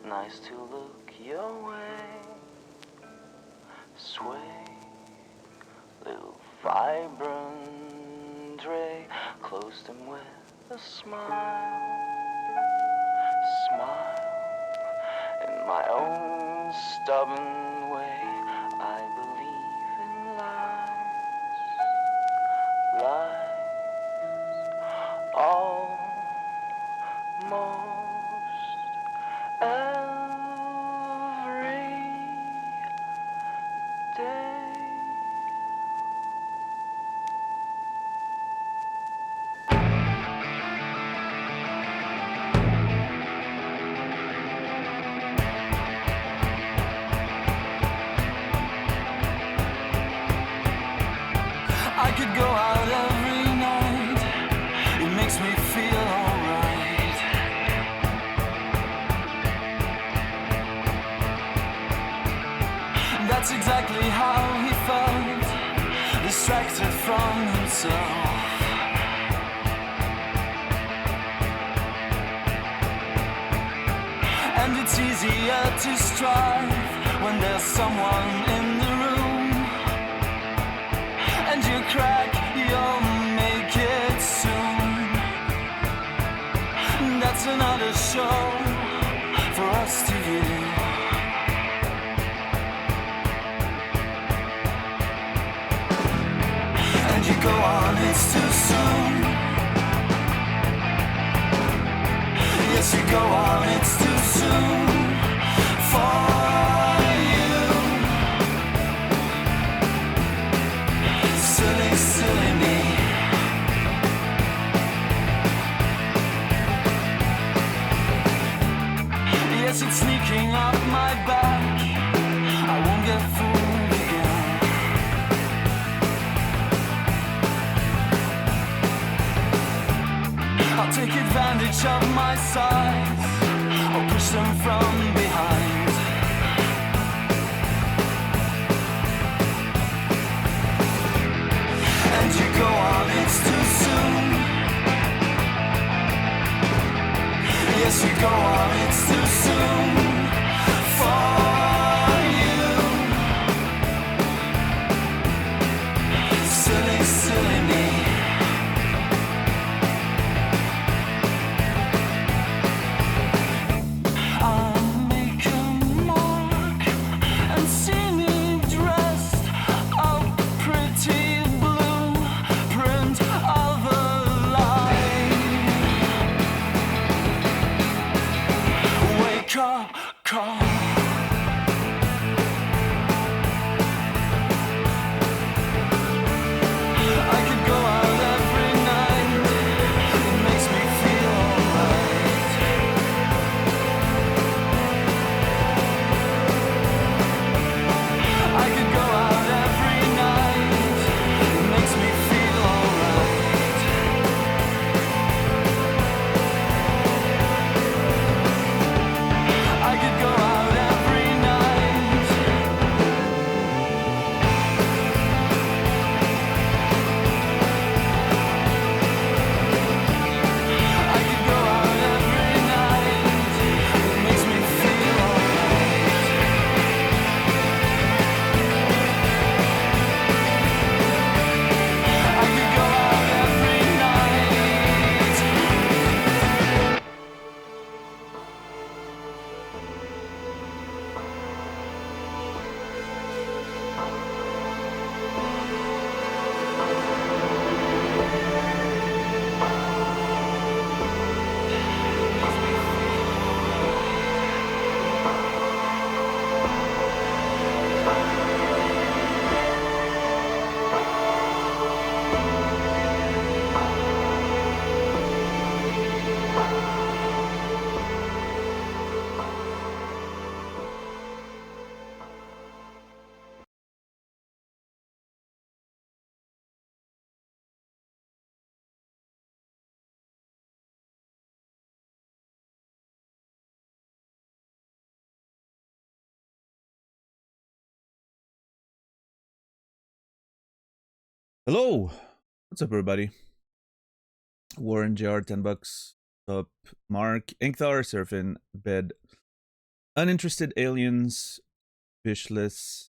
Nice to look your way. Sway, little vibrant ray. Close them with a smile. Smile in my own stubborn way. I believe in lies. Lies. Almost every day. I could go out every night. It makes me feel alright. That's exactly how he felt, distracted from himself. And it's easier to strive when there's someone in the room. And you crack, you'll make it soon. That's another show for us to view. And you go on, it's too soon. Yes, you go on, it's too soon for you. Silly, silly me. Yes, it's sneaking up my back. I won't get fooled again. I'll take advantage of my size. I'll push them from behind. And you go on, it's too soon. Yes, you go on, it's too soon for you. Silly, silly me. I'll make a mark and see me dressed up pretty blueprint of a life. Wake up, call. I could go out every night. It makes me feel alright. I could go out every night. It makes me feel alright. I could go out every night. I could go out every night. It makes me feel alright. I could go out every night. Hello, what's up, everybody? Warren JR, $10. What's up, Mark, Inkthar, Surfing, Bed, Uninterested aliens, fishless,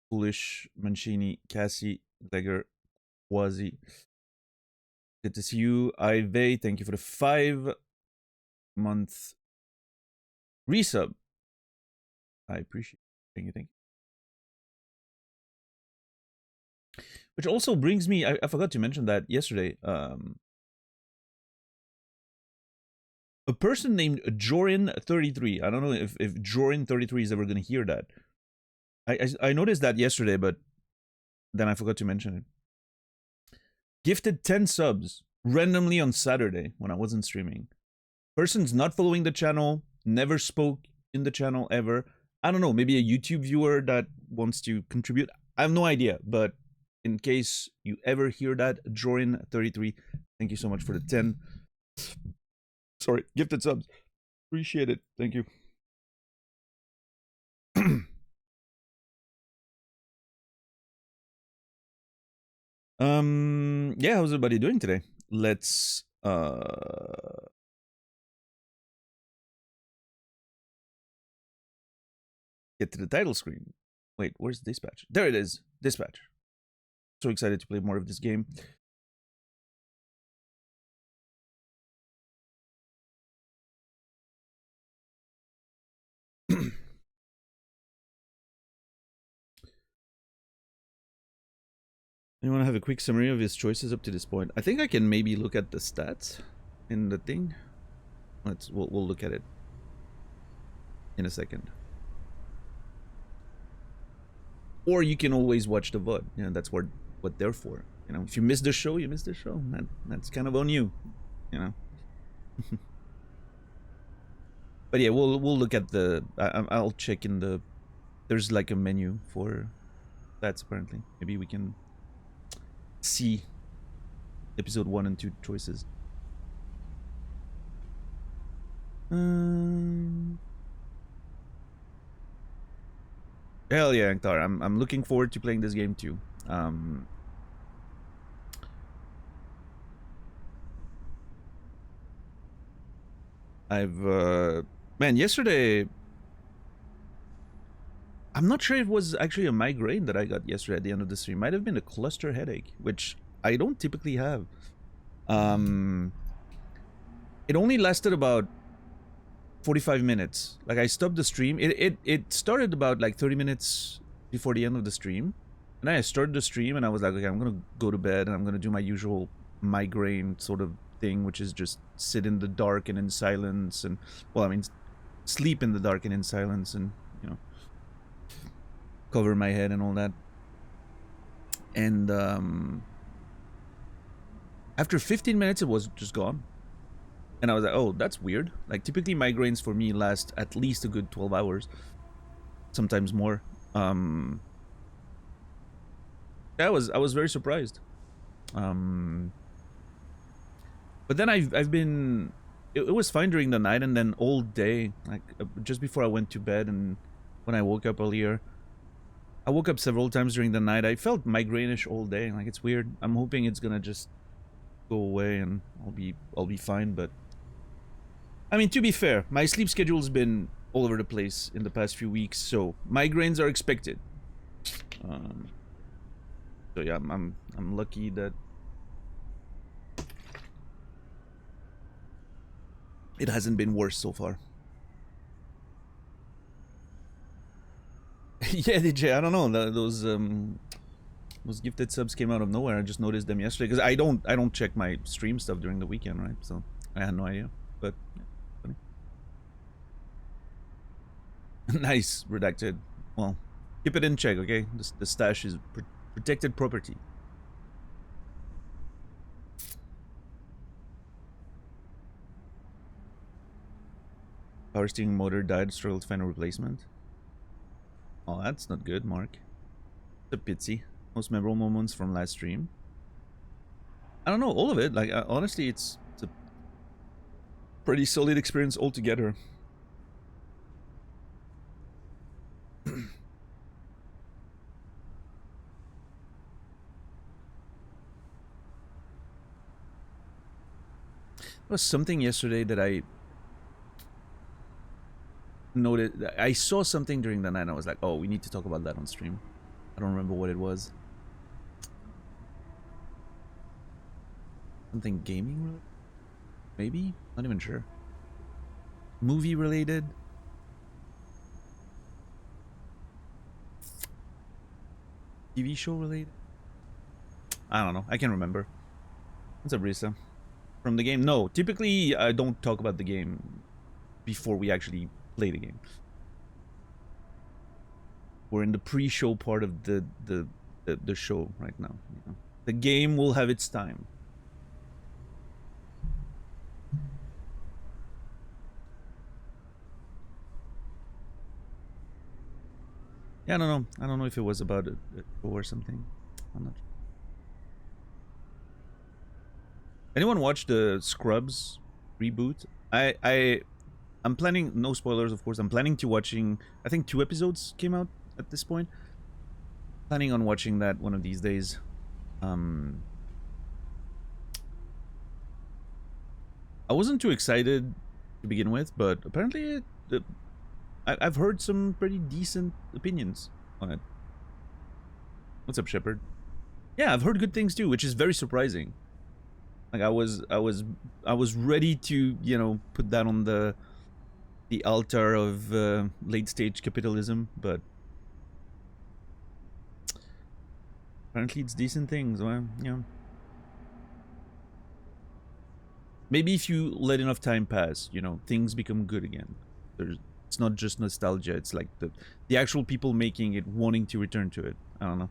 foolish, Mancini, Cassie, Gregor, Wazi. Good to see you. Ive, thank you for the 5-month resub. I appreciate it. Thank you, thank you. Which also brings me, I forgot to mention that yesterday. A person named Jorin33. I don't know if Jorin33 is ever going to hear that. I noticed that yesterday, but then I forgot to mention it. Gifted 10 subs randomly on Saturday when I wasn't streaming. Person's not following the channel, never spoke in the channel ever. I don't know, maybe a YouTube viewer that wants to contribute. I have no idea, but in case you ever hear that, Jorin33, thank you so much for the 10. Sorry, gifted subs. Appreciate it. Thank you. Yeah, how's everybody doing today? Let's get to the title screen. Wait, where's Dispatch? There it is. Dispatch. So excited to play more of this game. Anyone have a quick summary of his choices up to this point? I think I can maybe look at the stats in the thing. We'll look at it in a second. Or you can always watch the VOD. You know, that's what they're for. You know, if you miss the show, you miss the show. That's kind of on you. You know. But yeah, we'll look at the. I'll check in the. There's like a menu for stats apparently. Maybe we can see episode 1 and 2 choices. Hell yeah, Anktar. I'm looking forward to playing this game too. Man, yesterday, I'm not sure if it was actually a migraine that I got yesterday at the end of the stream. Might have been a cluster headache, which I don't typically have. It only lasted about 45 minutes. Like, I stopped the stream. It started about like 30 minutes before the end of the stream. And then I started the stream and I was like, okay, I'm gonna go to bed and I'm gonna do my usual migraine sort of thing, which is just sit in the dark and in silence and, well, I mean, sleep in the dark and in silence and, you know, cover my head and all that. And after 15 minutes, it was just gone. And I was like, oh, that's weird. Like, typically migraines for me last at least a good 12 hours. Sometimes more. I was very surprised. But then I've been... It was fine during the night, and then all day, like, just before I went to bed and when I woke up earlier, I woke up several times during the night. I felt migraine-ish all day. Like, it's weird. I'm hoping it's gonna just go away and I'll be fine, but... I mean, to be fair, my sleep schedule's been all over the place in the past few weeks, so migraines are expected. So yeah, I'm lucky that it hasn't been worse so far. Yeah, DJ, I don't know. Those gifted subs came out of nowhere. I just noticed them yesterday because I don't check my stream stuff during the weekend, right? So I had no idea. But yeah, funny. Nice, redacted. Well, keep it in check, okay? The stash is protected property. Power steering motor died, struggled to find a replacement. Oh, that's not good, Mark. It's a pity. Most memorable moments from last stream. I don't know, all of it. Like, honestly, it's a pretty solid experience altogether. There was something yesterday that I noticed. I saw something during the night. And I was like, oh, we need to talk about that on stream. I don't remember what it was. Something gaming related? Maybe? Not even sure. Movie related? TV show related? I don't know. I can't remember. What's up, Risa? From the game? No. Typically, I don't talk about the game before we actually play the game. We're in the pre-show part of the show right now. You know? The game will have its time. Yeah, I don't know. I don't know if it was about a show or something. I'm not sure. Anyone watch the Scrubs reboot? I'm planning, no spoilers of course, I'm planning to watching, I think 2 episodes came out at this point. Planning on watching that one of these days. I wasn't too excited to begin with, but apparently I've heard some pretty decent opinions on it. What's up, Shepard? Yeah, I've heard good things too, which is very surprising. Like I was ready to, you know, put that on the altar of late stage capitalism, but apparently it's decent things. Well, yeah. Maybe if you let enough time pass, you know, things become good again. It's not just nostalgia. It's like the actual people making it wanting to return to it. I don't know.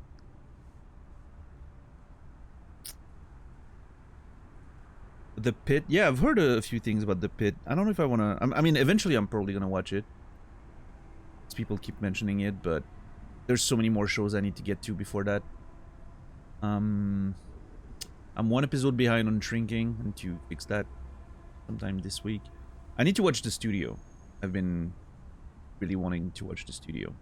The Pit? Yeah, I've heard a few things about The Pit. I don't know if I want to... I mean, eventually I'm probably going to watch it. People keep mentioning it, but there's so many more shows I need to get to before that. I'm 1 episode behind on Shrinking. I need to fix that sometime this week. I need to watch The Studio. I've been really wanting to watch The Studio.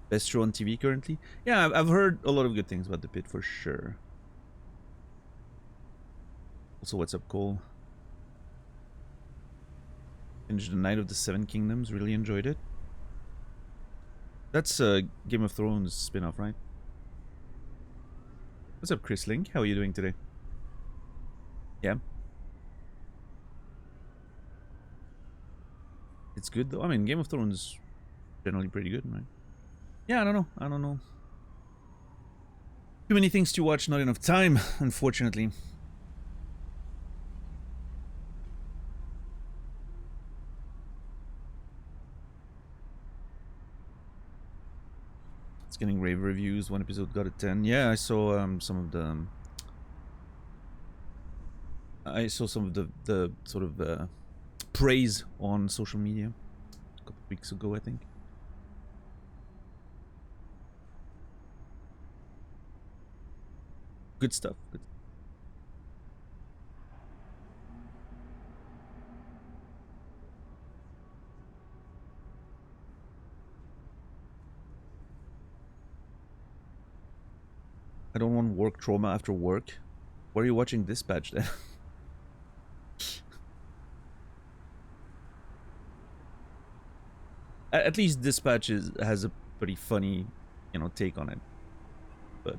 Best show on TV currently? Yeah, I've heard a lot of good things about The Pit for sure. Also, what's up, Cole? Finished The Night of the Seven Kingdoms. Really enjoyed it. That's a Game of Thrones spin-off, right? What's up, Chris Link? How are you doing today? Yeah. It's good though. I mean, Game of Thrones generally pretty good, right? Yeah, I don't know. I don't know. Too many things to watch, not enough time, unfortunately. It's getting rave reviews. 1 episode got a 10. Yeah, I saw some of the... I saw some of the sort of praise on social media a couple weeks ago, I think. Good stuff. Good. I don't want work trauma after work. Why are you watching Dispatch then? At least Dispatch has a pretty funny, you know, take on it. But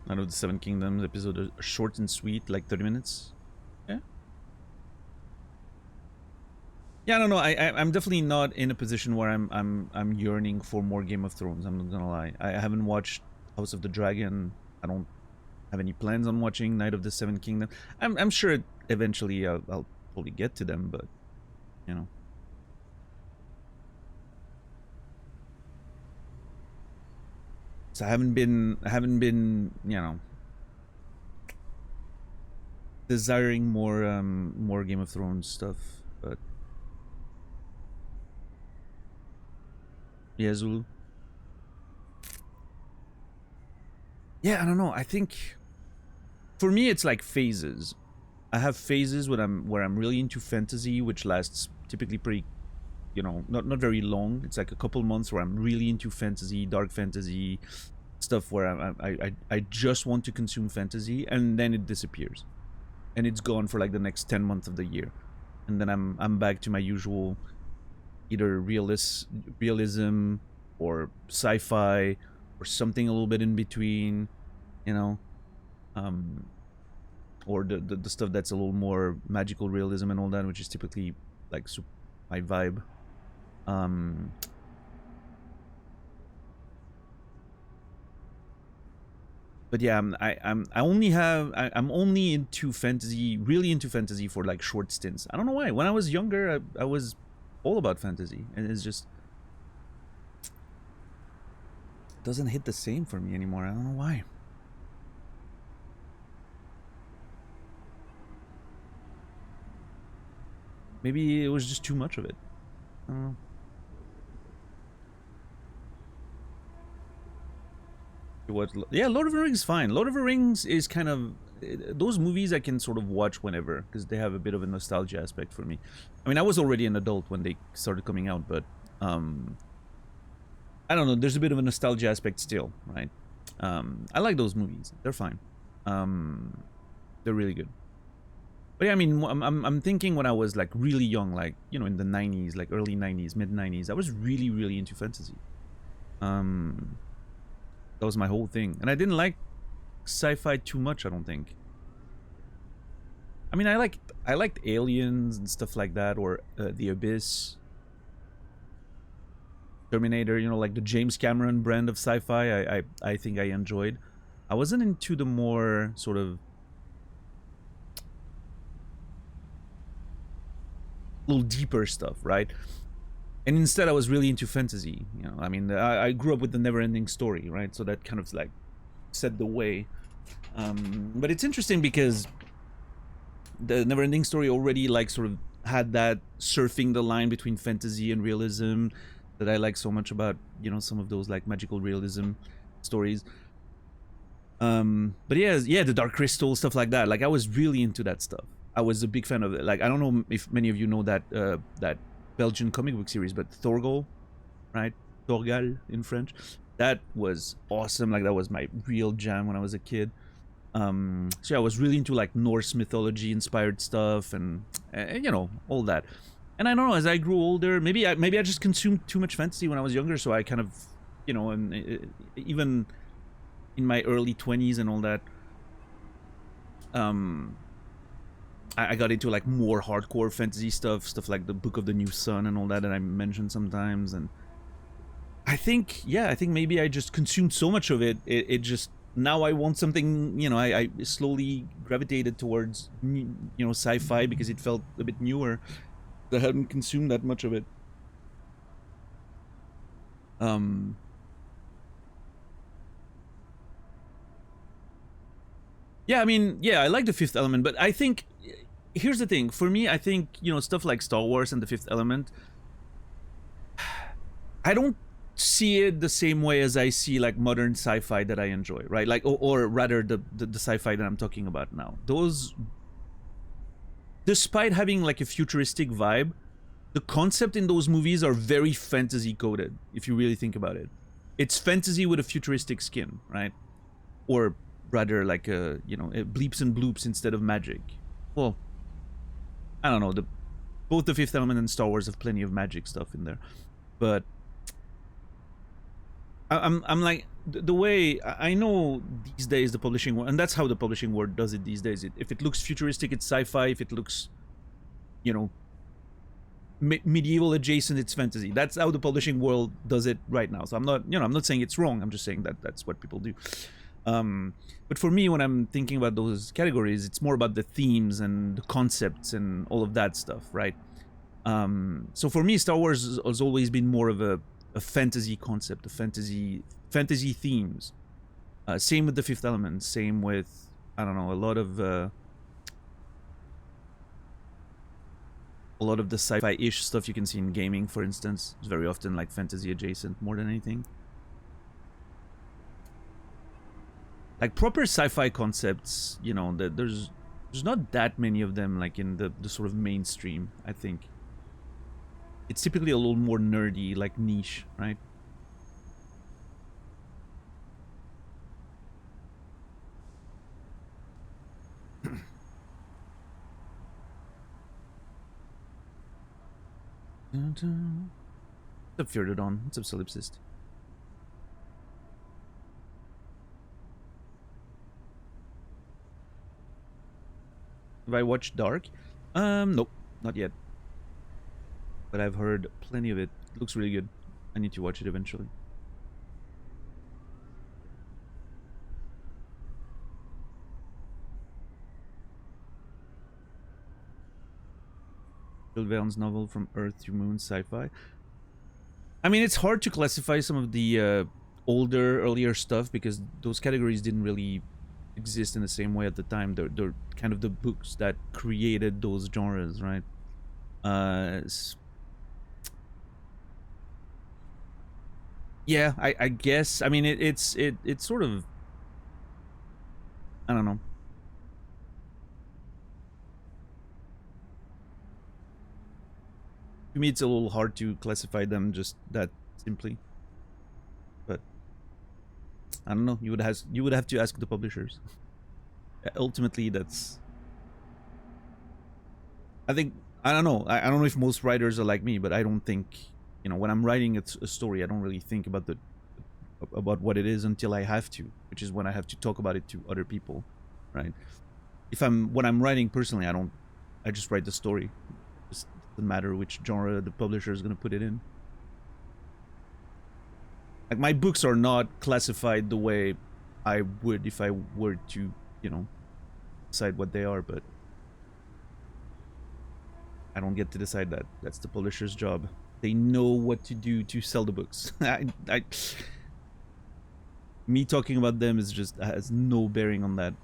Night of the Seven Kingdoms episode are short and sweet, like 30 minutes. Yeah. Yeah, I don't know. I'm definitely not in a position where I'm yearning for more Game of Thrones. I'm not gonna lie. I haven't watched House of the Dragon. I don't have any plans on watching Night of the Seven Kingdoms. I'm sure eventually I'll probably get to them, but you know. So I haven't been, you know, desiring more Game of Thrones stuff, but yeah, Zulu. Yeah, I don't know. I think for me it's like phases. I have phases where I'm really into fantasy, which lasts typically pretty, you know, not very long. It's like a couple months where I'm really into fantasy, dark fantasy stuff, where I just want to consume fantasy, and then it disappears, and it's gone for like the next 10 months of the year, and then I'm back to my usual either realism or sci-fi or something a little bit in between, you know, or the stuff that's a little more magical realism and all that, which is typically like my vibe. But yeah, I'm only into fantasy, really into fantasy for like short stints. I don't know why. When I was younger, I was all about fantasy, and it's just doesn't hit the same for me anymore. I don't know why. Maybe it was just too much of it. I don't know. Yeah, Lord of the Rings is fine. Lord of the Rings is kind of those movies I can sort of watch whenever, because they have a bit of a nostalgia aspect for me. I mean, I was already an adult when they started coming out, but I don't know. There's a bit of a nostalgia aspect still, right? I like those movies. They're fine. They're really good. But yeah, I mean, I'm thinking when I was like really young, like, you know, in the 90s, like early 90s, mid 90s, I was really into fantasy. That was my whole thing, and I didn't like sci-fi too much, I don't think. I mean, I liked Aliens and stuff like that, or The Abyss, Terminator, you know, like the James Cameron brand of sci-fi. I think I enjoyed. I wasn't into the more sort of little deeper stuff, right? And instead I was really into fantasy, you know. I mean, I grew up with the Never-Ending Story, right? So that kind of like set the way. But it's interesting because the Never-Ending Story already like sort of had that surfing the line between fantasy and realism that I like so much about, you know, some of those like magical realism stories. But yeah, the Dark Crystal, stuff like that. Like, I was really into that stuff. I was a big fan of it. Like, I don't know if many of you know that that Belgian comic book series, but Thorgal, right? Thorgal in French. That was awesome. Like, that was my real jam when I was a kid. So yeah, I was really into like Norse mythology inspired stuff, and you know, all that. And I don't know, as I grew older, maybe I just consumed too much fantasy when I was younger, so I kind of, you know, and even in my early 20s and all that, I got into like more hardcore fantasy stuff like the Book of the New Sun and all that I mentioned sometimes. And I think maybe I just consumed so much of it, it just, now I want something, you know, I slowly gravitated towards, you know, sci-fi because it felt a bit newer. I hadn't consumed that much of it. Yeah, I mean, yeah, I like The Fifth Element, but I think, here's the thing. For me, I think, you know, stuff like Star Wars and The Fifth Element, I don't see it the same way as I see like modern sci-fi that I enjoy, right? Like, or rather the sci-fi that I'm talking about now. Those, despite having like a futuristic vibe, the concept in those movies are very fantasy coded, if you really think about it. It's fantasy with a futuristic skin, right? Or rather like a, you know, bleeps and bloops instead of magic. Well, I don't know, both The Fifth Element and Star Wars have plenty of magic stuff in there. But I'm like, the way I know these days the publishing world, and that's how the publishing world does it these days. If it looks futuristic, it's sci-fi. If it looks, you know, medieval adjacent, it's fantasy. That's how the publishing world does it right now. So I'm not, you know, I'm not saying it's wrong. I'm just saying that that's what people do. But for me, when I'm thinking about those categories, it's more about the themes and the concepts and all of that stuff, right? So for me, Star Wars has always been more of a fantasy concept, a fantasy themes. Same with The Fifth Element. Same with, I don't know, a lot of the sci-fi-ish stuff you can see in gaming, for instance. It's very often like fantasy adjacent more than anything. Like proper sci-fi concepts, you know, there's There's not that many of them, like in the sort of mainstream. I think it's typically a little more nerdy, like niche, right? What's up, Fjordodon? What's up, Solipsist? Have I watched Dark? Nope, not yet. But I've heard plenty of it. It looks really good. I need to watch it eventually. Jules Verne's novel From Earth to Moon, sci-fi. I mean, it's hard to classify some of the earlier stuff because those categories didn't really exist in the same way at the time. They're kind of the books that created those genres, right? Yeah, I guess. I mean, it's sort of, I don't know. To me, it's a little hard to classify them just that simply. But I don't know. You would have to ask the publishers. Ultimately, that's. I think I don't know. I don't know if most writers are like me, but I don't think, when I'm writing a story, I don't really think about what it is until I have to, which is when I have to talk about it to other people, right? When I'm writing personally, I just write the story. It doesn't matter which genre the publisher is going to put it in. Like, my books are not classified the way I would if I were to, decide what they are, but I don't get to decide that. That's the publisher's job. They know what to do to sell the books. Me talking about them has no bearing on that.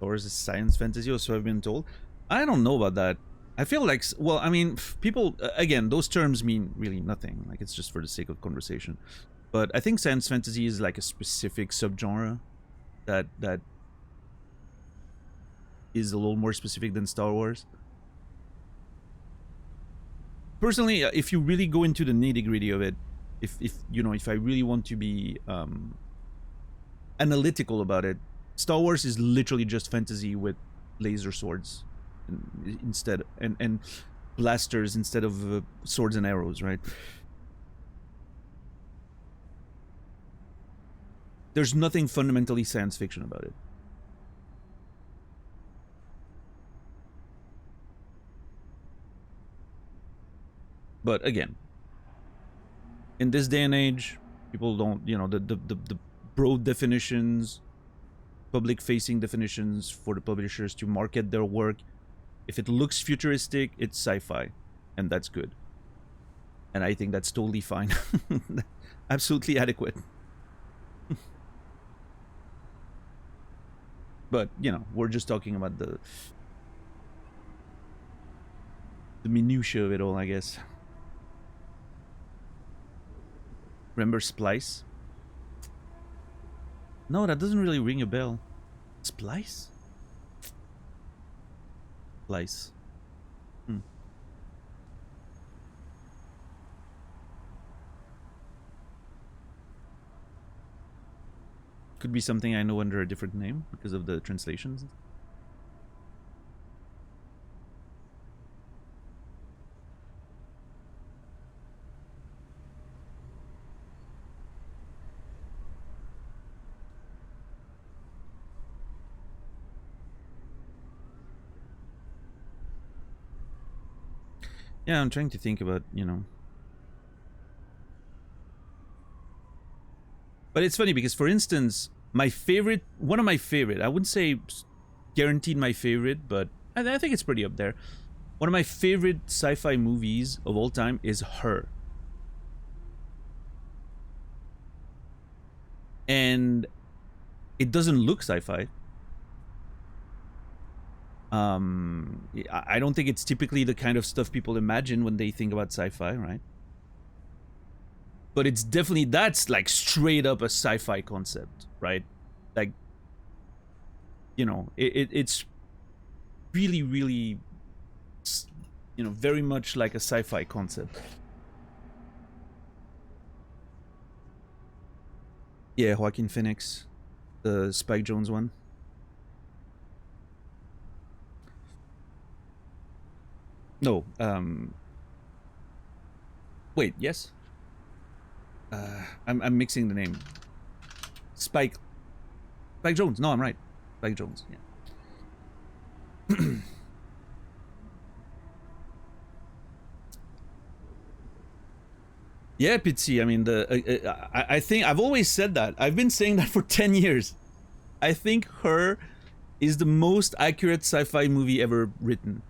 Or is it science fantasy, or so I've been told? I don't know about that. I feel like, well, I mean, people, again, those terms mean really nothing. Like, it's just for the sake of conversation. But I think science fantasy is like a specific subgenre that is a little more specific than Star Wars. Personally, if you really go into the nitty-gritty of it, if I really want to be analytical about it, Star Wars is literally just fantasy with laser swords instead, and blasters instead of swords and arrows, right? There's nothing fundamentally science fiction about it. But again, in this day and age, people don't, the broad definitions, public facing definitions for the publishers to market their work. If it looks futuristic, it's sci-fi, and that's good. And I think that's totally fine. Absolutely adequate. But, we're just talking about the minutiae of it all, I guess. Remember Splice? No, that doesn't really ring a bell. Splice? Splice. Could be something I know under a different name because of the translations. Yeah, I'm trying to think about, But it's funny because, for instance, one of my favorite, I wouldn't say guaranteed my favorite, but I think it's pretty up there. One of my favorite sci-fi movies of all time is Her. and it doesn't look sci-fi. I don't think it's typically the kind of stuff people imagine when they think about sci-fi, right? But it's definitely, that's like straight up a sci-fi concept, right? Like, you know, it's really, really, you know, very much like a sci-fi concept. Yeah, Joaquin Phoenix, the Spike Jonze one. No, wait, yes? I'm mixing the name. Spike Jonze. No, I'm right. Spike Jonze, yeah. Yeah, Pitsy. I mean, I think I've always said that. I've been saying that for 10 years. I think Her is the most accurate sci-fi movie ever written.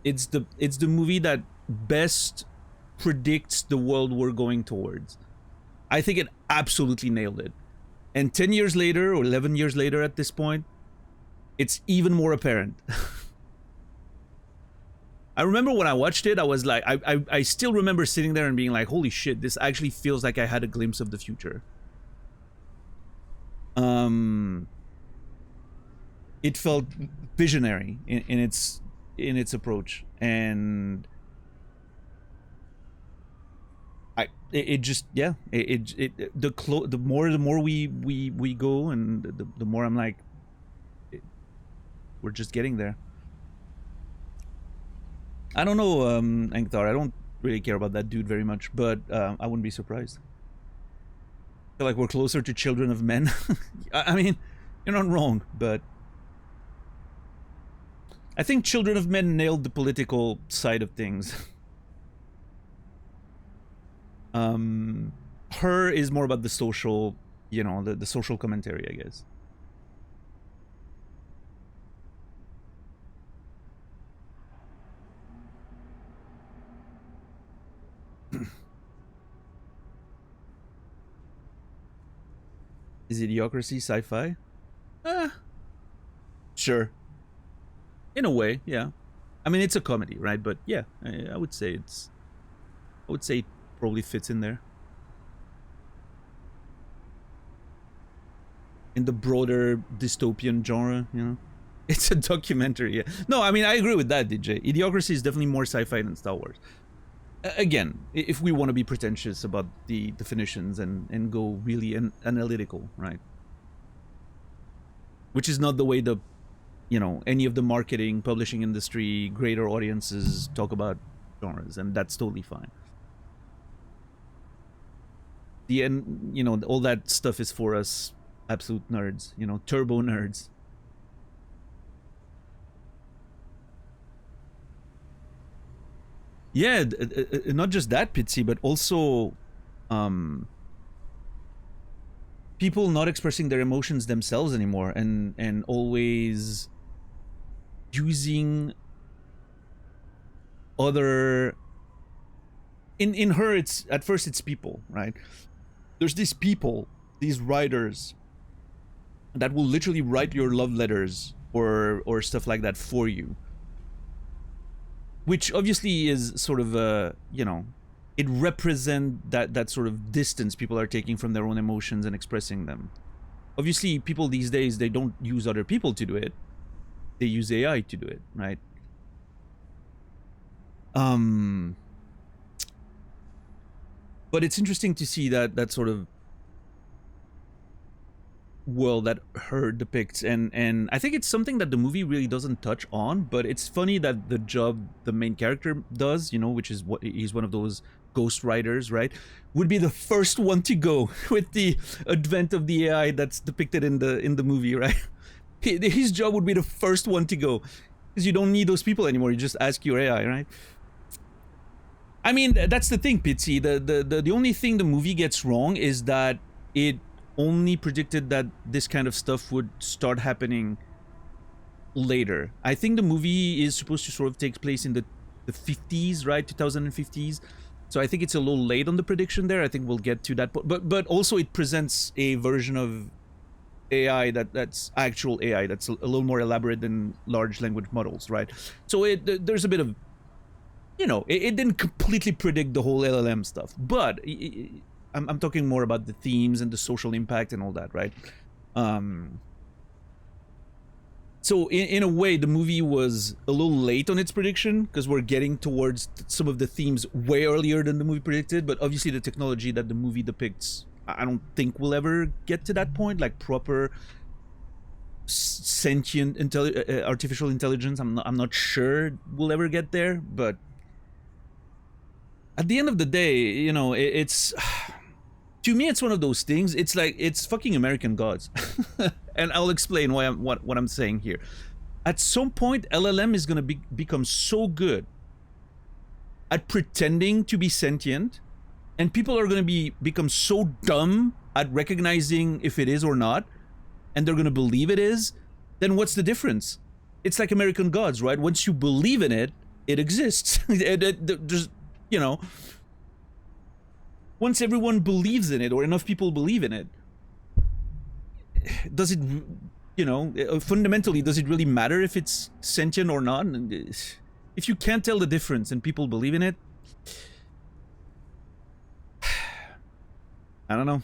It's the movie that best predicts the world we're going towards. I think it absolutely nailed it. And 10 years later, or 11 years later at this point, it's even more apparent. I remember when I watched it, I was like, I still remember sitting there and being like, holy shit, this actually feels like I had a glimpse of the future. It felt visionary in its approach, and it just, yeah, the more we go, and the more I'm like, we're just getting there. I don't know, Ankthar. I don't really care about that dude very much, but I wouldn't be surprised. I feel like we're closer to Children of Men. I mean, you're not wrong, but I think Children of Men nailed the political side of things. Her is more about the social, you know, the social commentary, I guess. Is Idiocracy sci-fi? Sure. In a way, yeah. I mean, it's a comedy, right? But yeah, I would say it probably fits in there. In the broader dystopian genre, you know? It's a documentary, yeah. No, I mean, I agree with that, DJ. Idiocracy is definitely more sci-fi than Star Wars. Again, if we want to be pretentious about the definitions and go really analytical, right? Which is not the way the, you know, any of the marketing, publishing industry, greater audiences talk about genres, and that's totally fine. The end, you know, all that stuff is for us absolute nerds, you know, turbo nerds. Yeah, not just that, Pitsy, but also people not expressing their emotions themselves anymore, and always using other. In Her, it's at first it's people, right? There's these people, these writers, that will literally write your love letters or stuff like that for you, which obviously is sort of a, you know, it represents that sort of distance people are taking from their own emotions and expressing them. Obviously, people these days, they don't use other people to do it. They use AI to do it, right? But it's interesting to see that sort of world that Her depicts, and I think it's something that the movie really doesn't touch on, but it's funny that the job the main character does, you know, which is what he's one of those ghost writers, right, would be the first one to go with the advent of the AI that's depicted in the movie, right? His job would be the first one to go, because you don't need those people anymore. You just ask your AI, right? I mean, that's the thing, Pitsy. The only thing the movie gets wrong is that it only predicted that this kind of stuff would start happening later. I think the movie is supposed to sort of take place in the 50s, right? 2050s. So I think it's a little late on the prediction there. I think we'll get to that point. But also it presents a version of AI that's actual AI that's a little more elaborate than large language models, right? So there's a bit of, you know, it didn't completely predict the whole LLM stuff, but I'm talking more about the themes and the social impact and all that, right? So in a way, the movie was a little late on its prediction because we're getting towards some of the themes way earlier than the movie predicted. But obviously, the technology that the movie depicts, I don't think we'll ever get to that point, like proper sentient artificial intelligence. I'm not sure we'll ever get there. But at the end of the day, you know, it's to me, it's one of those things. It's like it's fucking American Gods. And I'll explain why what I'm saying here. At some point, LLM is going to become so good at pretending to be sentient, and people are going to become so dumb at recognizing if it is or not, and they're going to believe it is. Then what's the difference? It's like American Gods, right? Once you believe in it, it exists. There's, you know, once everyone believes in it, or enough people believe in it, does it, you know, fundamentally, does it really matter if it's sentient or not? If you can't tell the difference and people believe in it, I don't know.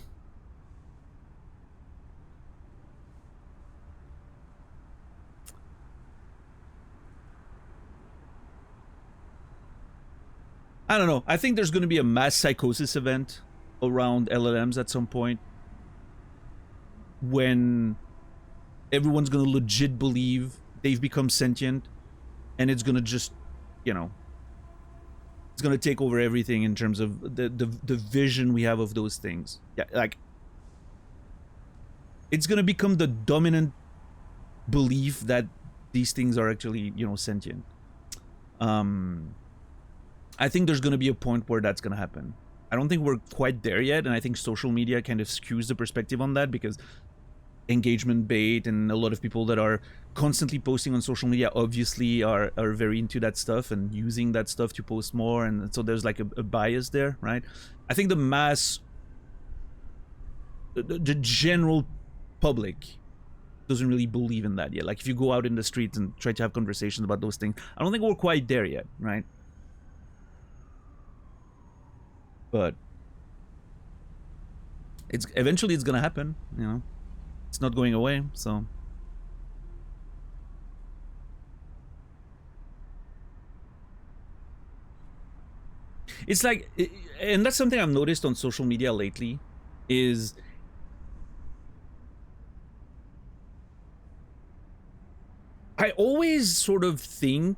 I don't know. I think there's going to be a mass psychosis event around LLMs at some point, when everyone's gonna legit believe they've become sentient, and it's gonna just, you know, it's gonna take over everything in terms of the vision we have of those things. Yeah, like it's gonna become the dominant belief that these things are actually, you know, sentient. I think there's gonna be a point where that's gonna happen. I don't think we're quite there yet, and I think social media kind of skews the perspective on that, because engagement bait and a lot of people that are constantly posting on social media obviously are very into that stuff and using that stuff to post more, and so there's like a bias there, right? I think the mass, the general public doesn't really believe in that yet. Like if you go out in the streets and try to have conversations about those things, I don't think we're quite there yet, right? But it's eventually it's gonna happen, you know. It's not going away, so. It's like, and that's something I've noticed on social media lately, is I always sort of think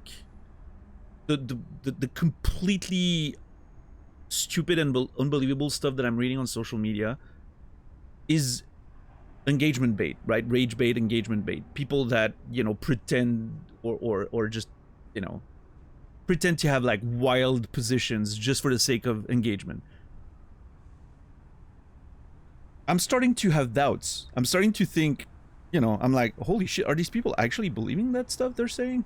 the completely stupid and unbelievable stuff that I'm reading on social media is engagement bait, right? Rage bait, engagement bait. People that, you know, pretend or just, you know, pretend to have like wild positions just for the sake of engagement. I'm starting to have doubts. I'm starting to think, you know, I'm like, holy shit, are these people actually believing that stuff they're saying?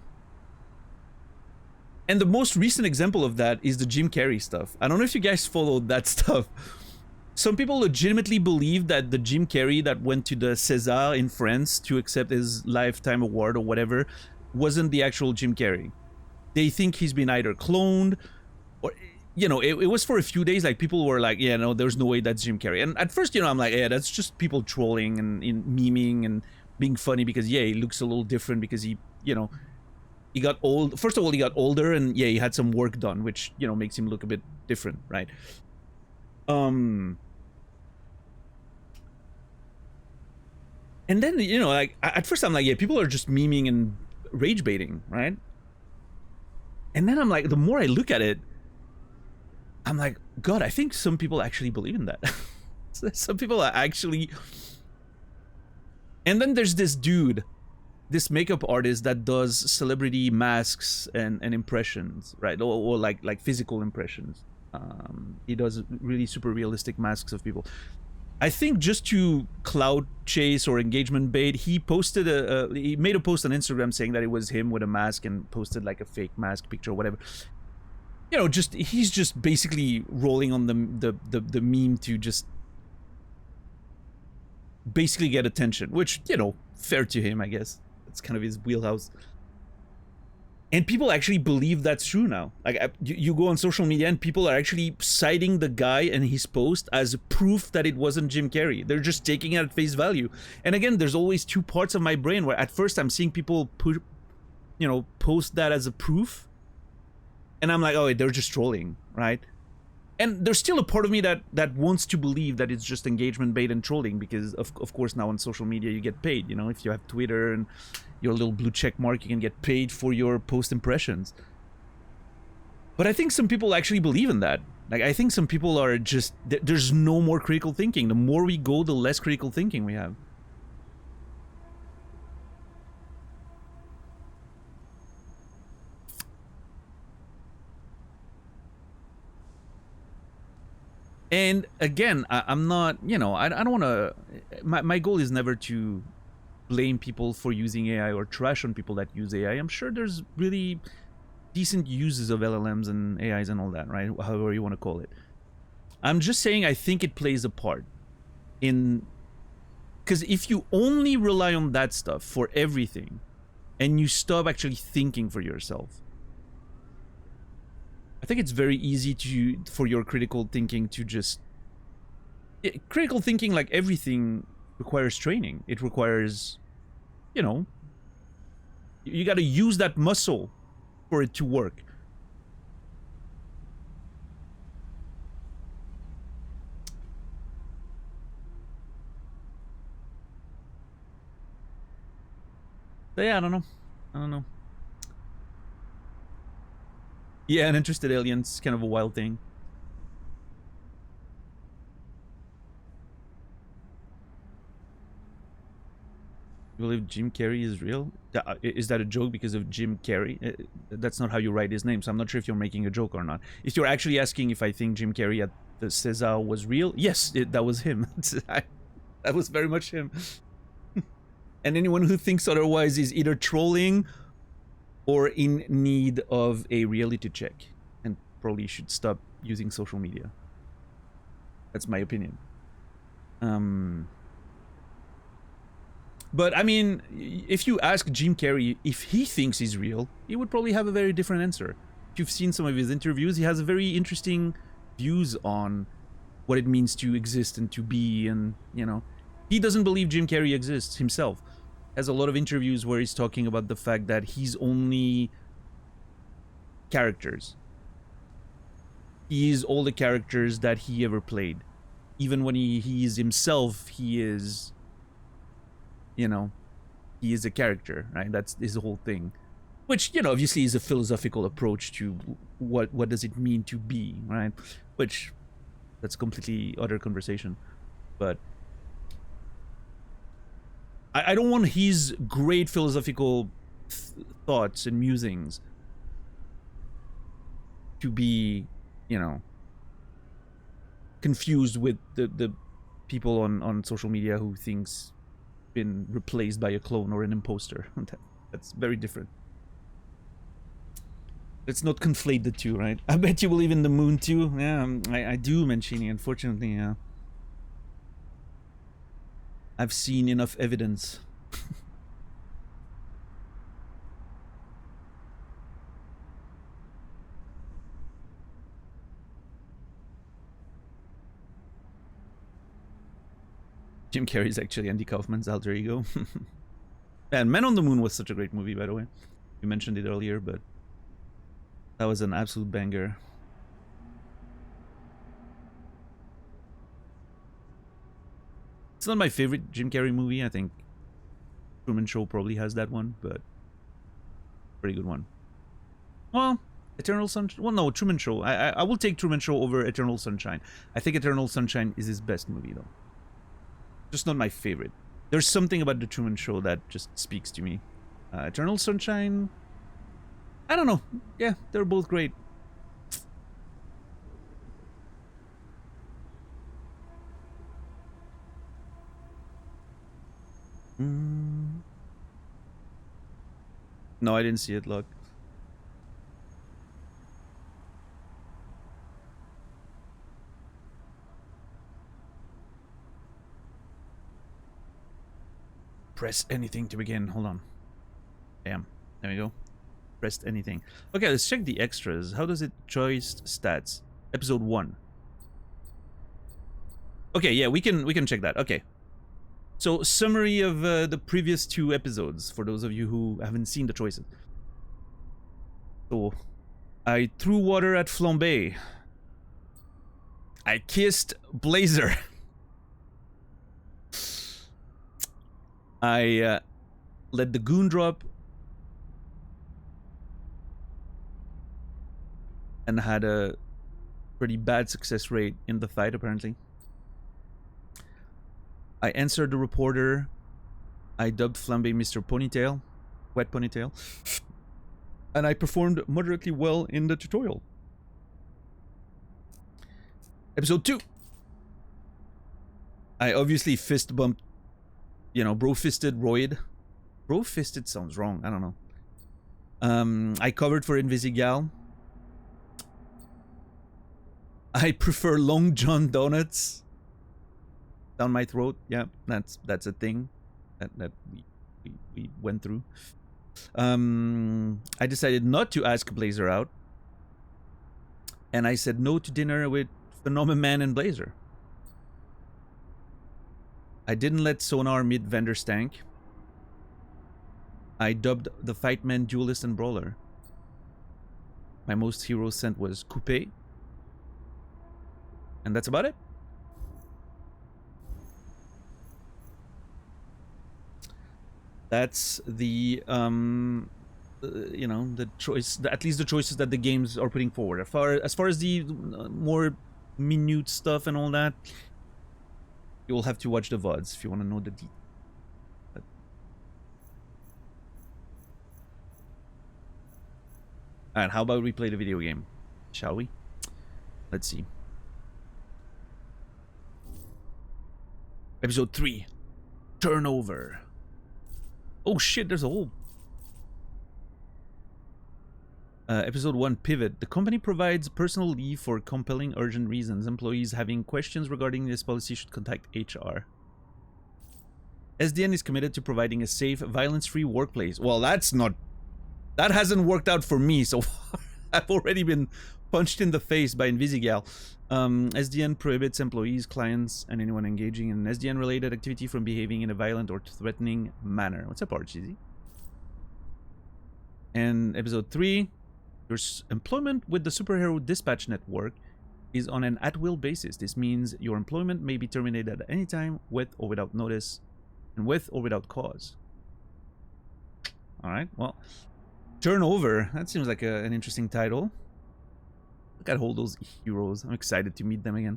And the most recent example of that is the Jim Carrey stuff. I don't know if you guys followed that stuff. Some people legitimately believe that the Jim Carrey that went to the César in France to accept his lifetime award or whatever wasn't the actual Jim Carrey. They think he's been either cloned or, you know, it was for a few days, like people were like, yeah, no, there's no way that's Jim Carrey. And at first, you know, I'm like, yeah, that's just people trolling and memeing and being funny because, yeah, he looks a little different because he, you know, he got old. First of all, he got older, and yeah, he had some work done, which, you know, makes him look a bit different, right? And then, you know, like at first I'm like, yeah, people are just memeing and rage baiting, right? And then I'm like, the more I look at it, I'm like, God, I think some people actually believe in that. Some people are actually. And then there's this dude, this makeup artist that does celebrity masks and impressions, right? Or like physical impressions. He does really super realistic masks of people. I think just to cloud chase or engagement bait, he posted he made a post on Instagram saying that it was him with a mask and posted like a fake mask picture or whatever. you know, just he's just basically rolling on the meme to just basically get attention, which, you know, fair to him, I guess. That's kind of his wheelhouse. And people actually believe that's true now. Like, you go on social media and people are actually citing the guy and his post as proof that it wasn't Jim Carrey. They're just taking it at face value. And again, there's always two parts of my brain where at first I'm seeing people put, you know, post that as a proof, and I'm like, oh, they're just trolling, right? And there's still a part of me that wants to believe that it's just engagement bait and trolling, because of course now on social media you get paid. You know, if you have Twitter and your little blue check mark, you can get paid for your post impressions. But I think some people actually believe in that. Like, I think some people are just, there's no more critical thinking. The more we go, the less critical thinking we have. And again, I'm not, you know, I don't want to, my goal is never to blame people for using AI or trash on people that use AI. I'm sure there's really decent uses of LLMs and AIs and all that, right? However you want to call it. I'm just saying I think it plays a part in, because if you only rely on that stuff for everything and you stop actually thinking for yourself, I think it's very easy for your critical thinking to just, critical thinking, like everything, requires training. It requires, you know, you got to use that muscle for it to work. So yeah, I don't know. Yeah, an interested alien's kind of a wild thing. You believe Jim Carrey is real? Is that a joke because of Jim Carrey? That's not how you write his name, so I'm not sure if you're making a joke or not. If you're actually asking if I think Jim Carrey at the César was real, yes, that was him. That was very much him. And anyone who thinks otherwise is either trolling or in need of a reality check, and probably should stop using social media. That's my opinion. But I mean, if you ask Jim Carrey if he thinks he's real, he would probably have a very different answer. If you've seen some of his interviews, he has very interesting views on what it means to exist and to be, and, you know, he doesn't believe Jim Carrey exists himself. Has a lot of interviews where he's talking about the fact that he's only characters. He is all the characters that he ever played. Even when he is himself, he is, you know, he is a character, right? That's his whole thing. Which, you know, obviously is a philosophical approach to what does it mean to be, right? Which, that's completely other conversation. But I don't want his great philosophical thoughts and musings to be, you know, confused with the people on social media who thinks been replaced by a clone or an imposter. That's very different. Let's not conflate the two, right? I bet you believe in the moon too. Yeah, I do, Mancini, unfortunately, yeah. I've seen enough evidence. Jim Carrey is actually Andy Kaufman's alter ego. And Man on the Moon was such a great movie, by the way. You mentioned it earlier, but that was an absolute banger. It's not my favorite Jim Carrey movie. I think Truman Show probably has that one, but pretty good one. Well, Eternal Sunshine. Well, no, Truman Show. I will take Truman Show over Eternal Sunshine. I think Eternal Sunshine is his best movie, though. Just not my favorite. There's something about the Truman Show that just speaks to me. Eternal Sunshine, I don't know. Yeah, they're both great. No, I didn't see it, look. Press anything to begin. Hold on. Damn. There we go. Pressed anything. Okay, let's check the extras. How does it choice stats? Episode 1. Okay, yeah, we can check that. Okay. So, summary of the previous 2 episodes for those of you who haven't seen the choices. So, I threw water at Flambe. I kissed Blazer. I let the goon drop and had a pretty bad success rate in the fight, apparently. I answered the reporter. I dubbed Flambe Mr. Ponytail, Wet Ponytail, and I performed moderately well in the tutorial. Episode 2. I obviously fist bumped, bro-fisted Royd. Bro-fisted sounds wrong, I don't know. I covered for Invisigal. I prefer Long John donuts down my throat. Yeah, that's a thing that we went through. I decided not to ask Blazer out, and I said no to dinner with Phenomenon and Blazer. I didn't let Sonar meet Vendor Stank. I dubbed the Fightman Duelist and Brawler. My most hero sent was Coupe. And that's about it. That's the the choice, at least the choices that the games are putting forward. As far as the more minute stuff and all that, you'll have to watch the VODs if you want to know the details. Alright, how about we play the video game? Shall we? Let's see. Episode 3. Turnover. Oh shit, there's a whole... Episode 1, Pivot. The company provides personal leave for compelling urgent reasons. Employees having questions regarding this policy should contact HR. SDN is committed to providing a safe, violence-free workplace. Well, that's not... That hasn't worked out for me so far. I've already been punched in the face by Invisigal. SDN prohibits employees, clients, and anyone engaging in SDN-related activity from behaving in a violent or threatening manner. What's up, Archie? And episode 3, your employment with the Superhero Dispatch Network is on an at-will basis. This means your employment may be terminated at any time, with or without notice, and with or without cause. Alright, well... Turnover. That seems like an interesting title. Look at all those heroes. I'm excited to meet them again.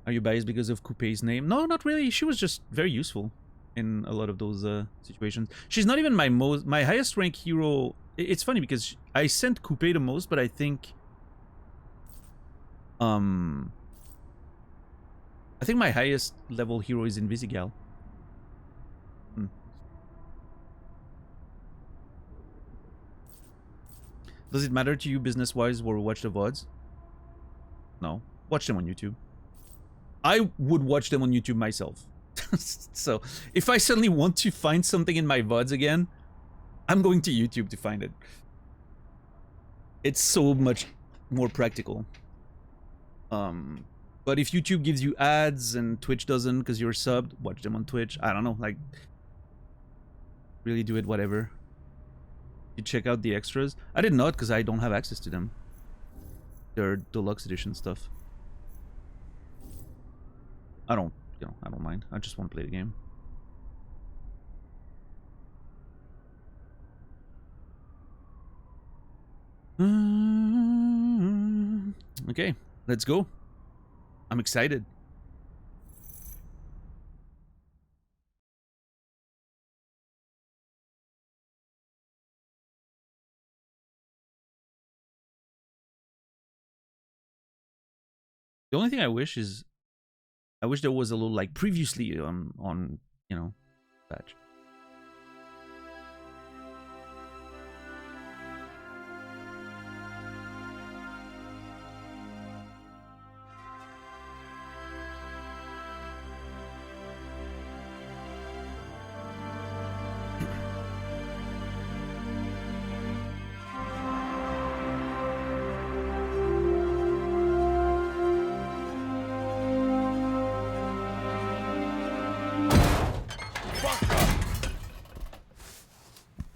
Are you biased because of Coupe's name? No, not really. She was just very useful in a lot of those situations. She's not even my highest rank hero. It's funny because I sent Coupe the most, but I think my highest level hero is Invisigal. Does it matter to you business-wise where we watch the VODs? No. Watch them on YouTube. I would watch them on YouTube myself. So, if I suddenly want to find something in my VODs again, I'm going to YouTube to find it. It's so much more practical. But if YouTube gives you ads and Twitch doesn't because you're subbed, watch them on Twitch. I don't know, like... Really do it whatever. You check out the extras? I did not because I don't have access to them. They're deluxe edition stuff. I don't mind. I just want to play the game. Okay, let's go. I'm excited. The only thing I wish is, I wish there was a little like previously on patch.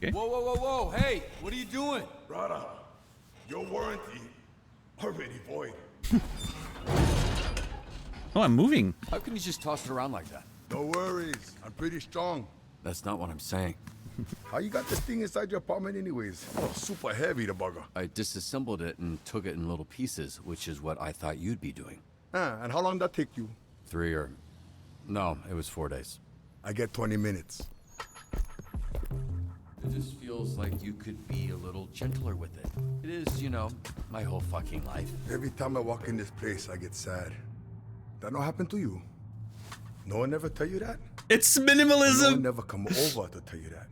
Okay. Whoa, whoa, whoa, whoa! Hey, what are you doing? Brother, your warranty already void. Oh, I'm moving. How can you just toss it around like that? No worries, I'm pretty strong. That's not what I'm saying. How you got this thing inside your apartment anyways? Oh, super heavy, the bugger. I disassembled it and took it in little pieces, which is what I thought you'd be doing. And how long did that take you? 3 or... No, it was 4 days. I get 20 minutes. It just feels like you could be a little gentler with it. It is, you know, my whole fucking life. Every time I walk in this place, I get sad. That not happen to you? No one ever tell you that? It's No one minimalism. never come over to tell you that.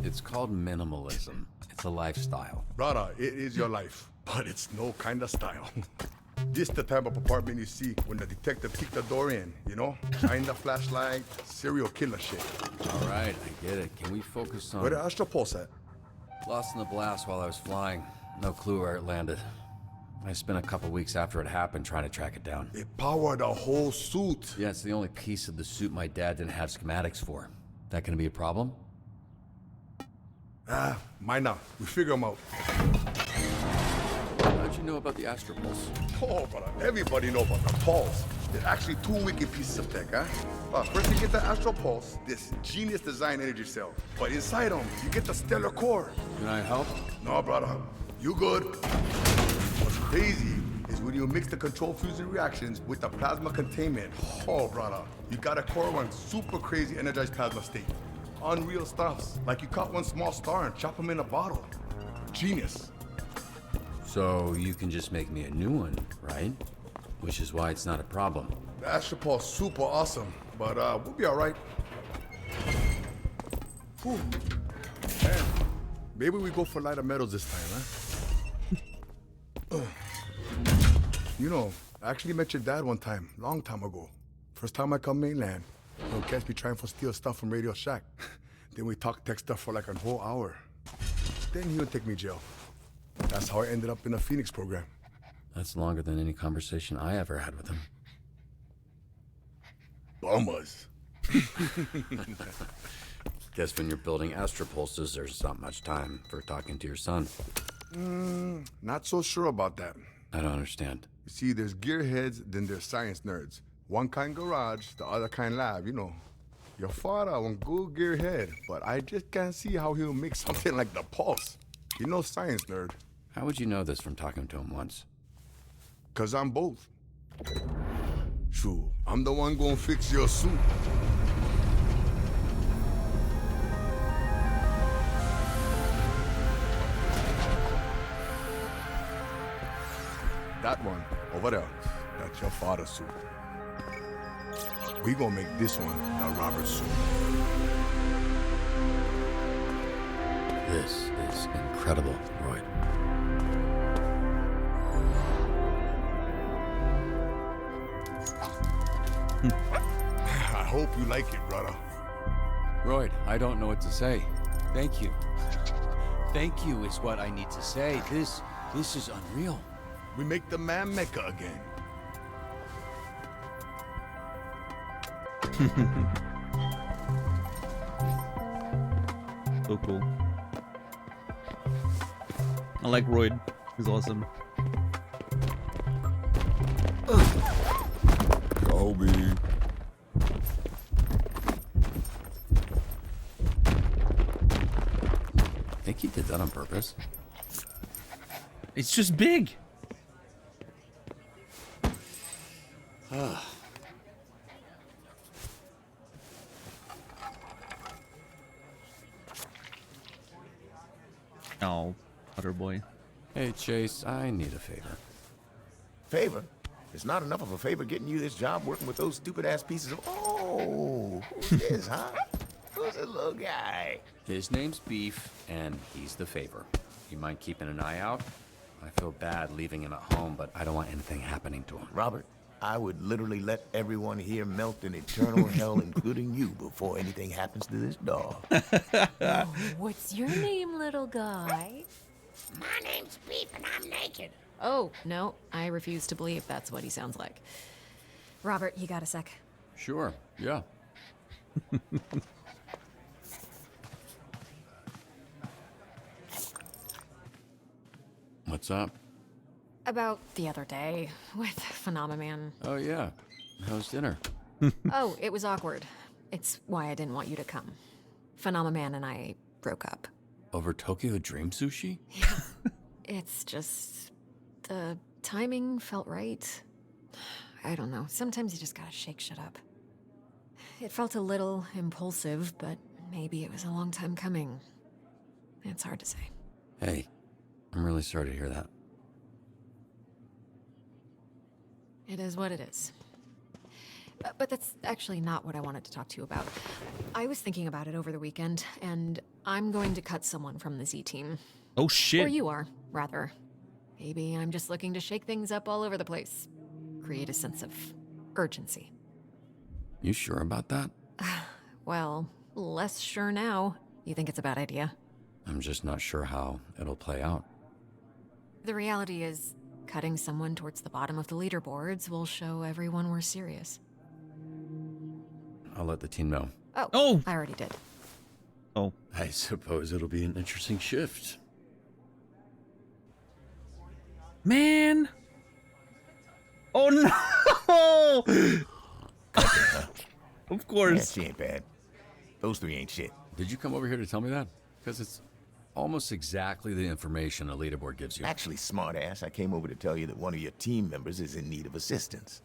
It's called minimalism. It's a lifestyle. Brother, it is your life, but it's no kind of style. This the type of apartment you see when the detective kick the door in, you know? Shine the flashlight, serial killer shit. All right, I get it. Can we focus on... Where the Astro Pulse at? Lost in the blast while I was flying. No clue where it landed. I spent a couple weeks after it happened trying to track it down. It powered the whole suit. Yeah, it's the only piece of the suit my dad didn't have schematics for. That gonna be a problem? Mine not. We figure them out. How'd you know about the Astropulse? Oh, brother, everybody know about the Pulse. There's actually 2 wicked pieces of tech, huh? First you get the Astro Pulse, this genius design energy cell. But inside them, you get the stellar core. Can I help? No, brother, you good. What's crazy is when you mix the control fusion reactions with the plasma containment. Oh, brother, you got a core one super crazy energized plasma state. Unreal stuffs, like you caught one small star and chop them in a bottle. Genius. So you can just make me a new one, right? Which is why it's not a problem. The Astro Pulse super awesome, but we'll be all right. Whew. Man, maybe we go for lighter metals this time, huh? You know, I actually met your dad one time, long time ago. First time I come mainland. He'll catch me trying to steal stuff from Radio Shack. Then we talk tech stuff for like a whole hour. Then he would take me to jail. That's how I ended up in a Phoenix program. That's longer than any conversation I ever had with him. Bummers. Guess when you're building Astropulses, there's not much time for talking to your son. Not so sure about that. I don't understand. You see, there's gearheads, then there's science nerds. One kind garage, the other kind lab, you know. Your father won't go gearhead, but I just can't see how he'll make something like the Pulse. You know, science nerd. How would you know this from talking to him once? 'Cause I'm both. True, I'm the one gonna fix your suit. That one, over there, that's your father's suit. We gonna make this one the Robert suit. This is incredible, Roy. I hope you like it, brother. Roy, I don't know what to say. Thank you. Thank you is what I need to say. This is unreal. We make the man Mecca again. So cool. I like Royd. He's awesome. Kobe. Think he did that on purpose? It's just big. Oh, Butter Boy. Hey, Chase, I need a favor. Favor? It's not enough of a favor getting you this job working with those stupid-ass pieces of... Oh, who's this, huh? Who's this little guy? His name's Beef, and he's the favor. You mind keeping an eye out? I feel bad leaving him at home, but I don't want anything happening to him. Robert, I would literally let everyone here melt in eternal hell, including you, before anything happens to this dog. What's your name, little guy? My name's Beef and I'm naked. Oh, no, I refuse to believe that's what he sounds like. Robert, you got a sec? Sure, yeah. What's up? About the other day with Phenomenon. Oh, yeah. How's dinner? Oh, it was awkward. It's why I didn't want you to come. Phenomenon and I broke up. Over Tokyo Dream Sushi? It's just... the timing felt right. I don't know. Sometimes you just gotta shake shit up. It felt a little impulsive, but maybe it was a long time coming. It's hard to say. Hey, I'm really sorry to hear that. It is what it is. But that's actually not what I wanted to talk to you about. I was thinking about it over the weekend, and I'm going to cut someone from the Z team. Oh shit. Or you are, rather. Maybe I'm just looking to shake things up all over the place. Create a sense of urgency. You sure about that? Well, less sure now. You think it's a bad idea? I'm just not sure how it'll play out. The reality is, cutting someone towards the bottom of the leaderboards will show everyone we're serious. I'll let the team know. Oh, I already did. Oh. I suppose it'll be an interesting shift. Man. Oh no. Of Yeah, course. she ain't bad. Those three ain't shit. Did you come over here to tell me that? Because it's almost exactly the information a leaderboard gives you. Actually, smartass, I came over to tell you that one of your team members is in need of assistance.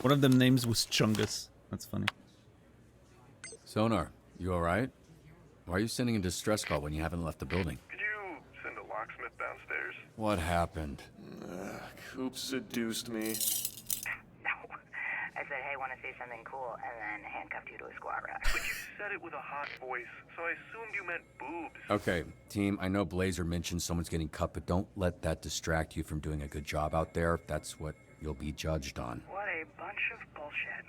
One of them names was Chungus. That's funny. Sonar, you alright? Why are you sending a distress call when you haven't left the building? Could you send a locksmith downstairs? What happened? Coop seduced me. No. I said, hey, want to say something cool, and then handcuffed you to a squat rack. But you said it with a hot voice, so I assumed you meant boobs. Okay, team, I know Blazer mentioned someone's getting cut, but don't let that distract you from doing a good job out there. That's what you'll be judged on. What a bunch of bullshit.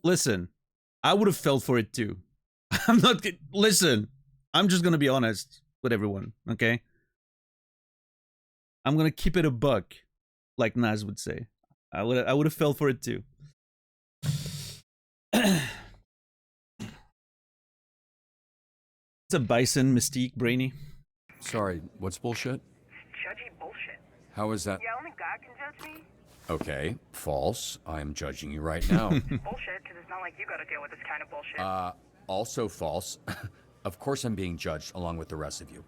Listen, I would have fell for it too. I'm not. Listen, I'm just gonna be honest with everyone, okay? I'm gonna keep it a buck, like Naz would say. I would have fell for it too. It's a bison mystique, Brainy. Sorry, what's bullshit? Judgy bullshit. How is that? Yeah, only God can judge me. Okay, false. I'm judging you right now. Bullshit, because it's not like you gotta deal with this kind of bullshit. Also false. Of course I'm being judged along with the rest of you.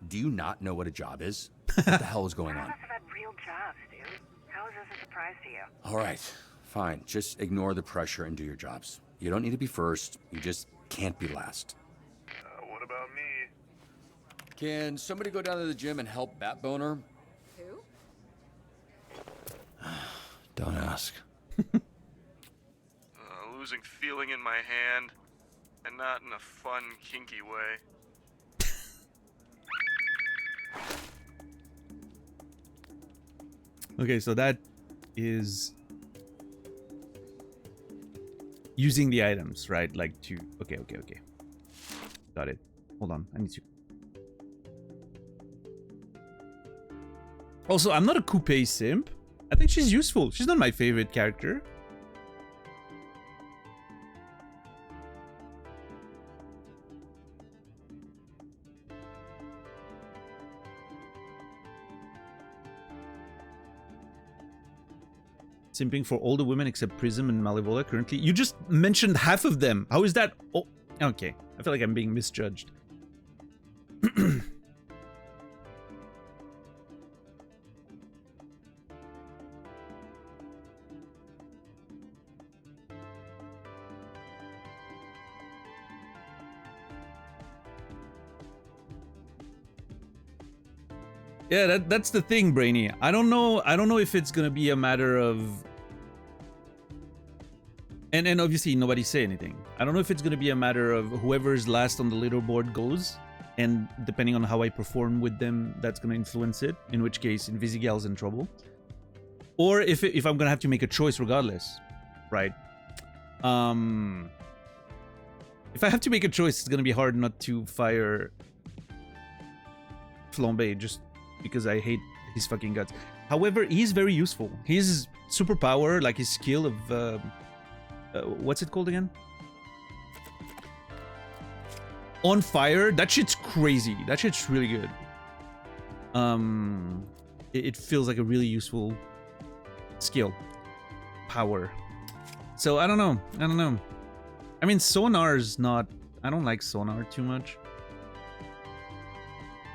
Do you not know what a job is? What the hell is going None on? of us have had real jobs, dude. How is this a surprise to you? All right, fine. Just ignore the pressure and do your jobs. You don't need to be first. You just can't be last. What about me? Can somebody go down to the gym and help Batboner? Who? Don't ask. Losing feeling in my hand, and not in a fun, kinky way. Okay, so that is using the items, right? Like to... Okay. Got it. Hold on, I need to... Also, I'm not a Coupe simp. I think she's useful. She's not my favorite character. Simping for all the women except Prism and Malevola currently. You just mentioned half of them. How is that? Oh, okay. I feel like I'm being misjudged. Yeah, that's the thing, Brainy. I don't know if it's gonna be a matter of... And obviously nobody say anything. I don't know if it's gonna be a matter of whoever's last on the leaderboard goes, and depending on how I perform with them, that's gonna influence it. In which case, Invisigal's in trouble. Or if I'm gonna have to make a choice regardless, right? If I have to make a choice, it's gonna be hard not to fire Flambe just because I hate his fucking guts. However, he's very useful. His superpower, like his skill of what's it called again? On Fire, that shit's crazy. That shit's really good. It feels like a really useful skill. Power. So, I don't know. I mean, Sonar's not... I don't like Sonar too much.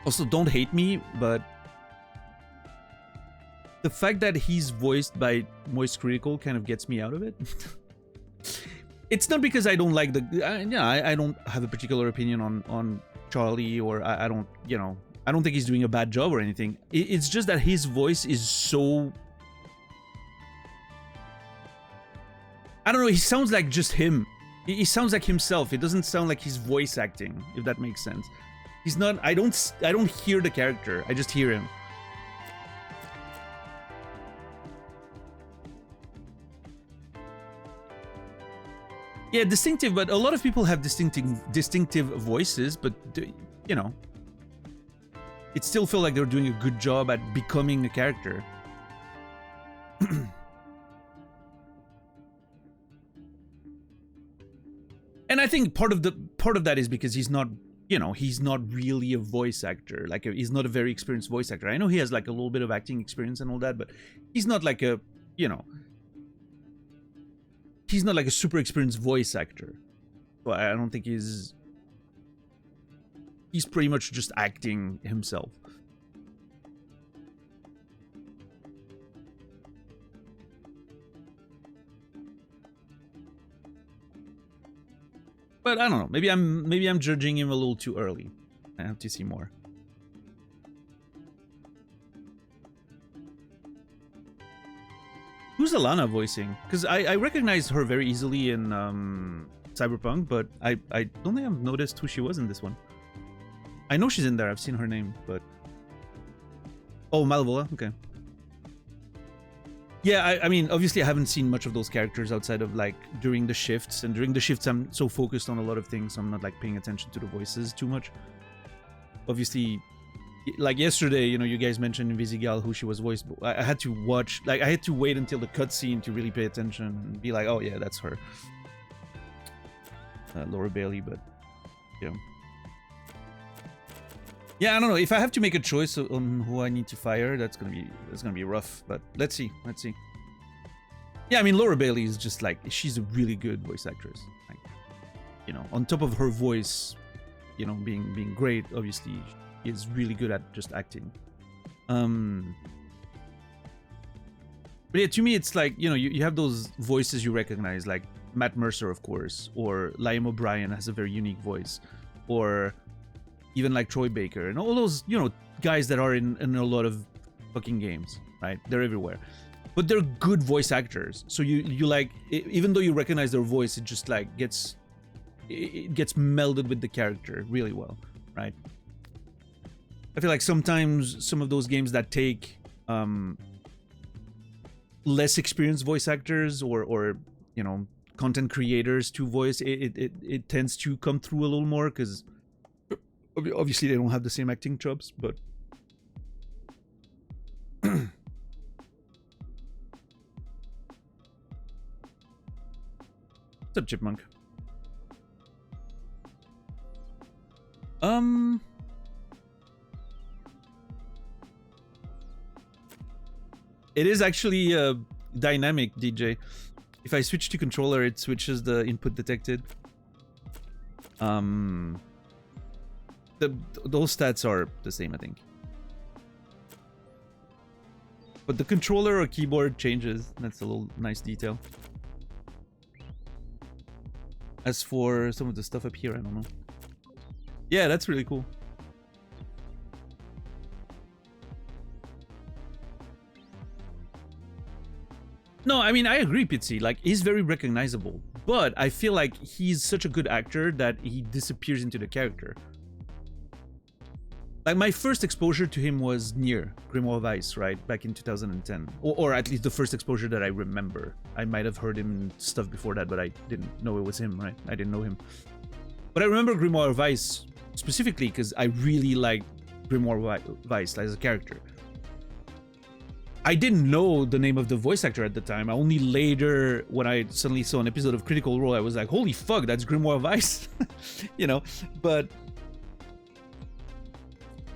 Also, don't hate me, but... the fact that he's voiced by Moist Critical kind of gets me out of it. It's not because I don't like the... I don't have a particular opinion on Charlie, or I don't, you know... I don't think he's doing a bad job or anything. It's just that his voice is so... I don't know, he sounds like just him. He sounds like himself. It doesn't sound like he's voice acting, if that makes sense. He's not... I don't hear the character. I just hear him. Yeah, distinctive, but a lot of people have distinctive voices, but, you know... it still feels like they're doing a good job at becoming a character. And I think part of that is because he's not, you know, he's not really a voice actor. Like, he's not a very experienced voice actor. I know he has like a little bit of acting experience and all that, but he's not like a, you know, he's not like a super experienced voice actor. So I don't think he's pretty much just acting himself. But I don't know. Maybe I'm judging him a little too early. I have to see more. Who's Alana voicing? Because I recognized her very easily in Cyberpunk, but I don't think I've noticed who she was in this one. I know she's in there. I've seen her name, but... oh, Malvola? Okay. Yeah, I mean, obviously I haven't seen much of those characters outside of, like, during the shifts. And during the shifts, I'm so focused on a lot of things, so I'm not, like, paying attention to the voices too much. Obviously, like, yesterday, you know, you guys mentioned Invisigal, who she was voiced. I had to watch... like, I had to wait until the cutscene to really pay attention and be like, oh, yeah, that's her. Laura Bailey, but... yeah. Yeah, I don't know. If I have to make a choice on who I need to fire, that's gonna be rough. But let's see. Yeah, I mean, Laura Bailey is just like, she's a really good voice actress. Like, you know, on top of her voice, you know, being great, obviously, she is really good at just acting. But yeah, to me, it's like, you know, you have those voices you recognize, like Matt Mercer, of course, or Liam O'Brien has a very unique voice, or even like Troy Baker and all those, you know, guys that are in a lot of fucking games, right? They're everywhere, but they're good voice actors. So you like, even though you recognize their voice, it just like gets melded with the character really well, right? I feel like sometimes some of those games that take less experienced voice actors or you know, content creators to voice, it tends to come through a little more because obviously they don't have the same acting chops, but what's up, Chipmunk? It is actually dynamic, DJ. If I switch to controller, it switches the input detected. Those stats are the same, I think. But the controller or keyboard changes. That's a little nice detail. As for some of the stuff up here, I don't know. Yeah, that's really cool. No, I mean, I agree, Pitsy. Like, he's very recognizable. But I feel like he's such a good actor that he disappears into the character. Like, my first exposure to him was Nier, Grimoire of Ice, right? Back in 2010. Or at least the first exposure that I remember. I might have heard him in stuff before that, but I didn't know it was him, right? I didn't know him. But I remember Grimoire of Ice specifically because I really liked Grimoire of Ice as a character. I didn't know the name of the voice actor at the time. Only later, when I suddenly saw an episode of Critical Role, I was like, holy fuck, that's Grimoire Vice. You know, but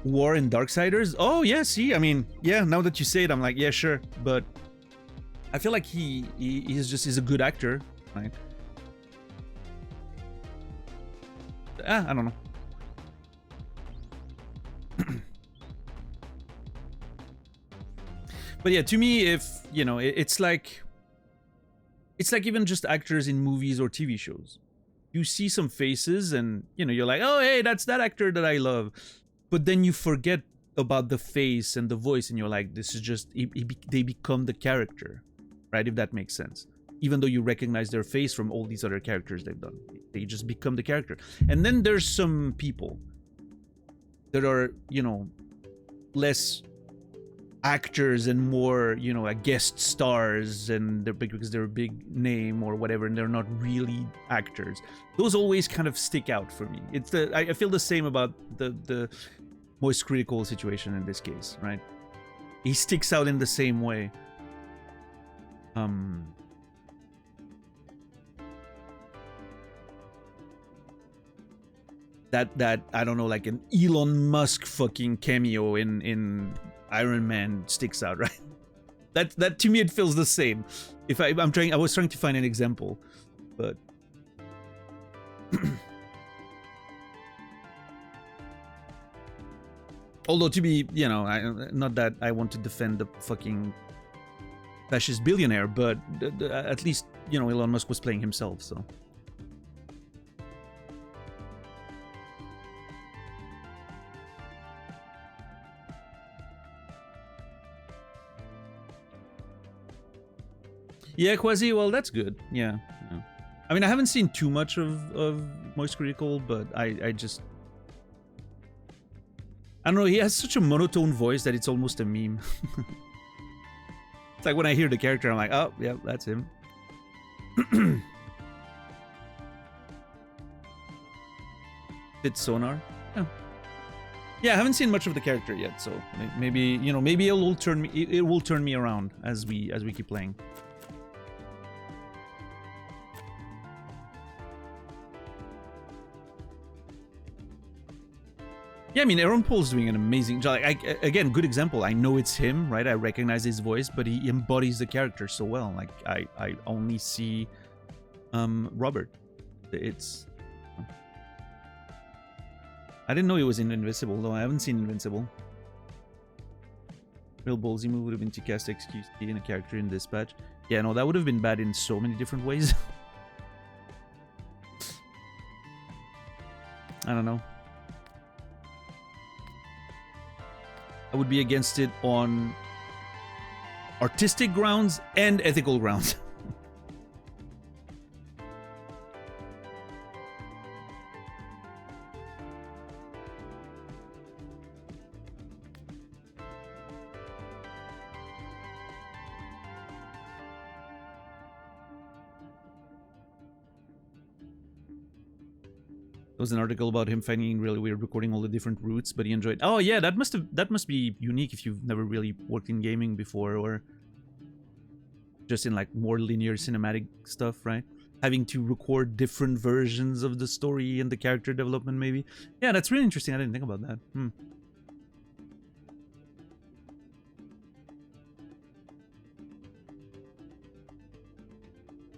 War and Darksiders? Oh, yeah, see, I mean, yeah, now that you say it, I'm like, yeah, sure. But I feel like he's a good actor, right? I don't know. But yeah, to me, if, you know, it's like even just actors in movies or TV shows. You see some faces and, you know, you're like, oh, hey, that's that actor that I love. But then you forget about the face and the voice and you're like, this is just, they become the character, right? If that makes sense. Even though you recognize their face from all these other characters they've done. They just become the character. And then there's some people that are, you know, less actors and more, you know, guest stars, and they're big because they're a big name or whatever, and they're not really actors. Those always kind of stick out for me. It's I feel the same about the Moist Critical situation in this case, right? He sticks out in the same way. That I don't know, like an Elon Musk fucking cameo in Iron Man sticks out, right? That to me it feels the same. If I was trying to find an example, but although to be, you know, not that I want to defend the fucking fascist billionaire, but at least, you know, Elon Musk was playing himself, so. Yeah, Quasi, well, that's good. Yeah. I mean, I haven't seen too much of Moist Critical, but I don't know, he has such a monotone voice that it's almost a meme. It's like when I hear the character, I'm like, oh, yeah, that's him. It's Sonar. Yeah, I haven't seen much of the character yet, so maybe, you know, maybe it will turn me around as we keep playing. Yeah, I mean, Aaron Paul's doing an amazing job. Again, good example. I know it's him, right? I recognize his voice, but he embodies the character so well. Like, I only see Robert. It's... I didn't know he was in Invincible, though. I haven't seen Invincible. Real ballsy move would have been to cast XQC in a character in Dispatch. Yeah, no, that would have been bad in so many different ways. I don't know. I would be against it on artistic grounds and ethical grounds. There was an article about him finding it really weird recording all the different routes, but he enjoyed. Oh yeah, that must be unique if you've never really worked in gaming before, or just in like more linear cinematic stuff, right? Having to record different versions of the story and the character development, maybe. Yeah, that's really interesting. I didn't think about that.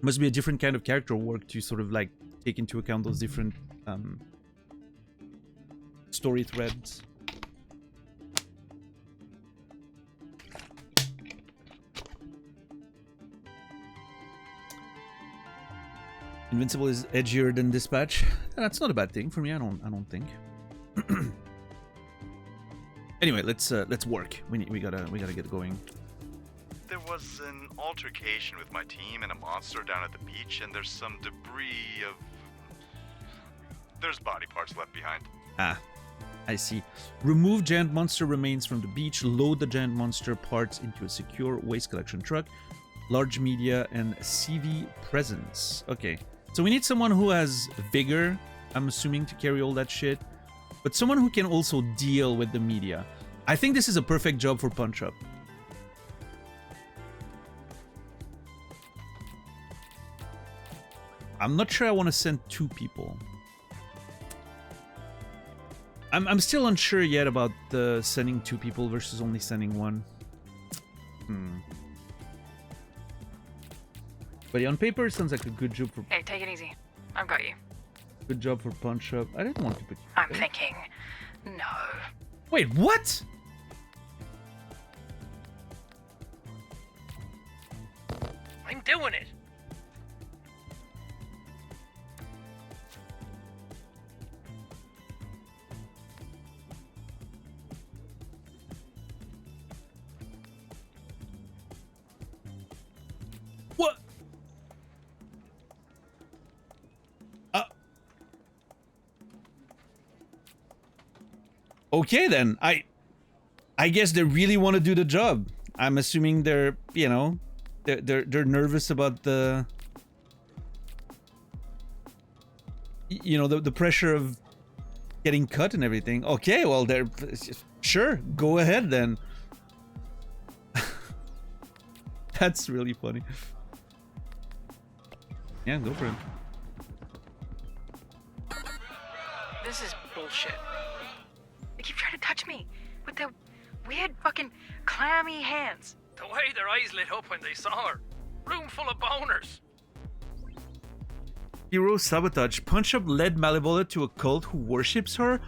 Must be a different kind of character work to sort of like take into account those different story threads. Invincible is edgier than Dispatch. That's not a bad thing for me. I don't think. Anyway, let's work. We gotta get going. There was an altercation with my team and a monster down at the beach, and there's some debris of... There's body parts left behind. Ah, I see. Remove giant monster remains from the beach. Load the giant monster parts into a secure waste collection truck. Large media and CV presence. Okay, so we need someone who has vigor, I'm assuming, to carry all that shit, but someone who can also deal with the media. I think this is a perfect job for Punch Up. I'm not sure I want to send 2 people. I'm still unsure yet about the sending 2 people versus only sending 1. But yeah, on paper, it sounds like a good job for. Hey, take it easy. I've got you. Good job for Punch Up. I didn't want to put. I'm thinking. No. Wait, what? I'm doing it. What? Okay then. I guess they really want to do the job. I'm assuming they're, you know, they're nervous about the, you know, the pressure of getting cut and everything. Okay, well, they're sure, go ahead then. That's really funny. Yeah, go for it. This is bullshit. They keep trying to touch me with their weird fucking clammy hands. The way their eyes lit up when they saw her. Room full of boners. Hero sabotage. Punch Up led Malevola to a cult who worships her.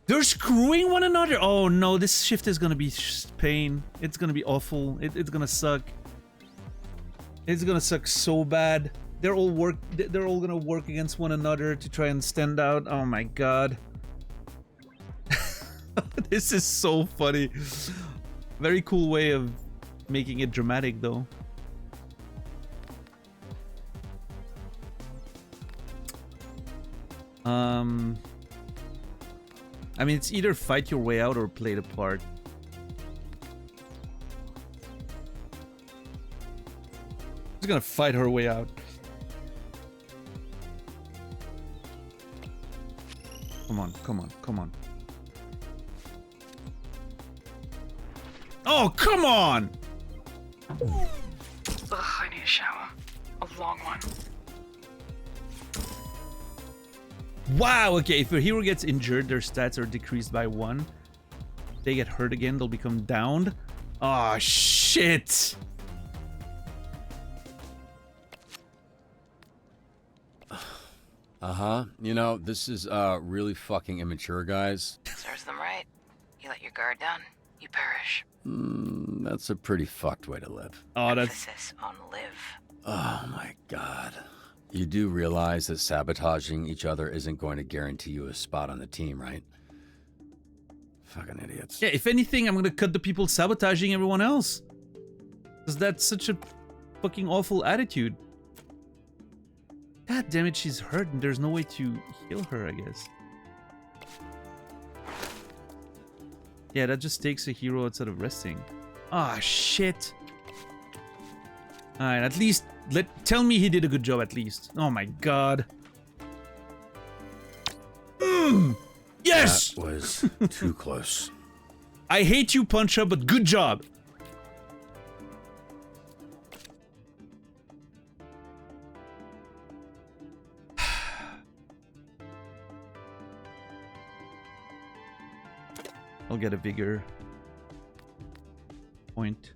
They're screwing one another. Oh no, this shift is gonna be pain. It's gonna be awful. It's gonna suck. It's gonna suck so bad. They're all gonna work against one another to try and stand out. Oh my god. This is so funny. Very cool way of making it dramatic though. I mean, it's either fight your way out or play the part. She's gonna fight her way out. Come on, come on, come on. Oh, come on! Ugh, I need a shower. A long one. Wow, okay, if a hero gets injured, their stats are decreased by 1. If they get hurt again, they'll become downed. Oh, shit! Uh-huh. You know, this is really fucking immature, guys. Serves them right. You let your guard down, you perish. That's a pretty fucked way to live. Oh, that's... Emphasis on live. Oh my god. You do realize that sabotaging each other isn't going to guarantee you a spot on the team, right? Fucking idiots. Yeah, if anything, I'm gonna cut the people sabotaging everyone else. Because that's such a fucking awful attitude. God damn it, she's hurt and there's no way to heal her, I guess. Yeah, that just takes a hero outside of resting. Ah, shit. Alright, at least tell me he did a good job at least. Oh my god. Yes! That was too close. I hate you, Punch Up, but good job. I'll get a bigger point.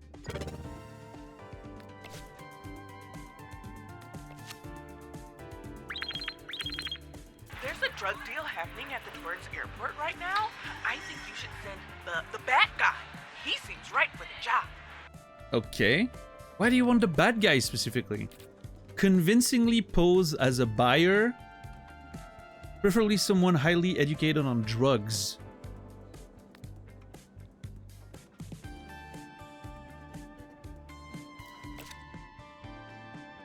There's a drug deal happening at the Tours airport right now. I think you should send the bad guy. He seems right for the job. Okay. Why do you want the bad guy specifically? Convincingly pose as a buyer. Preferably someone highly educated on drugs.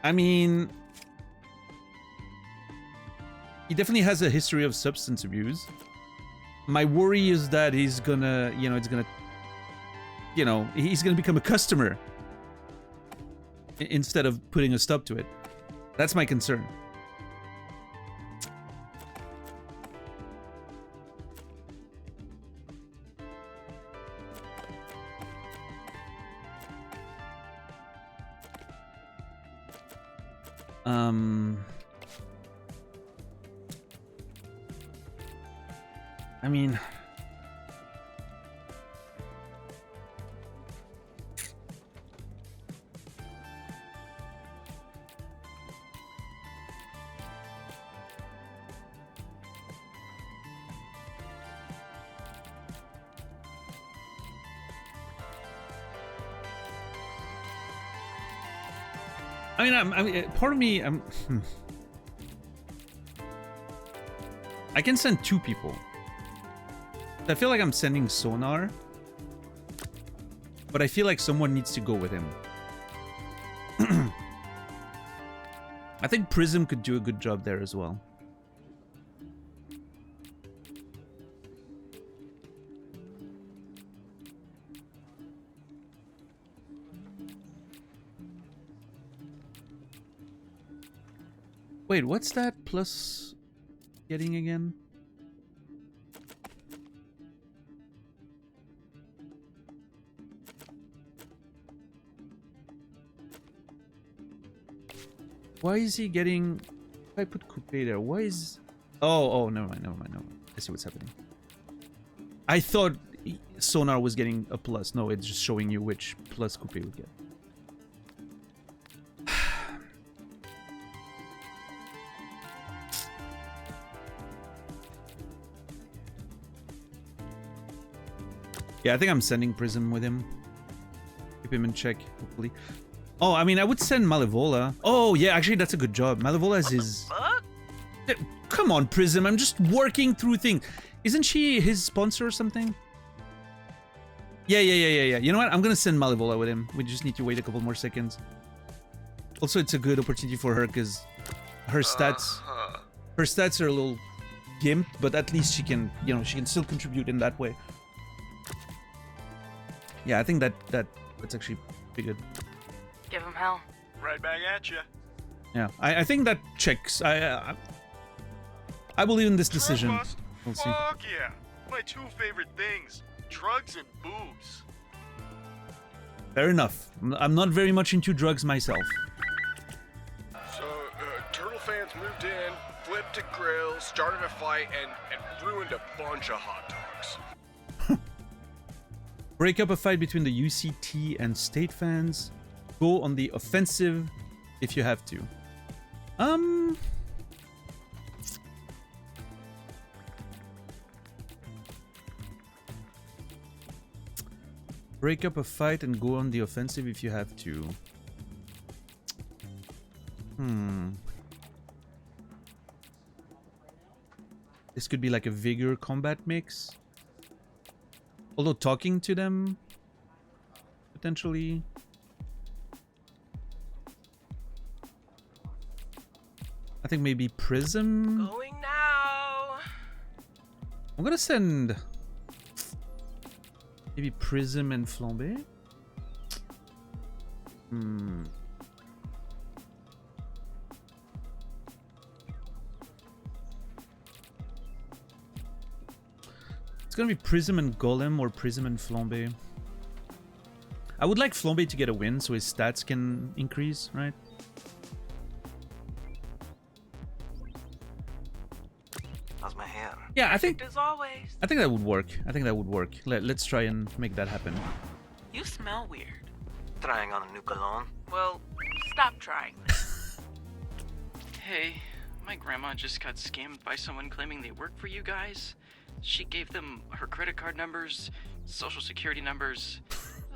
I mean, he definitely has a history of substance abuse. My worry is that he's gonna, he's gonna become a customer instead of putting a stop to it. That's my concern. I mean, part of me, I can send 2 people. I feel like I'm sending Sonar, but I feel like someone needs to go with him. I think Prism could do a good job there as well. Wait, what's that plus getting again? Why is he getting... If I put Coupe there, why is... Oh, never mind. I see what's happening. I thought Sonar was getting a plus. No, it's just showing you which plus Coupe would get. Yeah, I think I'm sending Prism with him. Keep him in check, hopefully. Oh, I mean, I would send Malevola. Oh, yeah, actually, that's a good job. Malevola is his... Come on, Prism, I'm just working through things. Isn't she his sponsor or something? Yeah. You know what? I'm gonna send Malevola with him. We just need to wait a couple more seconds. Also, it's a good opportunity for her, because her stats... Her stats are a little gimped, but at least she can, you know, she can still contribute in that way. Yeah, I think that's actually pretty good. Give him hell. Right back at you. Yeah, I think that checks. I believe in this decision. Drug bust? We'll see. Fuck yeah. My 2 favorite things. Drugs and boobs. Fair enough. I'm not very much into drugs myself. So, Turtle fans moved in, flipped a grill, started a fight, and ruined a bunch of hot dogs. Break up a fight between the UCT and state fans. Go on the offensive if you have to. Break up a fight and go on the offensive if you have to. This could be like a vigor combat mix. Although talking to them, potentially. I think maybe Prism. Going now. I'm gonna send maybe Prism and Flambe. It's gonna be Prism and Golem or Prism and Flambe. I would like Flambe to get a win so his stats can increase, right? How's my hair? Yeah, I think As always. that would work. I think that would work. Let's try and make that happen. You smell weird. Trying on a new cologne? Well, stop trying this. Hey, my grandma just got scammed by someone claiming they work for you guys. She gave them her credit card numbers, social security numbers,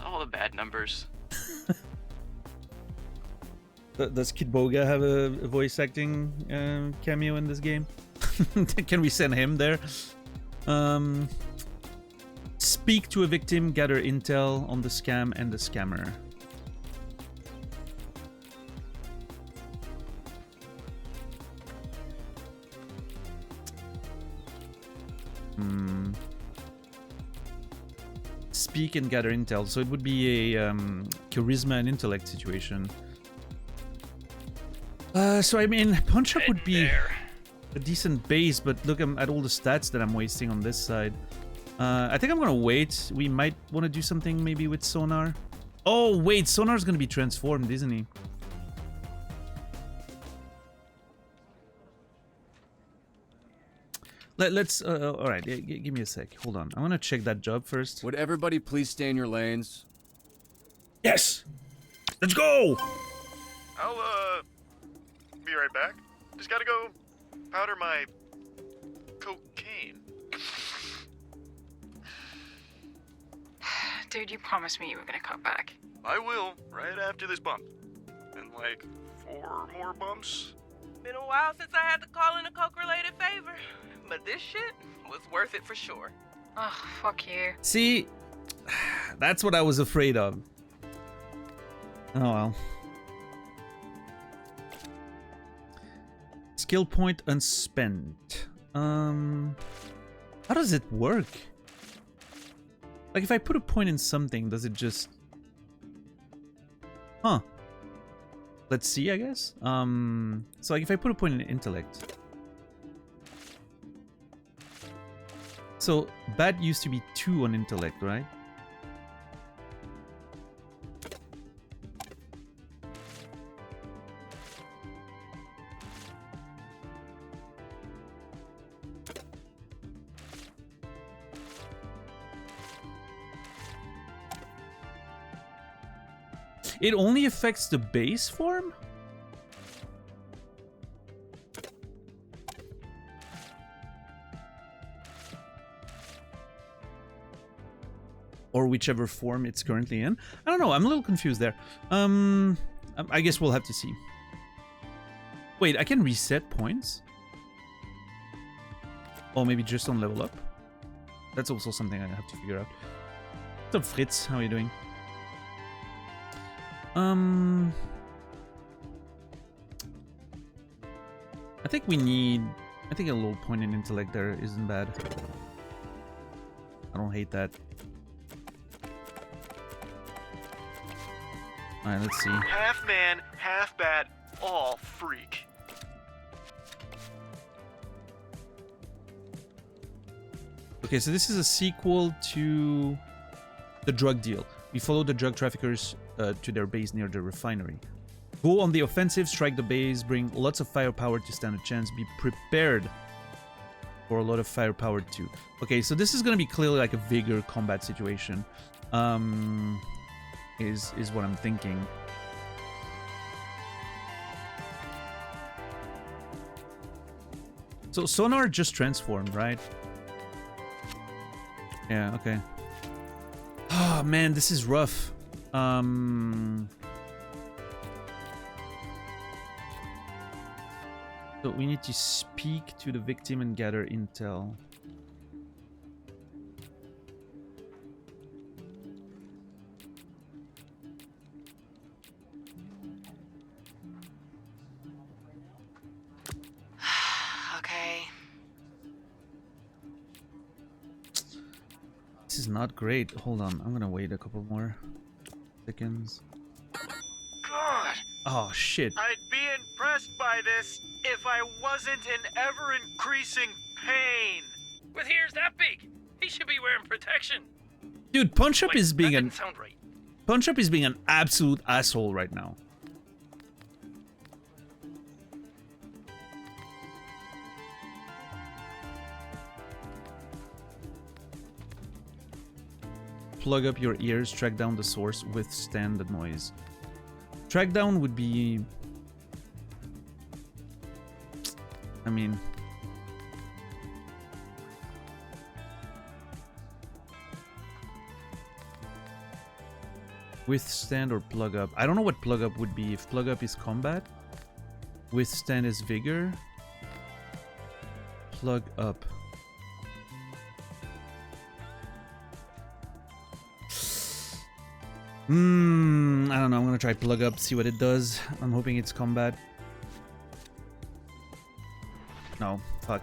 all the bad numbers. Does Kid Boga have a voice acting cameo in this game? Can we send him there? Speak to a victim, gather intel on the scam and the scammer. Speak and gather intel. So it would be a charisma and intellect situation. So I mean, punch up would be a decent base, but look at all the stats that I'm wasting on this side. I think I'm gonna wait. We might want to do something maybe with Sonar. Oh wait, Sonar's gonna be transformed, isn't he? Let's. All right, give me a sec. Hold on. I want to check that job first. Would everybody please stay in your lanes? Yes. Let's go. I'll be right back. Just gotta go powder my cocaine. Dude, you promised me you were gonna come back. I will, right after this bump. And like 4 more bumps. Been a while since I had to call in a coke-related favor, but this shit was worth it for sure. Ugh, fuck you. See, that's what I was afraid of. Oh well. Skill point unspent. How does it work? Like if I put a point in something, does it just... Huh. Let's see, I guess. So like if I put a point in intellect. So bad used to be 2 on intellect, right? It only affects the base form? Or whichever form it's currently in. I don't know, I'm a little confused there. I guess we'll have to see. Wait, I can reset points? Or maybe just on level up? That's also something I have to figure out. What's up, Fritz? How are you doing? I think we need... I think a little point in intellect there isn't bad. I don't hate that. Alright, let's see. Half man, half bat, all freak. Okay, so this is a sequel to the drug deal. We follow the drug traffickers to their base near the refinery. Go on the offensive, strike the base, bring lots of firepower to stand a chance. Be prepared for a lot of firepower too. Okay, so this is gonna be clearly like a vigor combat situation. Is what I'm thinking. So sonar just transformed, right? Yeah, okay. Oh man, this is rough. So we need to speak to the victim and gather intel. Okay. This is not great. Hold on, I'm gonna wait a couple more seconds. God! Oh shit. I'd be impressed by this if I wasn't in ever-increasing pain. With ears that big, he should be wearing protection. Dude, Punch Up is being that an didn't sound right. Punch Up is being an absolute asshole right now. Plug up your ears, track down the source, withstand the noise. Track down would be... I mean... Withstand or plug up. I don't know what plug up would be. If plug up is combat, withstand is vigor. Plug up. I don't know. I'm gonna try plug up, see what it does. I'm hoping it's combat. No, fuck.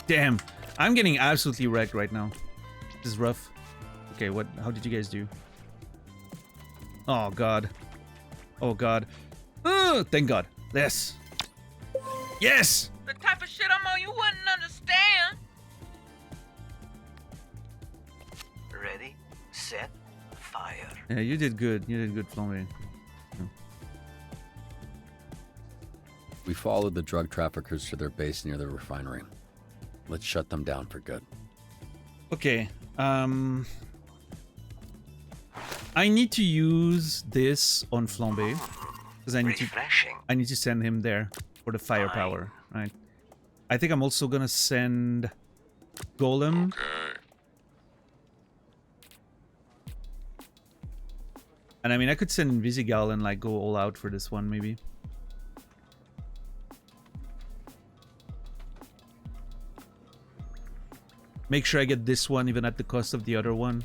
Damn, I'm getting absolutely wrecked right now. This is rough. Okay, what? How did you guys do? Oh god. Oh god. Oh, thank god. Yes. Yes. The type of shit I'm on you wouldn't understand. Ready, set, fire. Yeah, you did good. You did good, Flambe. We followed the drug traffickers to their base near the refinery. Let's shut them down for good. Okay. I need to use this on Flambe because I need to send him there for the firepower, right? I think I'm also gonna send Golem. Okay. And I mean, I could send Invisigal and like go all out for this one, maybe. Make sure I get this one even at the cost of the other one.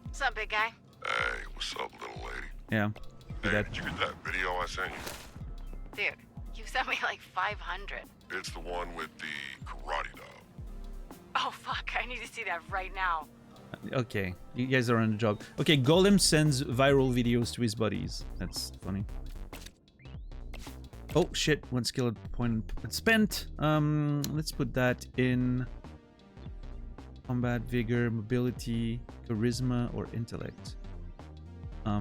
What's up, big guy? Hey, what's up, little lady? Yeah. Hey, did you get that video I sent you? Dude, you sent me like 500. It's the one with the karate doll. Oh, fuck. I need to see that right now. Okay, you guys are on the job. Okay, Golem sends viral videos to his buddies. That's funny. Oh shit, one skill point spent. Let's put that in combat, vigor, mobility, charisma, or intellect. I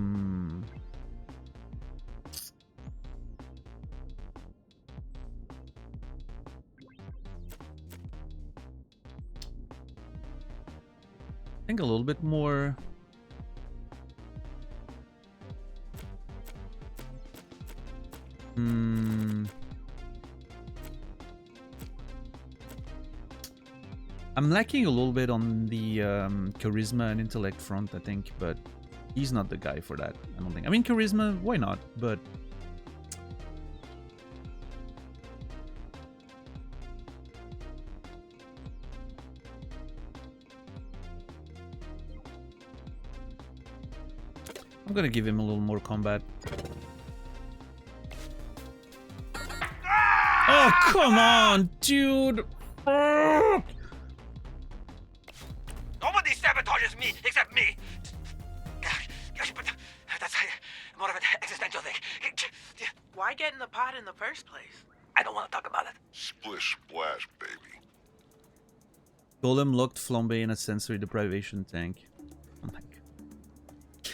think a little bit more. I'm lacking a little bit on the charisma and intellect front, I think, but he's not the guy for that, I don't think. I mean, charisma, why not? But I'm gonna give him a little more combat. Oh, come on, dude! Nobody sabotages me except me. That's more of an existential thing. Why get in the pot in the first place? I don't want to talk about it. Splish splash, baby. Golem locked Flambe in a sensory deprivation tank. Oh my god.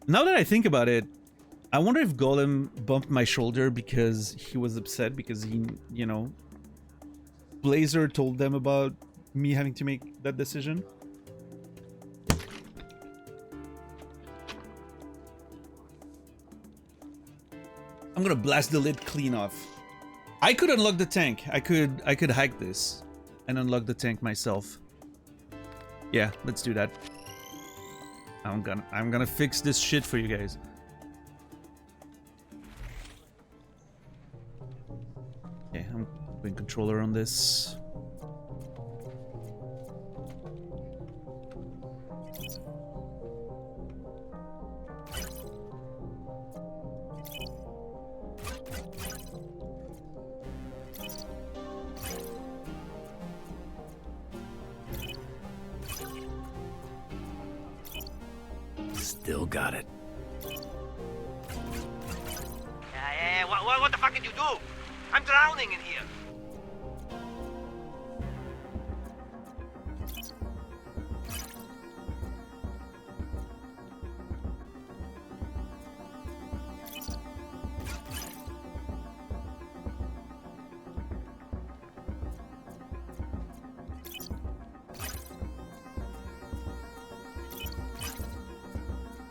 Now that I think about it, I wonder if Golem bumped my shoulder because he was upset because he, you know, Blazer told them about me having to make that decision. I'm gonna blast the lid clean off. I could unlock the tank. I could hack this and unlock the tank myself. Yeah, let's do that. I'm gonna fix this shit for you guys. Okay, I'm putting controller on this. Still got it. What the fuck did you do? I'm drowning in here.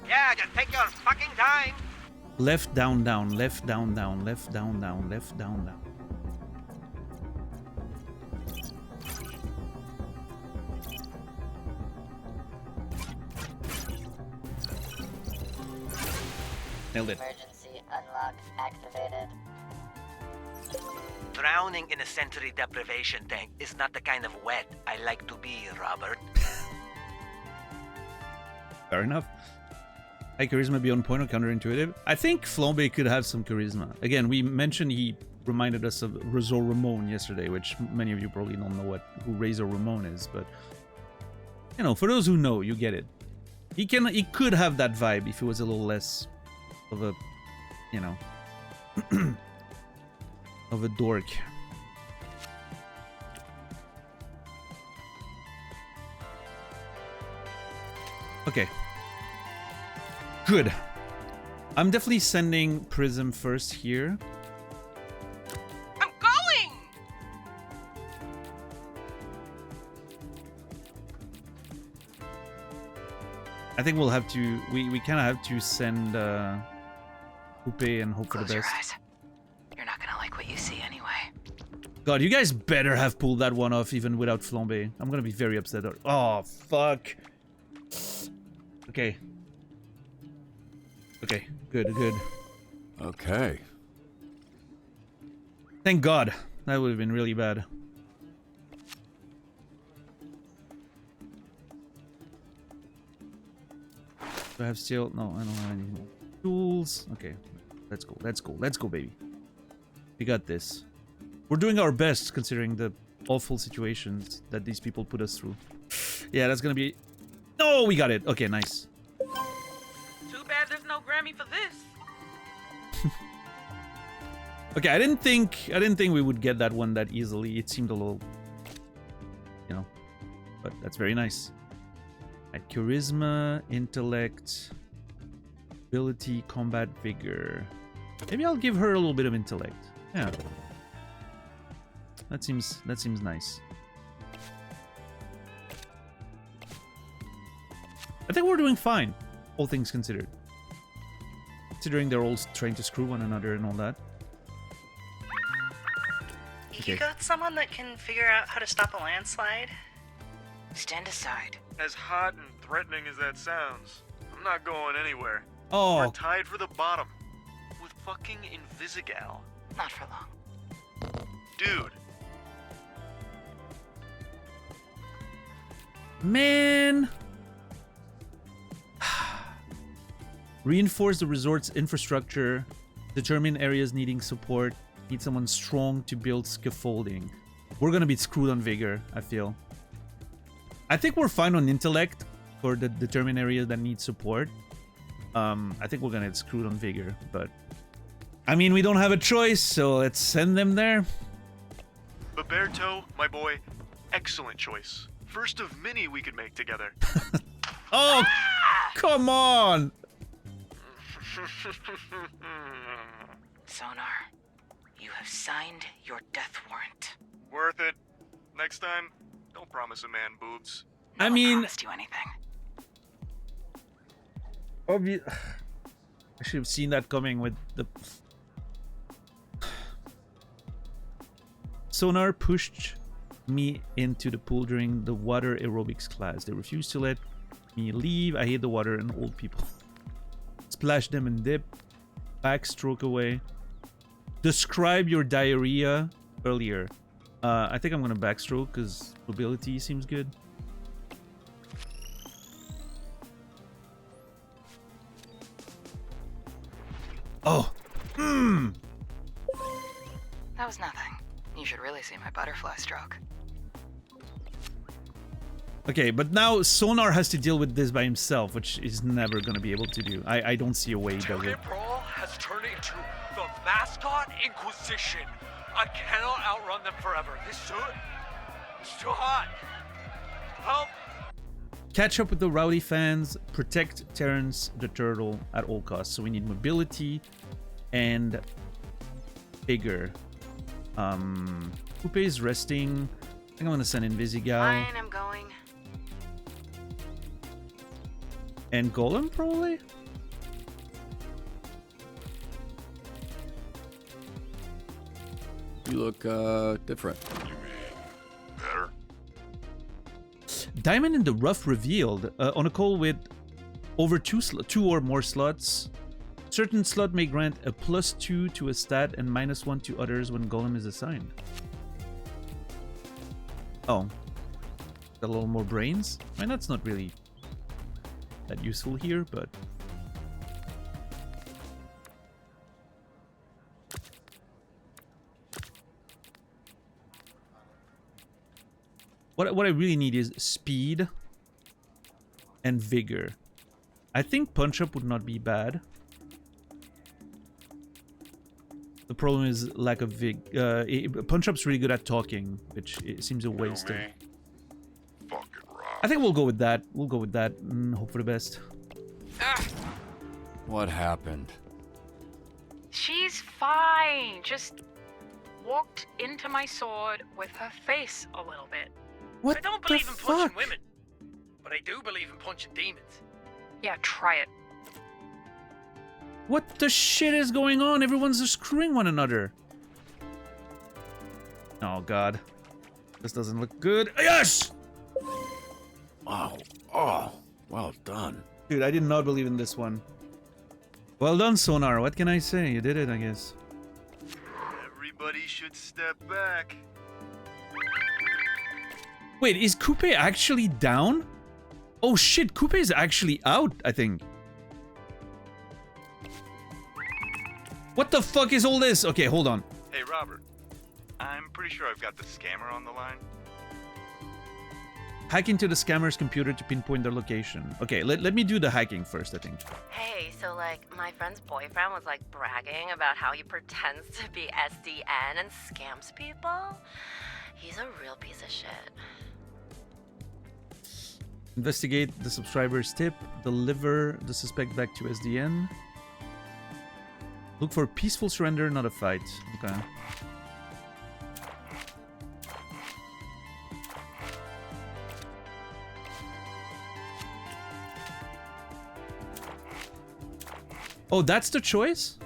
Yeah, just take your fucking time. Left, down, down, left, down, down, left, down, down, left, down, down. Nailed it. Emergency unlock activated. Drowning in a sensory deprivation tank is not the kind of wet I like to be, Robert. Fair enough. High charisma beyond point or counterintuitive. I think Flambe could have some charisma. Again, we mentioned he reminded us of Razor Ramon yesterday, which many of you probably don't know who Razor Ramon is, but you know, for those who know, you get it. He could have that vibe if he was a little less of a, you know, of a dork. Okay. Good. I'm definitely sending Prism first here. I'm going! I think we'll have to... We kind of have to send Coupe and hope for the Close your best. eyes. You're not gonna like what you see anyway. God, you guys better have pulled that one off even without Flambe. I'm gonna be very upset. Oh, fuck. Okay. Okay, good, good. Okay. Thank God. That would have been really bad. Do I have steel? No, I don't have any more tools. Okay, let's go, let's go, let's go, baby. We got this. We're doing our best considering the awful situations that these people put us through. Yeah, that's gonna be... No, we got it. Okay, nice. Too bad there's no Grammy for this. Okay, I didn't think we would get that one that easily. It seemed a little, you know, but that's very nice. Right, charisma, intellect, ability, combat, vigor. Maybe I'll give her a little bit of intellect. Yeah, that seems nice. I think we're doing fine, all things considered. Considering they're all trying to screw one another and all that. You got someone that can figure out how to stop a landslide? Stand aside. As hot and threatening as that sounds, I'm not going anywhere. Oh. We're tied for the bottom. With fucking Invisigal. Not for long. Dude. Man. Reinforce the resort's infrastructure. Determine areas needing support. Need someone strong to build scaffolding. We're gonna be screwed on vigor, I feel. I think we're fine on intellect for the determined areas that need support. I think we're gonna get screwed on vigor, but I mean, we don't have a choice, so let's send them there. Roberto, my boy, excellent choice. First of many we could make together. Oh, come on! Sonar, you have signed your death warrant. Worth it. Next time, don't promise a man boobs. I mean, Promised you anything. I should have seen that coming with the... Sonar pushed me into the pool during the water aerobics class. They refused to let me leave. I hate the water and old people. Splash them and dip. Backstroke away. Describe your diarrhea earlier. I think I'm gonna backstroke because mobility seems good. Oh. That was nothing. You should really see my butterfly stroke. Okay, but now Sonar has to deal with this by himself, which is never going to be able to do. I don't see a way he does it. Brawl has turned into the mascot Inquisition. I cannot outrun them forever. This suit is too hot. Help! Catch up with the rowdy fans. Protect Terrence the Turtle at all costs. So we need mobility and vigor. Coupe is resting. I think I'm going to send Invisigal. Fine, I'm going. And Golem, probably? You look, different. Better? Diamond in the Rough revealed on a call with over two or more slots. Certain slot may grant a +2 to a stat and -1 to others when Golem is assigned. Oh. Got a little more brains? I mean, that's not really that useful here, but... What I really need is speed and vigor. I think punch-up would not be bad. The problem is lack of punch-up's really good at talking, which it seems a waste of... I think we'll go with that. We'll go with that and hope for the best. What happened? She's fine. Just walked into my sword with her face a little bit. What I don't the believe in punching fuck? women, but I do believe in punching demons. Yeah, try it. What the shit is going on? Everyone's just screwing one another. Oh god. This doesn't look good. Yes! Oh, well done. Dude, I did not believe in this one. Well done, Sonar. What can I say? You did it, I guess. Everybody should step back. Wait, is Coupe actually down? Oh shit, Coupe is actually out, I think. What the fuck is all this? Okay, hold on. Hey, Robert. I'm pretty sure I've got the scammer on the line. Hack into the scammer's computer to pinpoint their location. Okay, let me do the hacking first, I think. Hey, so like my friend's boyfriend was like bragging about how he pretends to be SDN and scams people. He's a real piece of shit. Investigate the subscriber's tip. Deliver the suspect back to SDN. Look for peaceful surrender, not a fight. Okay. Oh, that's the choice?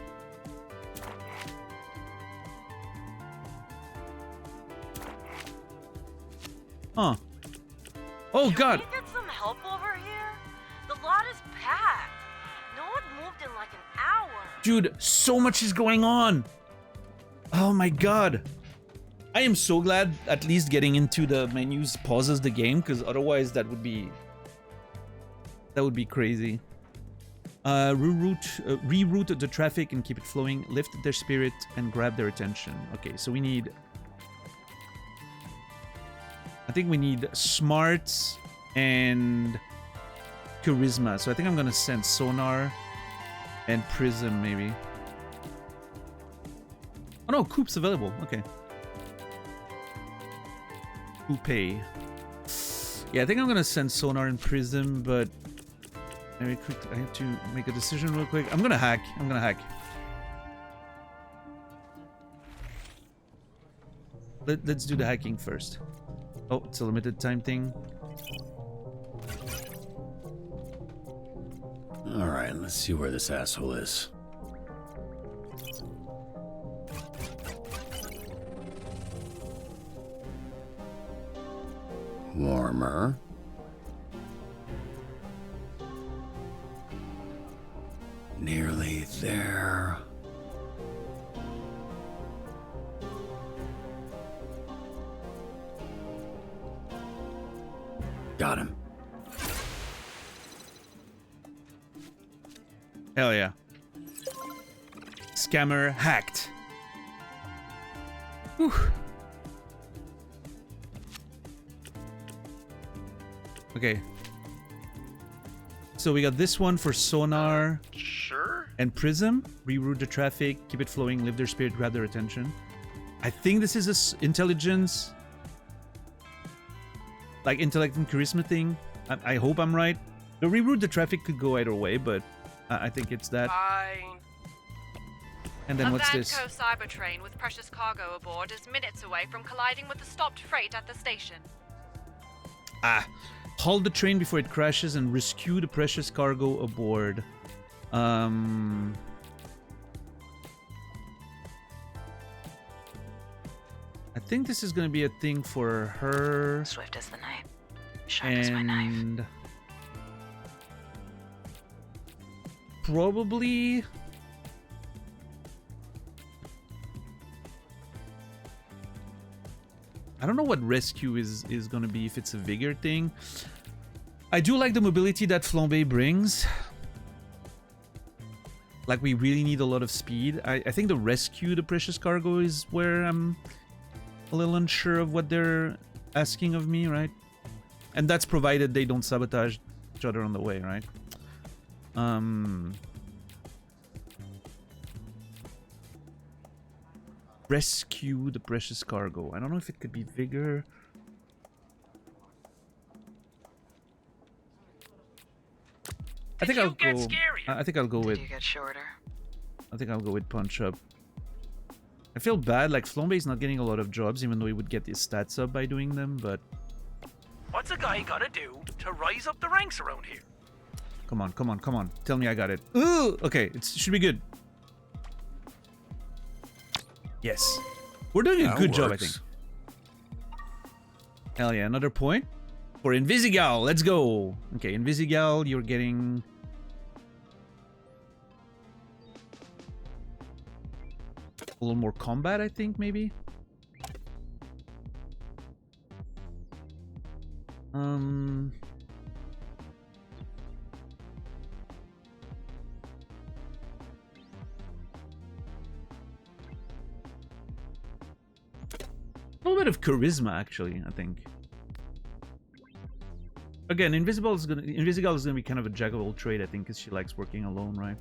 Huh. Oh, God. Can we get some help over here? The lot is packed. No one moved in like an hour. Dude, so much is going on. Oh my god. I am so glad at least getting into the menus pauses the game, because otherwise that would be crazy. Reroute the traffic and keep it flowing. Lift their spirit and grab their attention. Okay, so we need... I think we need smarts and charisma. So I think I'm gonna send Sonar and Prism, maybe. Oh no, Coup's available. Okay. Coupe. Yeah, I think I'm gonna send Sonar and Prism, but very quick. I have to make a decision real quick. I'm gonna hack. Let's do the hacking first. Oh, it's a limited time thing. Alright, let's see where this asshole is. Warmer. Nearly there. Got him. Hell yeah. Scammer hacked. Whew. Okay. So we got this one for Sonar. Sure. And Prism. Reroute the traffic, keep it flowing, lift their spirit, grab their attention. I think this is a intelligence, like intellect and charisma thing. I hope I'm right. The reroute the traffic could go either way, but I think it's that. Fine. And then what's this? Vanco Cybertrain with precious cargo aboard is minutes away from colliding with the stopped freight at the station. Ah. Halt the train before it crashes and rescue the precious cargo aboard. I think this is going to be a thing for her. Swift as the night. Sharp as my knife. Probably... I don't know what rescue is going to be, if it's a vigor thing. I do like the mobility that Flambe brings. Like, we really need a lot of speed. I think the rescue, the precious cargo, is where I'm a little unsure of what they're asking of me, right? And that's provided they don't sabotage each other on the way, right? Rescue the precious cargo. I don't know if it could be vigor. I think I'll go. I think I'll go with. Did you get shorter? I think I'll go with punch up. I feel bad, like Flambe is not getting a lot of jobs, even though he would get his stats up by doing them, but... What's a guy gotta do to rise up the ranks around here? Come on, come on, come on. Tell me I got it. Ooh! Okay, it should be good. Yes. We're doing a good job, I think. Hell yeah, another point for Invisigal. Let's go. Okay, Invisigal, you're getting... a little more combat, I think, maybe? A little bit of charisma, actually, I think. Again, Invisigal is gonna be kind of a jack of all trade, I think, because she likes working alone, right?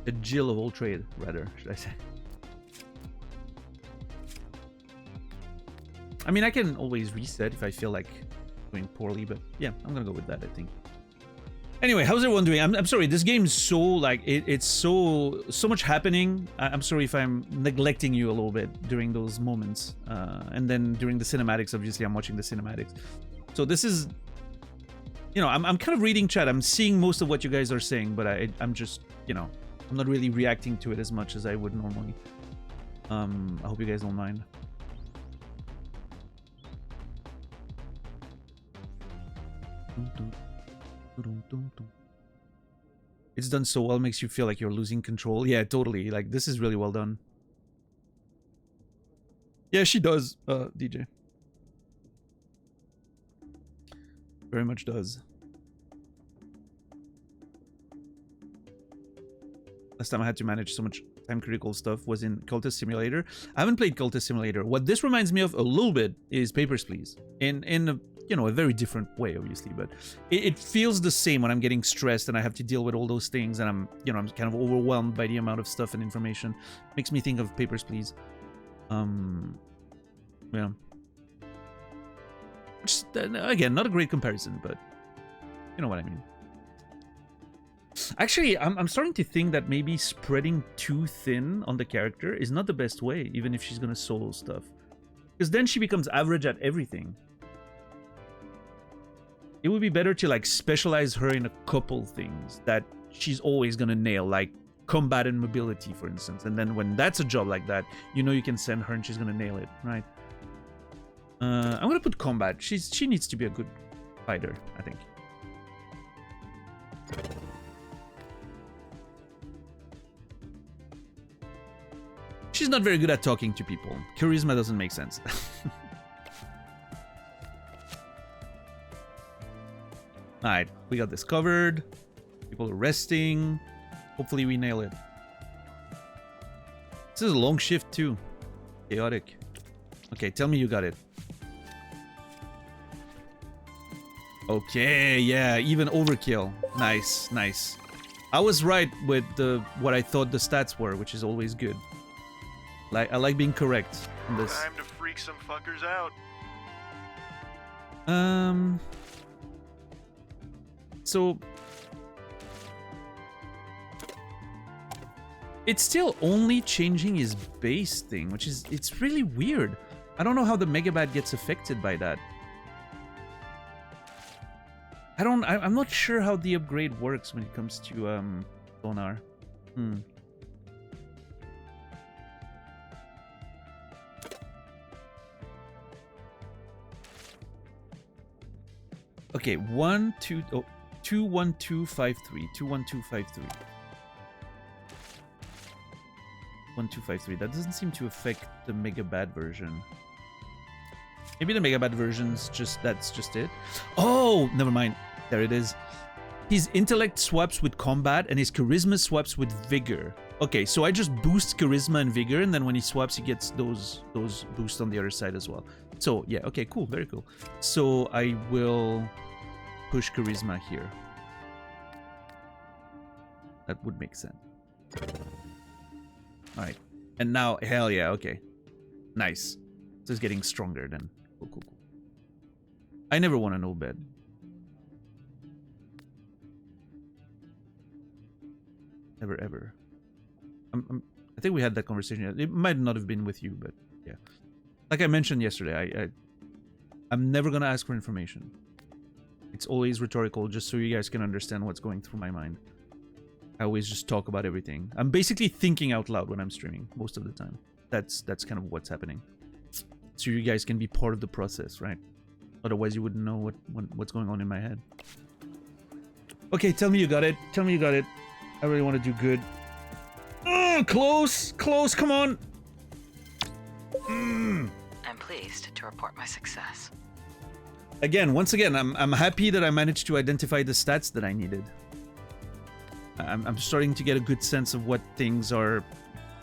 A Jill of all trade, rather, should I say. I mean, I can always reset if I feel like doing poorly, but yeah, I'm gonna go with that, I think. Anyway, how's everyone doing? I'm sorry, this game is so, like, it's so much happening. I'm sorry if I'm neglecting you a little bit during those moments. And then during the cinematics, obviously, I'm watching the cinematics. So this is, you know, I'm kind of reading chat. I'm seeing most of what you guys are saying, but I'm just, you know, I'm not really reacting to it as much as I would normally. I hope you guys don't mind. It's done so well, makes you feel like you're losing control. Yeah, totally. Like, this is really well done. Yeah, she does, DJ. Very much does. Last time I had to manage so much time critical stuff was in Cultist Simulator. I haven't played Cultist Simulator. What this reminds me of a little bit is Papers, Please. In a, you know, a very different way, obviously, but it feels the same when I'm getting stressed and I have to deal with all those things and I'm kind of overwhelmed by the amount of stuff and information. Makes me think of Papers, Please. Yeah. Just, again, not a great comparison, but you know what I mean. Actually, I'm starting to think that maybe spreading too thin on the character is not the best way, even if she's gonna solo stuff. Because then she becomes average at everything. It would be better to, like, specialize her in a couple things that she's always gonna nail, like combat and mobility, for instance. And then when that's a job like that, you know you can send her and she's gonna nail it, right? I'm gonna put combat. She needs to be a good fighter, I think. She's not very good at talking to people. Charisma doesn't make sense. Alright, we got this covered. People are resting. Hopefully we nail it. This is a long shift too. Chaotic. Okay, tell me you got it. Okay, yeah, even overkill. Nice, nice. I was right with what I thought the stats were, which is always good. I like being correct on this. Time to freak some fuckers out. So it's still only changing his base thing, which is, it's really weird. I don't know how the Megabat gets affected by that. I'm not sure how the upgrade works when it comes to Sonar. Okay, 21253. 21253. 1253. That doesn't seem to affect the Mega Bad version. Maybe the Mega Bad version's that's just it. Oh, never mind. There it is. His intellect swaps with combat and his charisma swaps with vigor. Okay, so I just boost charisma and vigor, and then when he swaps, he gets those boosts on the other side as well. So yeah, okay, cool, very cool. So I will push charisma here. That would make sense. Alright. And now, hell yeah, okay. Nice. So it's getting stronger then. Cool, cool, cool. I never want to know bed. ever. I think we had that conversation. It might not have been with you, but yeah. Like I mentioned yesterday, I'm never gonna ask for information. It's always rhetorical, just so you guys can understand what's going through my mind. I always just talk about everything. I'm basically thinking out loud when I'm streaming most of the time. That's kind of what's happening. So you guys can be part of the process, right? Otherwise, you wouldn't know what's going on in my head. Okay, tell me you got it. Tell me you got it. I really want to do good. Close, close. Come on. I'm pleased to report my success. Again, once again, I'm happy that I managed to identify the stats that I needed. I'm starting to get a good sense of what things are,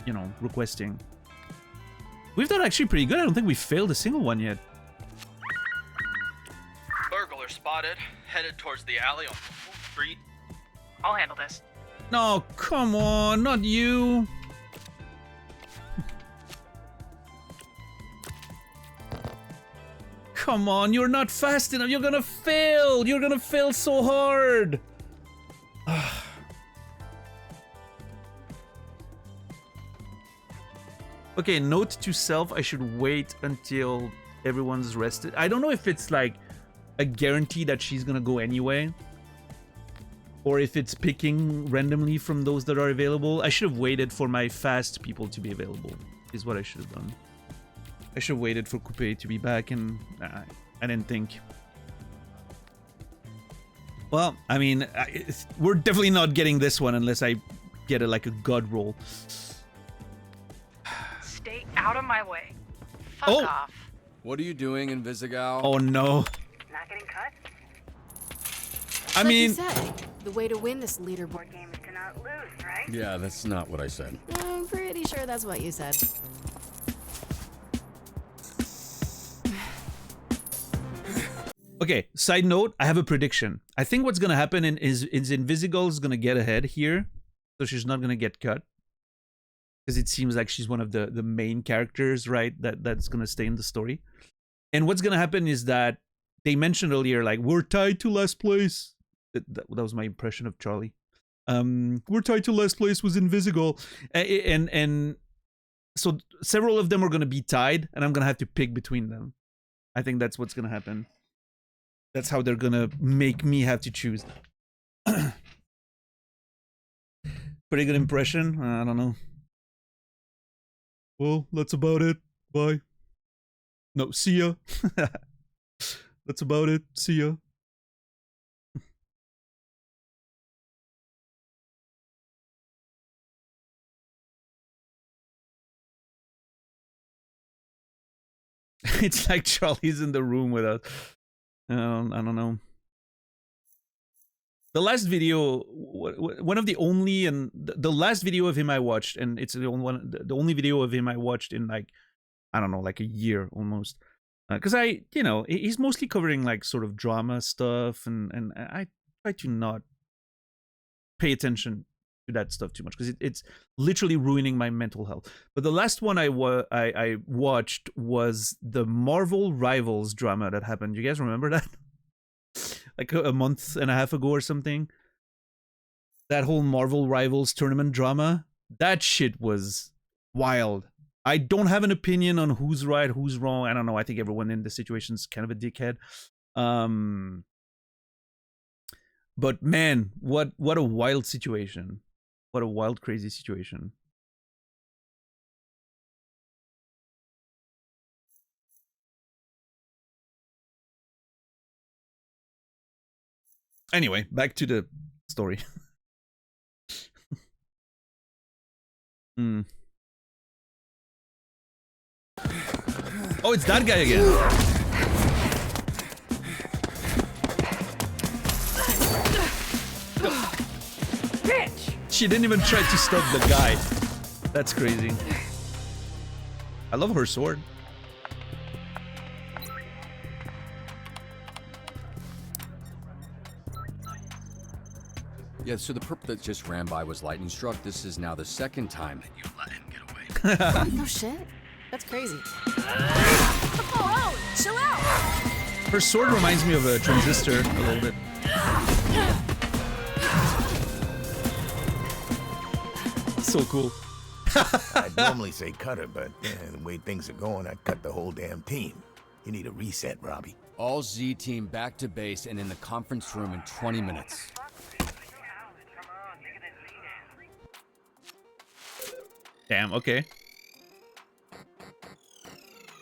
you know, requesting. We've done actually pretty good. I don't think we failed a single one yet. Burglar spotted, headed towards the alley on Street. I'll handle this. No, come on, not you. Come on, you're not fast enough. You're gonna fail. You're gonna fail so hard. Okay, note to self, I should wait until everyone's rested. I don't know if it's like a guarantee that she's gonna go anyway, or if it's picking randomly from those that are available. I should have waited for my fast people to be available, is what I should have done. I should have waited for Coupe to be back, and I didn't think. Well, I mean, we're definitely not getting this one unless I get like a god roll. Stay out of my way. Fuck off. What are you doing, Invisigal? Oh no. Not getting cut? I mean, you said, the way to win this leaderboard Game is to not lose, right? Yeah, that's not what I said. I'm pretty sure that's what you said. okay, side note, I have a prediction. I think what's gonna happen is Invisigal is gonna get ahead here, so she's not gonna get cut. Because it seems like she's one of the main characters, right? That's gonna stay in the story. And what's gonna happen is that they mentioned earlier, like, we're tied to last place. That was my impression of Charlie. We're tied to last place was Invisigal, and so several of them are gonna be tied, and I'm gonna have to pick between them. I think that's what's gonna happen. That's how they're gonna make me have to choose. Pretty good impression. I don't know. Well, that's about it. Bye. No, see ya. That's about it. See ya. It's like Charlie's in the room with us. I don't know. The last video, one of the only, and the last video of him I watched, and it's the only video of him I watched in like, I don't know, like a year almost. Because you know, he's mostly covering like sort of drama stuff, and I try to not pay attention to that stuff too much because it's literally ruining my mental health. But the last one I watched was the Marvel Rivals drama that happened. You guys remember that? Like a month and a half ago or something. That whole Marvel Rivals tournament drama. That shit was wild. I don't have an opinion on who's right, who's wrong. I don't know. I think everyone in the situation's kind of a dickhead. But man, what a wild situation. What a wild, crazy situation. Anyway, back to the story. Oh, it's that guy again. Bitch! She didn't even try to stop the guy. That's crazy. I love her sword. Yeah, so the perp that just ran by was lightning struck. This is now the second time that you've let him get away. No shit. That's crazy. Oh, chill out. Her sword reminds me of a transistor a little bit. so cool. I'd normally say cut her, but the way things are going, I'd cut the whole damn team. You need a reset, Robbie. All Z team back to base and in the conference room in 20 minutes. Damn, okay.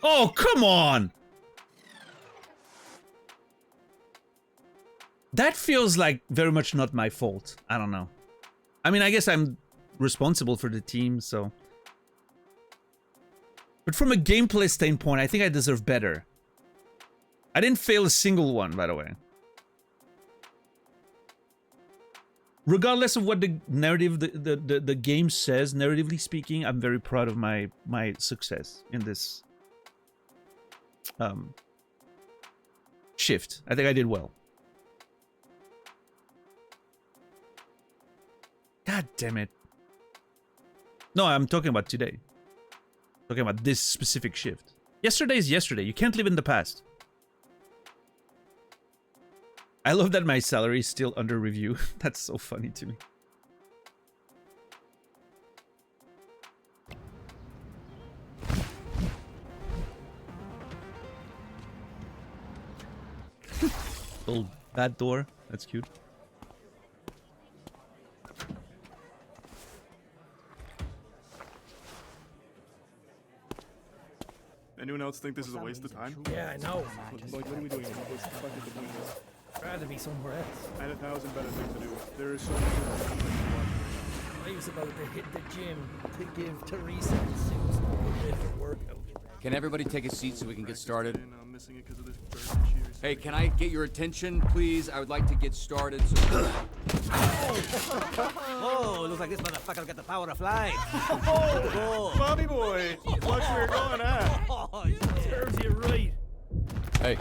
Oh, come on! That feels like very much not my fault. I don't know. I mean, I guess I'm responsible for the team, so... But from a gameplay standpoint, I think I deserve better. I didn't fail a single one, by the way. Regardless of what the narrative, the game says, narratively speaking, I'm very proud of my success in this shift. I think I did well. God damn it. No, I'm talking about today. Talking about this specific shift. Yesterday is yesterday. You can't live in the past. I love that my salary is still under review. That's so funny to me. Little bad door. That's cute. Anyone else think this is a waste of time? Yeah, I know. What are we doing? What's the fuck is the point of this? I'd rather be somewhere else. I had 1,000 better things to do. There is so many things to watch. I was about to hit the gym to give Teresa the suits for workout. Can everybody take a seat so we can get started? Hey, can I get your attention, please? I would like to get started. So... Oh, looks like this motherfucker got the power of flight. Oh, Bobby boy, watch where you're going, huh? Oh, serves you right. Hey.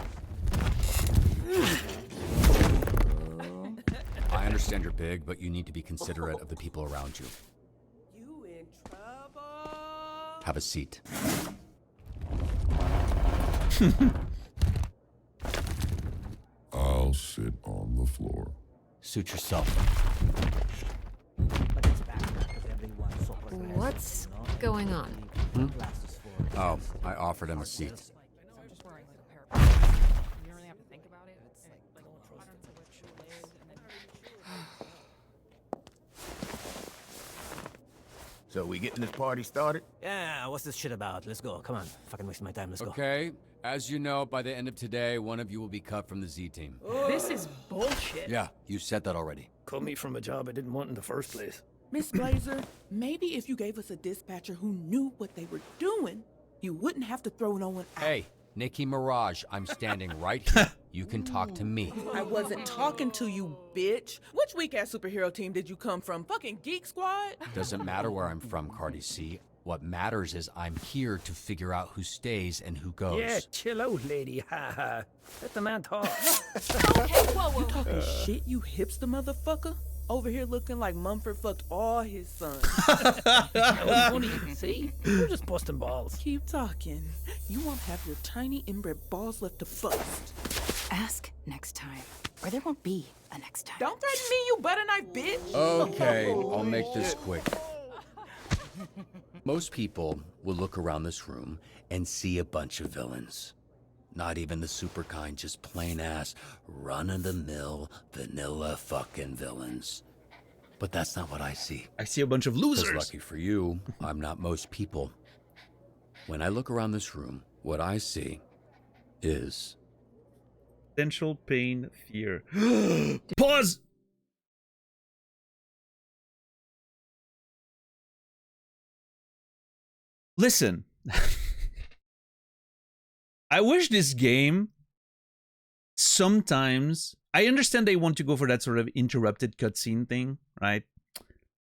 I understand you're big, but you need to be considerate of the people around you. You in trouble? Have a seat. I'll sit on the floor. Suit yourself. What's going on? Hmm? Oh, I offered him a seat. So we getting this party started? Yeah, what's this shit about? Let's go. Come on. Fucking wasting my time. Let's go. Okay. As you know, by the end of today, one of you will be cut from the Z team. This is bullshit. Yeah, you said that already. Cut me from a job I didn't want in the first place. Miss Blazer, maybe if you gave us a dispatcher who knew what they were doing, you wouldn't have to throw no one out. Hey, Nikki Mirage, I'm standing right here. You can talk to me. I wasn't talking to you, bitch. Which weak-ass superhero team did you come from? Fucking Geek Squad? Doesn't matter where I'm from, Cardi C. What matters is I'm here to figure out who stays and who goes. Yeah, chill out, lady. Ha ha. Let the man talk. Okay, whoa. You talking shit, you hipster motherfucker? Over here looking like Mumford fucked all his sons. That was funny. See? We're just busting balls. Keep talking. You won't have your tiny inbred balls left to bust. Ask next time, or there won't be a next time. Don't threaten me, you butter knife bitch. Okay, I'll make this quick. Most people will look around this room and see a bunch of villains. Not even the super kind, just plain ass, run-of-the-mill, vanilla fucking villains. But that's not what I see. I see a bunch of losers. 'Cause lucky for you, I'm not most people. When I look around this room, what I see is... potential, pain, fear. Pause! Listen. I wish this game sometimes... I understand they want to go for that sort of interrupted cutscene thing, right?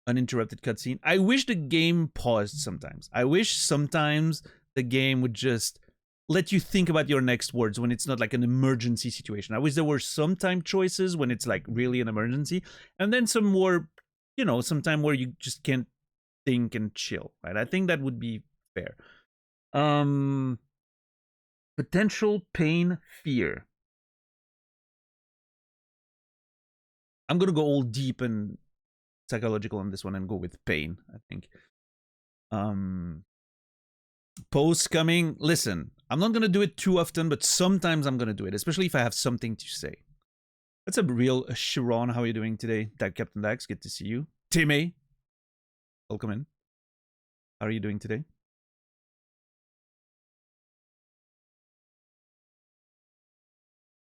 Uninterrupted cutscene. I wish the game paused sometimes. I wish sometimes the game would just let you think about your next words when it's not like an emergency situation. I wish there were some time choices when it's like really an emergency, and then some more, you know, some time where you just can't think and chill, right? I think that would be fair. Potential, pain, fear. I'm gonna go all deep and psychological on this one and go with pain, I think. Posts coming. Listen, I'm not gonna do it too often, but sometimes I'm gonna do it, especially if I have something to say. That's a real Chiron. How are you doing today? Captain Dax, good to see you. Timmy, welcome in. How are you doing today?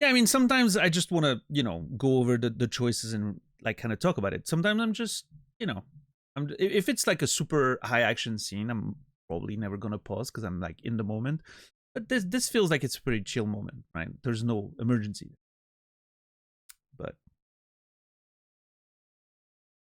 Yeah, I mean, sometimes I just want to, you know, go over the choices and like kind of talk about it. Sometimes I'm just, you know, if it's like a super high action scene, I'm probably never gonna pause because I'm like in the moment. But this feels like it's a pretty chill moment, right? There's no emergency. But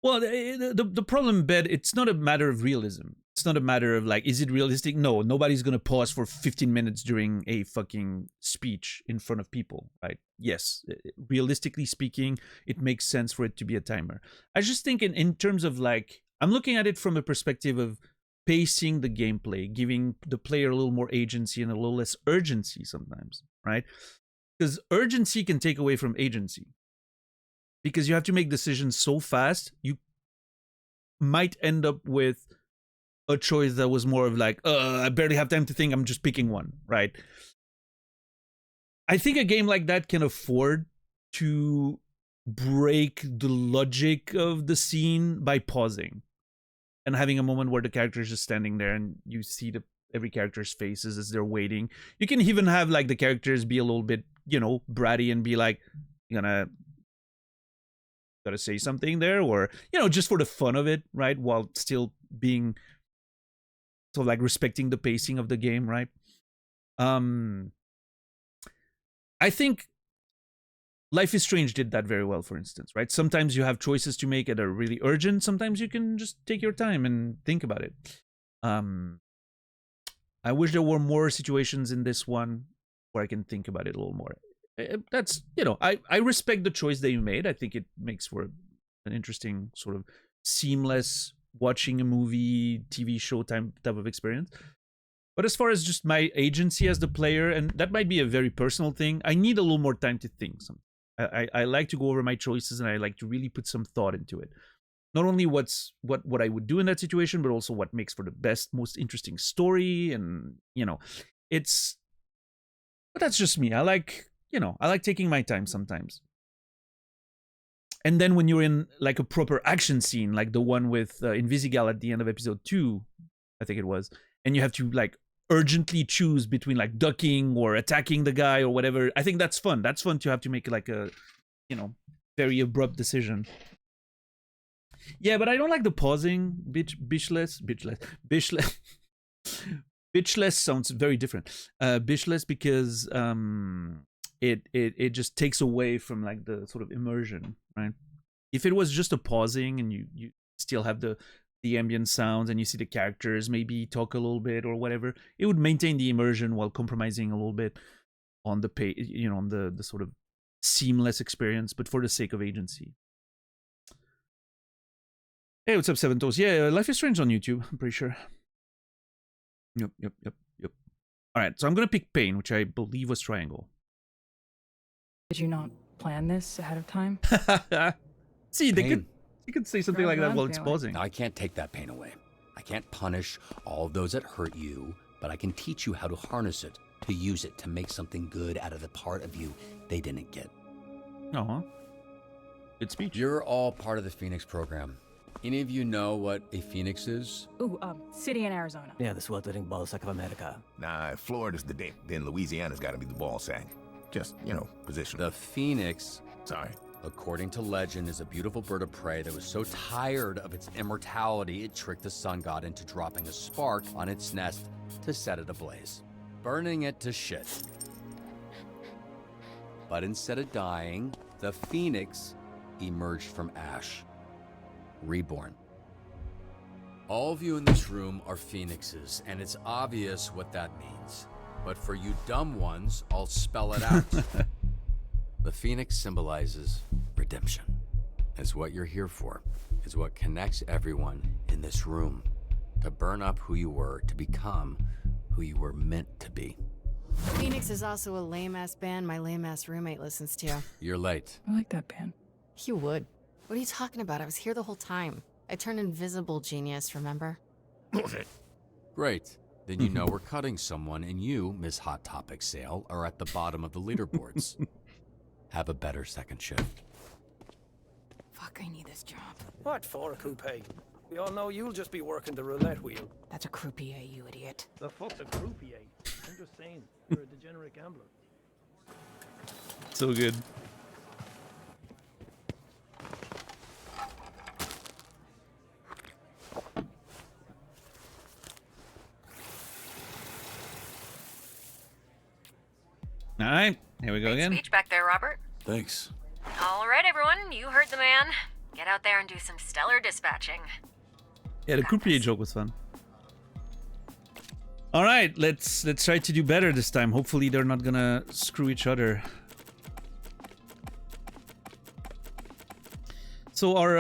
well, the problem, Ben, it's not a matter of realism. It's not a matter of like, is it realistic? No, nobody's gonna pause for 15 minutes during a fucking speech in front of people, right? Yes, realistically speaking, it makes sense for it to be a timer. I just think in terms of like, I'm looking at it from a perspective of pacing the gameplay, giving the player a little more agency and a little less urgency sometimes, right? Because urgency can take away from agency. Because you have to make decisions so fast, you might end up with a choice that was more of like, I barely have time to think, I'm just picking one, right? I think a game like that can afford to break the logic of the scene by pausing and having a moment where the character is just standing there and you see every character's faces as they're waiting. You can even have like the characters be a little bit, you know, bratty and be like, you're gonna gotta say something there, or, you know, just for the fun of it, right? While still being sort of like respecting the pacing of the game, right? I think Life is Strange did that very well, for instance, right? Sometimes you have choices to make that are really urgent. Sometimes you can just take your time and think about it. I wish there were more situations in this one where I can think about it a little more. That's, you know, I respect the choice that you made. I think it makes for an interesting sort of seamless watching a movie, TV show type of experience. But as far as just my agency as the player, and that might be a very personal thing, I need a little more time to think. I like to go over my choices, and I like to really put some thought into it. Not only what I would do in that situation, but also what makes for the best, most interesting story. And, you know, but that's just me. I like taking my time sometimes. And then when you're in like a proper action scene, like the one with Invisigal at the end of episode 2, I think it was, and you have to like urgently choose between like ducking or attacking the guy or whatever. I think that's fun. That's fun to have to make like a, you know, very abrupt decision. Yeah, but I don't like the pausing. Bitchless sounds very different. Bitchless because it just takes away from like the sort of immersion, right? If it was just a pausing and you still have the ambient sounds and you see the characters maybe talk a little bit or whatever, it would maintain the immersion while compromising a little bit on the you know, on the sort of seamless experience, but for the sake of agency. Hey, what's up, Seven Toes? Yeah, Life is Strange on YouTube, I'm pretty sure. Yep. All right, so I'm gonna pick Pain, which I believe was Triangle. Did you not plan this ahead of time? See, you could say something like that while it's pausing. I can't take that pain away. I can't punish all those that hurt you, but I can teach you how to harness it, to use it, to make something good out of the part of you they didn't get. Good speech. You're all part of the Phoenix program. Any of you know what a Phoenix is? Ooh, city in Arizona. Yeah, the sweltering ball sack of America. Nah, if Florida's the dick, then Louisiana's gotta be the ball sack. Just, you know, position. The Phoenix, sorry, according to legend, is a beautiful bird of prey that was so tired of its immortality, it tricked the sun god into dropping a spark on its nest to set it ablaze, burning it to shit. But instead of dying, the Phoenix emerged from ash, reborn. All of you in this room are Phoenixes, and it's obvious what that means. But for you dumb ones, I'll spell it out. The Phoenix symbolizes redemption. It's what you're here for. It's what connects everyone in this room. To burn up who you were, to become who you were meant to be. Phoenix is also a lame-ass band my lame-ass roommate listens to. You're late. I like that band. You would. What are you talking about? I was here the whole time. I turned invisible, genius, remember? Great. Then you know we're cutting someone, and you, Miss Hot Topic Sale, are at the bottom of the leaderboards. Have a better second shift. Fuck, I need this job. What for, Coupe? We all know you'll just be working the roulette wheel. That's a croupier, you idiot. The fuck's a croupier? I'm just saying, you're a degenerate gambler. So good. All right, here we go again. Speech back there, Robert. Thanks. All right, everyone, you heard the man. Get out there and do some stellar dispatching. Yeah, the croupier joke was fun. All right, let's try to do better this time. Hopefully, they're not gonna screw each other. So our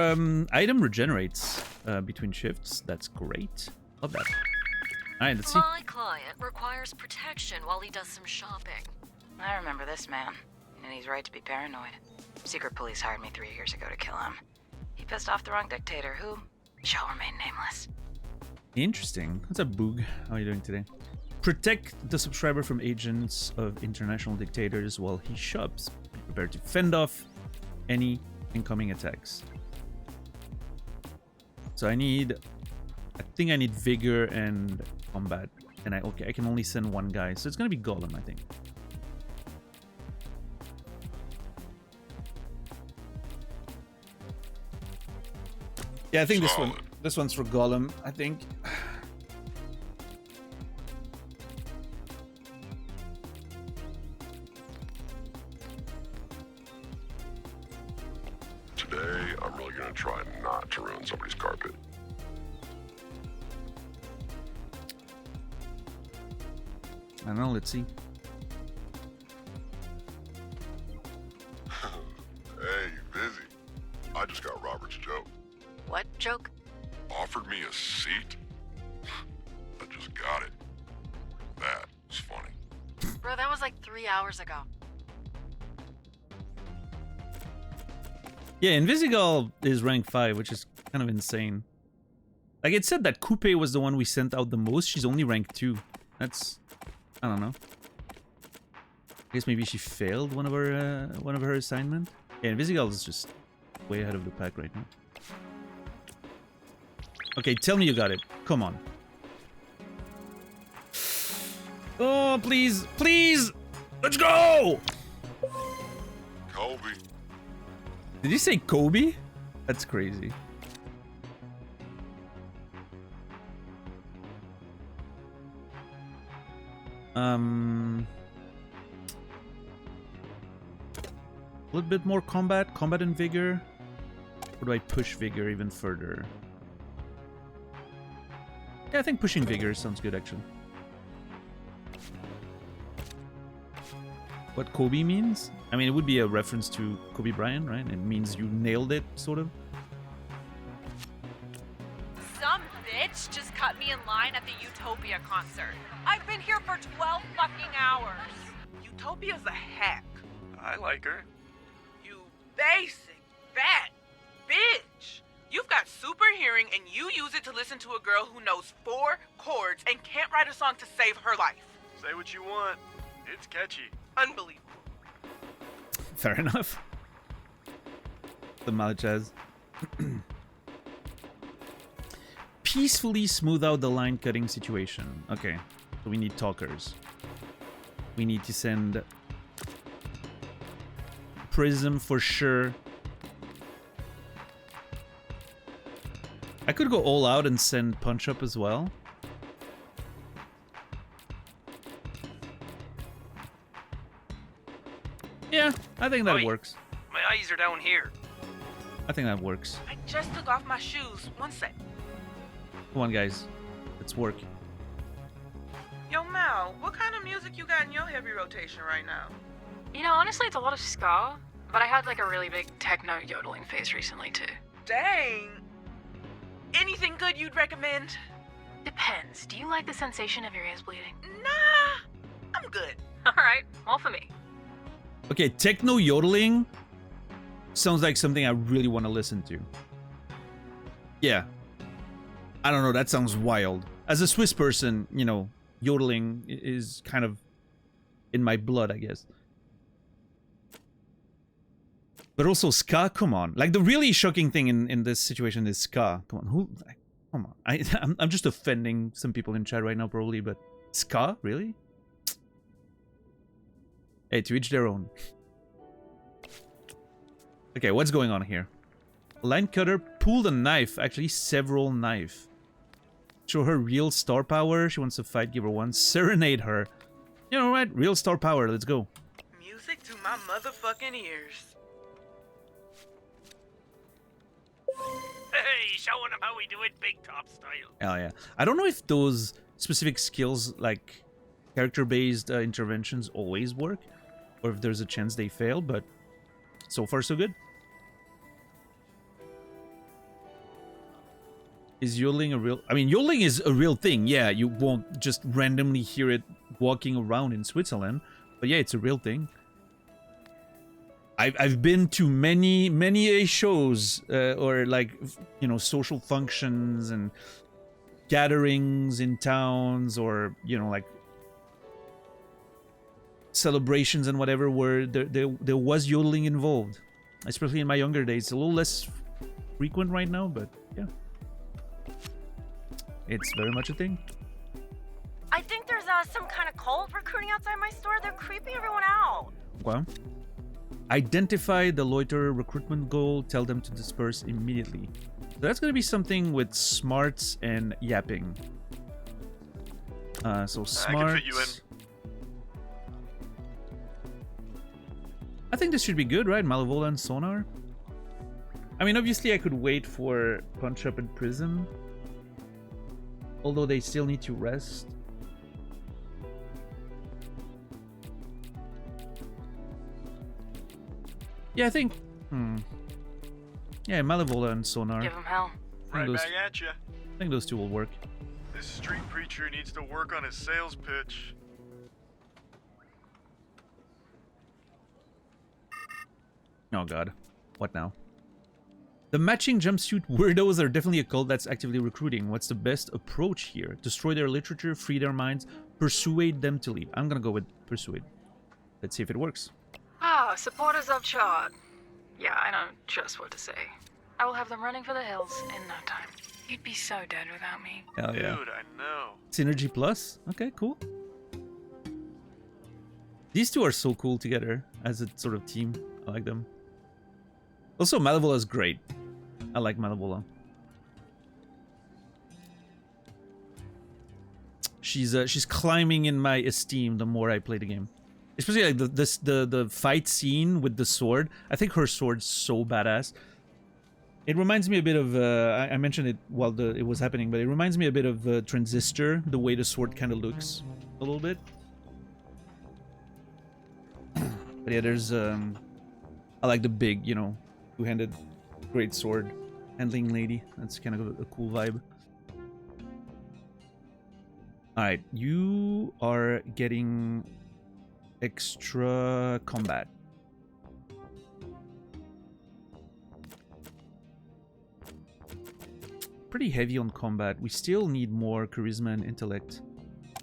item regenerates between shifts. That's great. Love that. All right, let's see. My client requires protection while he does some shopping. I remember this man, and he's right to be paranoid. Secret police hired me 3 years ago to kill him. He pissed off the wrong dictator, who shall remain nameless. Interesting. What's up, Boog? How are you doing today? Protect the subscriber from agents of international dictators while he shops. Be prepared to fend off any incoming attacks. So I think I need vigor and combat. And I can only send one guy. So it's gonna be Gollum, I think. Yeah, I think this one's for Gollum, I think. Today, I'm really gonna try not to ruin somebody's carpet. I don't know, let's see. Hey, Vizzy. I just got Robert's joke. What joke? Offered me a seat? I just got it. That was funny. Bro, that was like 3 hours ago. Yeah, Invisigal is rank 5, which is kind of insane. Like, it said that Coupe was the one we sent out the most. She's only rank 2. That's... I don't know. I guess maybe she failed one of her assignment. Yeah, Invisigal is just way ahead of the pack right now. Okay, tell me you got it. Come on. Oh, please, please! Let's go! Kobe. Did you say Kobe? That's crazy. A little bit more combat and vigor. Or do I push vigor even further? Yeah, I think pushing vigor sounds good, actually. What Kobe means? I mean, it would be a reference to Kobe Bryant, right? It means you nailed it, sort of. Some bitch just cut me in line at the Utopia concert. I've been here for 12 fucking hours. Utopia's a hack. I like her. You basic, fat bitch. You've got super hearing and you use it to listen to a girl who knows 4 chords and can't write a song to save her life. Say what you want. It's catchy. Unbelievable. Fair enough. The Malchaz. Peacefully smooth out the line cutting situation. Okay, so we need talkers. We need to send Prism for sure. I could go all out and send Punch Up as well. Yeah, I think that works. My eyes are down here. I think that works. I just took off my shoes. One sec. Come on, guys. Let's work. Yo, Mal, what kind of music you got in your heavy rotation right now? You know, honestly, it's a lot of ska, but I had like a really big techno yodeling phase recently too. Dang. Anything good you'd recommend? Depends. Do you like the sensation of your ears bleeding? Nah, I'm good. Alright, all for me. Okay, techno yodeling. sounds like something I really want to listen to. Yeah. I don't know, that sounds wild. As a Swiss person, you know, yodeling is kind of in my blood, I guess. But also ska, come on. Like, the really shocking thing in this situation is ska. Come on, who... Come on. I'm just offending some people in chat right now, probably, but... Ska? Really? Hey, to each their own. Okay, what's going on here? Line cutter pulled a knife. Actually, several knife. Show her real star power. She wants to fight, give her one. Serenade her. You know, right? Real star power. Let's go. Music to my motherfucking ears. Hey, showing them how we do it big top style. Hell yeah. I don't know if those specific skills, like character-based interventions, always work, or if there's a chance they fail, but so far so good. Is yodeling a real... I mean, yodeling is a real thing. Yeah, you won't just randomly hear it walking around in Switzerland, but yeah, it's a real thing. I've been to many shows or like, you know, social functions and gatherings in towns, or, you know, like celebrations and whatever, where there was yodeling involved, especially in my younger days. It's a little less frequent right now, but yeah, it's very much a thing. I think there's some kind of cult recruiting outside my store. They're creeping everyone out. Well, identify the loiterer recruitment goal. Tell them to disperse immediately. So that's going to be something with smarts and yapping. So smarts. I can fit you in. I think this should be good, right? Malevola and Sonar. I mean, obviously I could wait for Punch Up and Prism, although they still need to rest. Yeah, I think... Yeah, Malevola and Sonar. Give him hell. Right back at you. I think those two will work. This street preacher needs to work on his sales pitch. Oh god. What now? The matching jumpsuit weirdos are definitely a cult that's actively recruiting. What's the best approach here? Destroy their literature, free their minds, persuade them to leave. I'm gonna go with persuade. Let's see if it works. Ah, supporters of Chard. Yeah, I know just what to say. I will have them running for the hills in no time. You'd be so dead without me. Hell yeah. Dude, I know. Synergy plus? Okay, cool. These two are so cool together as a sort of team. I like them. Also, Malevola is great. I like Malevola. She's climbing in my esteem the more I play the game. Especially like the fight scene with the sword. I think her sword's so badass. It reminds me a bit of I mentioned it while it was happening, but it reminds me a bit of Transistor, the way the sword kind of looks a little bit. But yeah, there's I like the big, you know, two-handed great sword handling lady. That's kind of a cool vibe. All right, you are getting extra combat. Pretty heavy on combat. We still need more charisma and intellect. I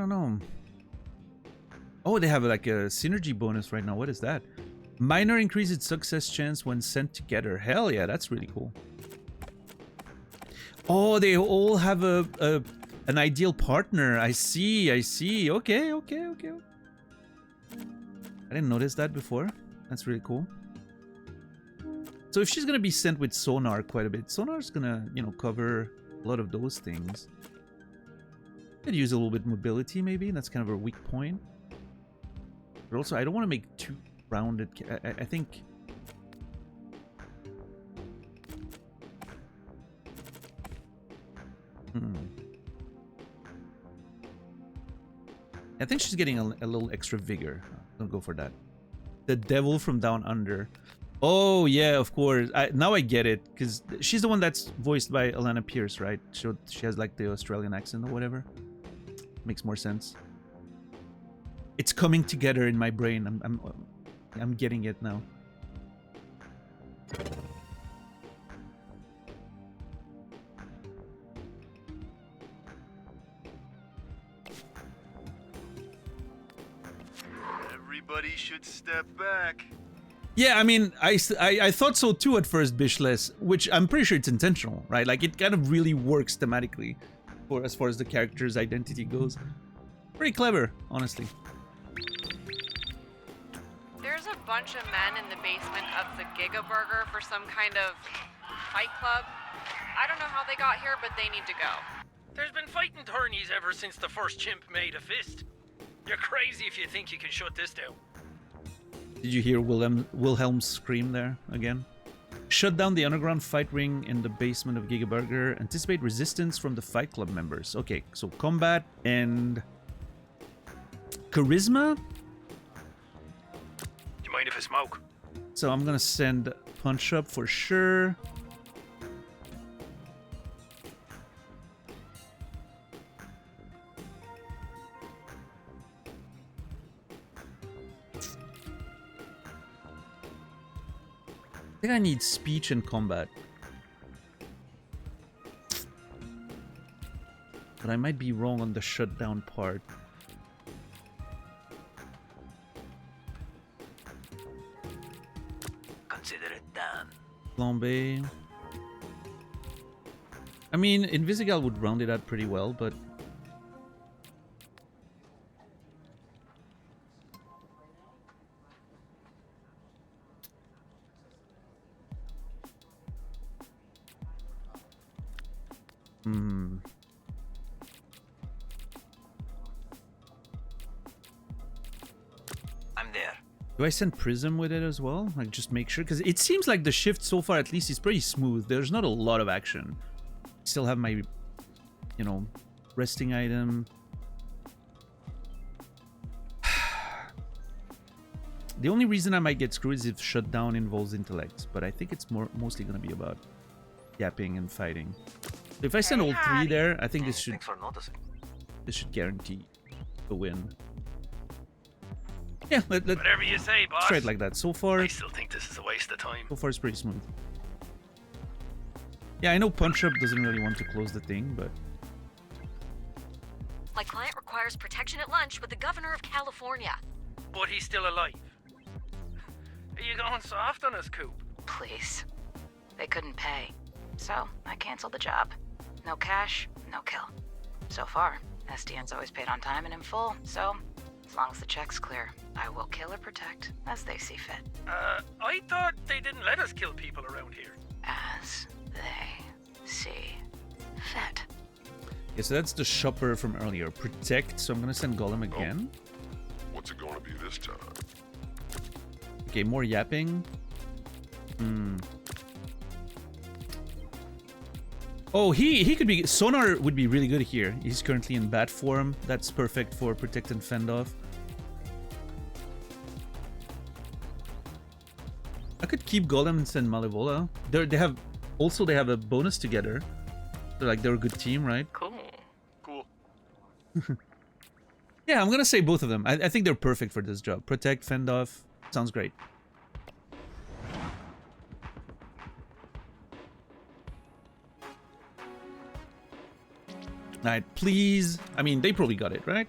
don't know. Oh, they have like a synergy bonus right now. What is that? Minor increase its success chance when sent together. Hell yeah, that's really cool. Oh, they all have an ideal partner. I see. Okay. I didn't notice that before. That's really cool. So if she's gonna be sent with Sonar quite a bit, Sonar's gonna, you know, cover a lot of those things. Could use a little bit of mobility, maybe. That's kind of a weak point. But also, I don't want to make too rounded. I think. I think she's getting a little extra vigor. Don't go for that. The devil from down under. Oh yeah, of course. Now I get it, because she's the one that's voiced by Alana Pierce, right? She has like the Australian accent or whatever. Makes more sense. It's coming together in my brain. I'm getting it now. Everybody should step back. Yeah, I mean, I thought so too at first, Bishless, which I'm pretty sure it's intentional, right? Like, it kind of really works thematically for as far as the character's identity goes. Pretty clever, honestly. There's a bunch of men in the basement of the Giga Burger for some kind of fight club. I don't know how they got here, but they need to go. There's been fighting tourneys ever since the first chimp made a fist. You're crazy if you think you can shut this down. Did you hear Wilhelm's scream there again? Shut down the underground fight ring in the basement of Giga Burger. Anticipate resistance from the Fight Club members. Okay, so combat and charisma. Do you mind if I smoke? So I'm gonna send Punch Up for sure. I think I need speech and combat. But I might be wrong on the shutdown part. Consider it done. Flambe. I mean, Invisigal would round it out pretty well, but... I'm there. Do I send Prism with it as well? Like, just make sure? Because it seems like the shift so far, at least, is pretty smooth. There's not a lot of action. Still have my, you know, resting item. The only reason I might get screwed is if shutdown involves intellect. But I think it's mostly going to be about yapping and fighting. So if I send all three there, I think this should guarantee a win. Yeah, whatever you say, boss. Try it like that. So far, I still think this is a waste of time. So far, it's pretty smooth. Yeah, I know Punch Up doesn't really want to close the thing, but... My client requires protection at lunch with the governor of California. But he's still alive. Are you going soft on us, Coup? Please. They couldn't pay. So, I canceled the job. No cash, no kill. So far, SDN's always paid on time and in full, so as long as the check's clear, I will kill or protect as they see fit. I thought they didn't let us kill people around here. As they see fit. Yeah, so that's the shopper from earlier. Protect, so I'm gonna send Golem again. What's it gonna be this time? Okay, more yapping. Oh, he could be... Sonar would be really good here. He's currently in bat form. That's perfect for protect and fend off. I could keep Golem and send Malevola. They have a bonus together. They're a good team, right? Cool. Yeah, I'm gonna say both of them. I think they're perfect for this job. Protect, fend off. Sounds great. Alright, please. I mean, they probably got it, right?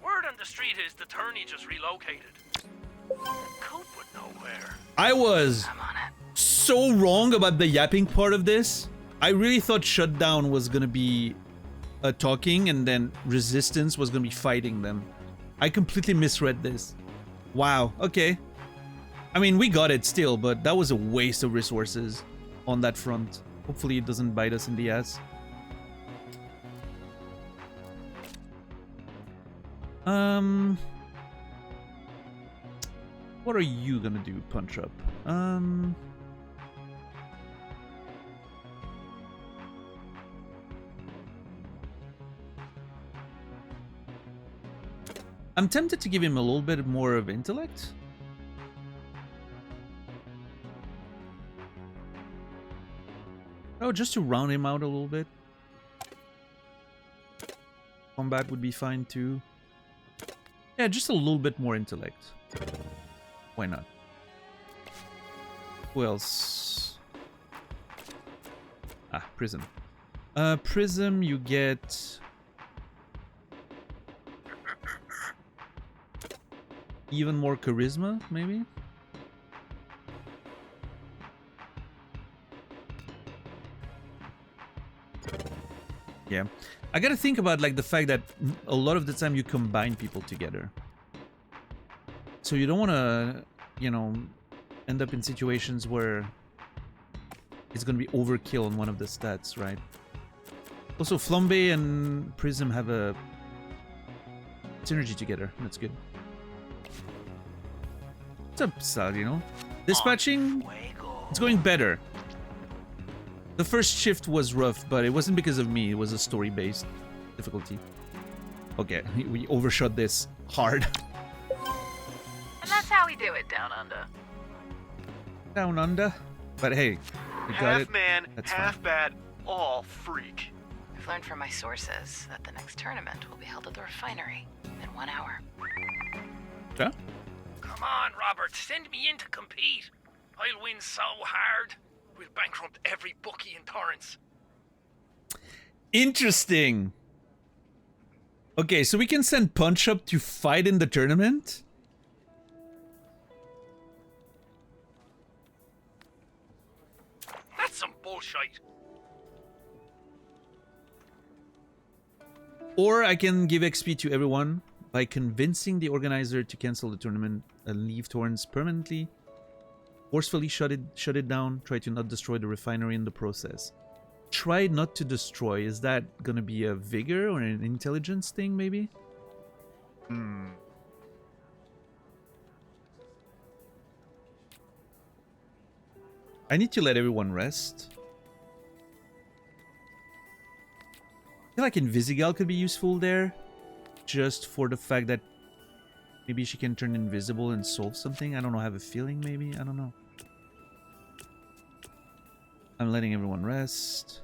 Word on the street is the tourney just relocated. Coop would know where. I was so wrong about the yapping part of this. I really thought shutdown was gonna be talking and then resistance was gonna be fighting them. I completely misread this. Wow, okay. I mean, we got it still, but that was a waste of resources on that front. Hopefully it doesn't bite us in the ass. What are you gonna do, Punch Up? I'm tempted to give him a little bit more of intellect. Oh, just to round him out a little bit. Combat would be fine too. Yeah, just a little bit more intellect. Why not? Who else? Ah, Prism. Prism, you get... even more charisma, maybe? Yeah. I gotta think about like the fact that a lot of the time you combine people together. So you don't want to, you know, end up in situations where it's going to be overkill on one of the stats, right? Also, Flambe and Prism have a synergy together. That's good. What's up, Sal, you know? Dispatching, it's going better. The first shift was rough, but it wasn't because of me. It was a story-based difficulty. Okay, we overshot this hard. And that's how we do it down under. Down under? But hey, we got Half it. man, That's half fine. bat, all freak. I've learned from my sources that the next tournament will be held at the refinery in 1 hour. Yeah? Come on, Robert, send me in to compete. I'll win so hard. We'll bankrupt every bookie in Torrance. Interesting. Okay, so we can send Punch Up to fight in the tournament? That's some bullshit. Or I can give XP to everyone by convincing the organizer to cancel the tournament and leave Torrance permanently. Forcefully shut it down. Try to not destroy the refinery in the process. Try not to destroy. Is that gonna be a vigor or an intelligence thing, maybe? I need to let everyone rest. I feel like Invisigal could be useful there. Just for the fact that maybe she can turn invisible and solve something. I don't know, I have a feeling maybe. I don't know. I'm letting everyone rest.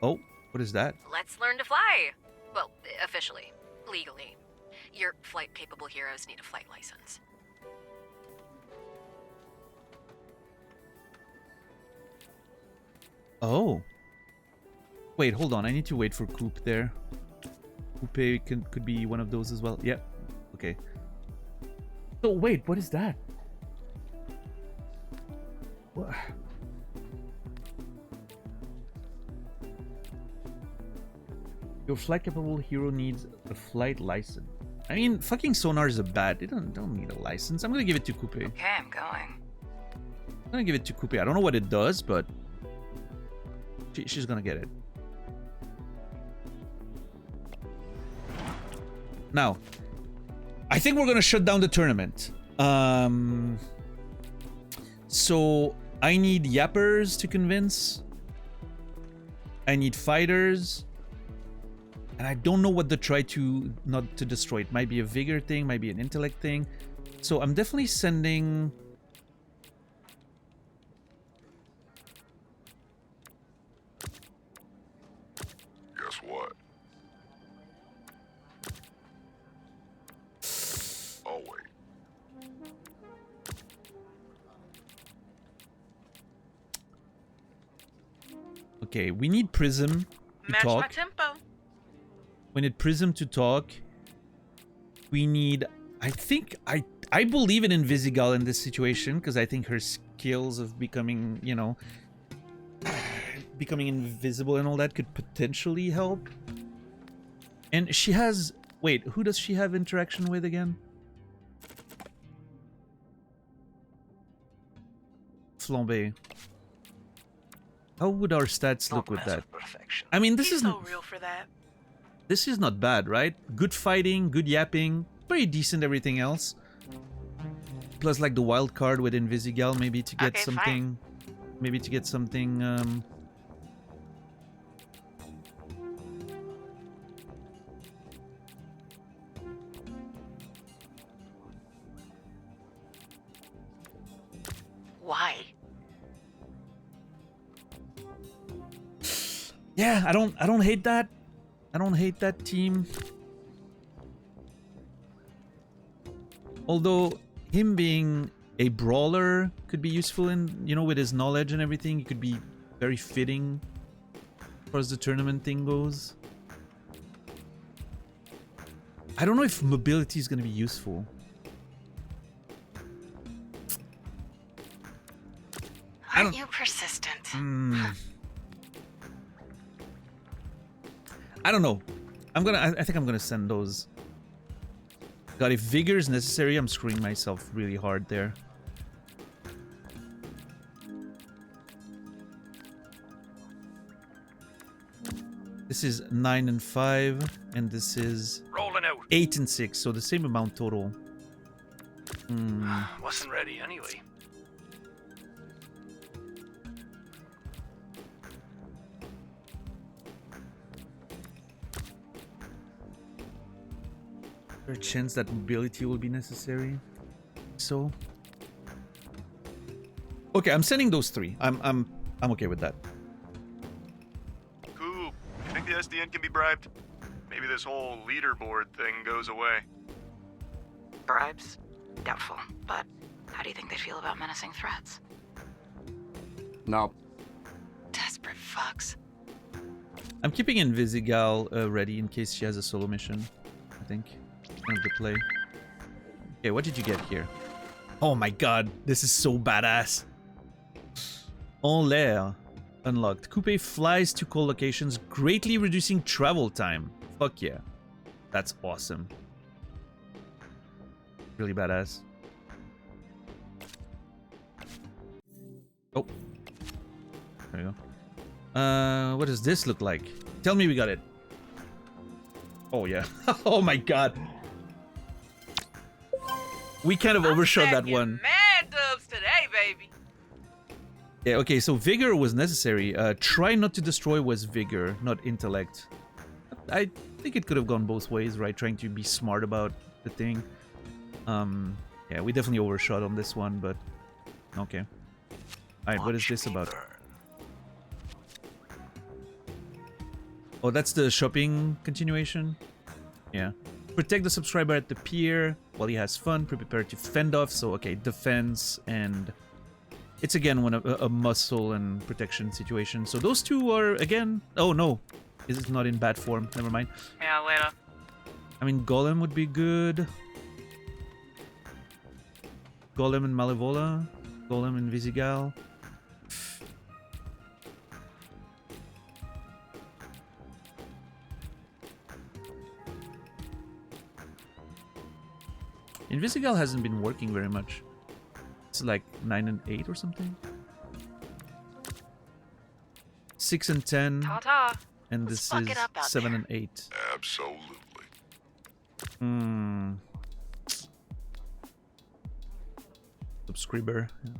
Oh, what is that? Let's learn to fly. Well, officially. Legally. Your flight-capable heroes need a flight license. Oh. Wait, hold on. I need to wait for Coup there. Coupe could be one of those as well. Yeah. Okay. So wait, what is that? What? Your flight-capable hero needs a flight license. I mean, fucking sonars are bad. They don't need a license. I'm gonna give it to Coupe. Okay, I'm going. I'm gonna give it to Coupe. I don't know what it does, but she's gonna get it. Now, I think we're gonna shut down the tournament. So I need yappers to convince. I need fighters. And I don't know what to try to not to destroy. It might be a vigor thing, might be an intellect thing. So I'm definitely sending... Guess what? Oh, wait. Okay, we need Prism to Match talk. my tempo. We need Prism to talk. We need... I believe in Invisigal in this situation, because I think her skills of becoming, you know, becoming invisible and all that could potentially help. And she has... Wait, who does she have interaction with again? Flambe. How would our stats look with that? I mean, this He's is so real for that. This is not bad, right? Good fighting, good yapping, pretty decent everything else. Plus like the wild card with Invisigal, maybe to get something... Maybe to get something... Why? Yeah, I don't hate that. I don't hate that team. Although him being a brawler could be useful in, you know, with his knowledge and everything, he could be very fitting as far as the tournament thing goes. I don't know if mobility is going to be useful. Aren't you persistent? I don't know. I think I'm gonna send those. God, if vigor is necessary, I'm screwing myself really hard there. This is 9 and 5, and this is Rolling out. 8 and 6, so the same amount total. Wasn't ready anyway. Is there a chance that mobility will be necessary? So, okay, I'm sending those 3. I'm okay with that. Coup, you think the SDN can be bribed? Maybe this whole leaderboard thing goes away. Bribes? Doubtful. But how do you think they feel about menacing threats? No. Desperate fucks. I'm keeping Invisigal ready in case she has a solo mission, I think. End of the play. Okay, what did you get here? Oh my god, this is so badass. En l'air. Unlocked. Coupe flies to cool locations, greatly reducing travel time. Fuck yeah. That's awesome. Really badass. Oh. There you go. What does this look like? Tell me we got it. Oh yeah. Oh my god. We kind of overshot that one. Mad dubs today, baby. Yeah, okay, so vigor was necessary. Try not to destroy was vigor, not intellect. I think it could have gone both ways, right? Trying to be smart about the thing. Yeah, we definitely overshot on this one, but okay. Alright, what is this about? Oh, that's the shopping continuation? Yeah. Protect the subscriber at the pier while he has fun. Prepare to fend off. So, okay, defense and... It's again a muscle and protection situation. So those two are, again... Oh, no. It's not in bad form. Never mind. Yeah, later. I mean, Golem would be good. Golem and Malevola. Golem and Visigal. Invisigal hasn't been working very much. It's like 9 and 8 or something. 6 and 10. Ta-ta. And this is 7 and 8. Absolutely. Subscriber. Yeah.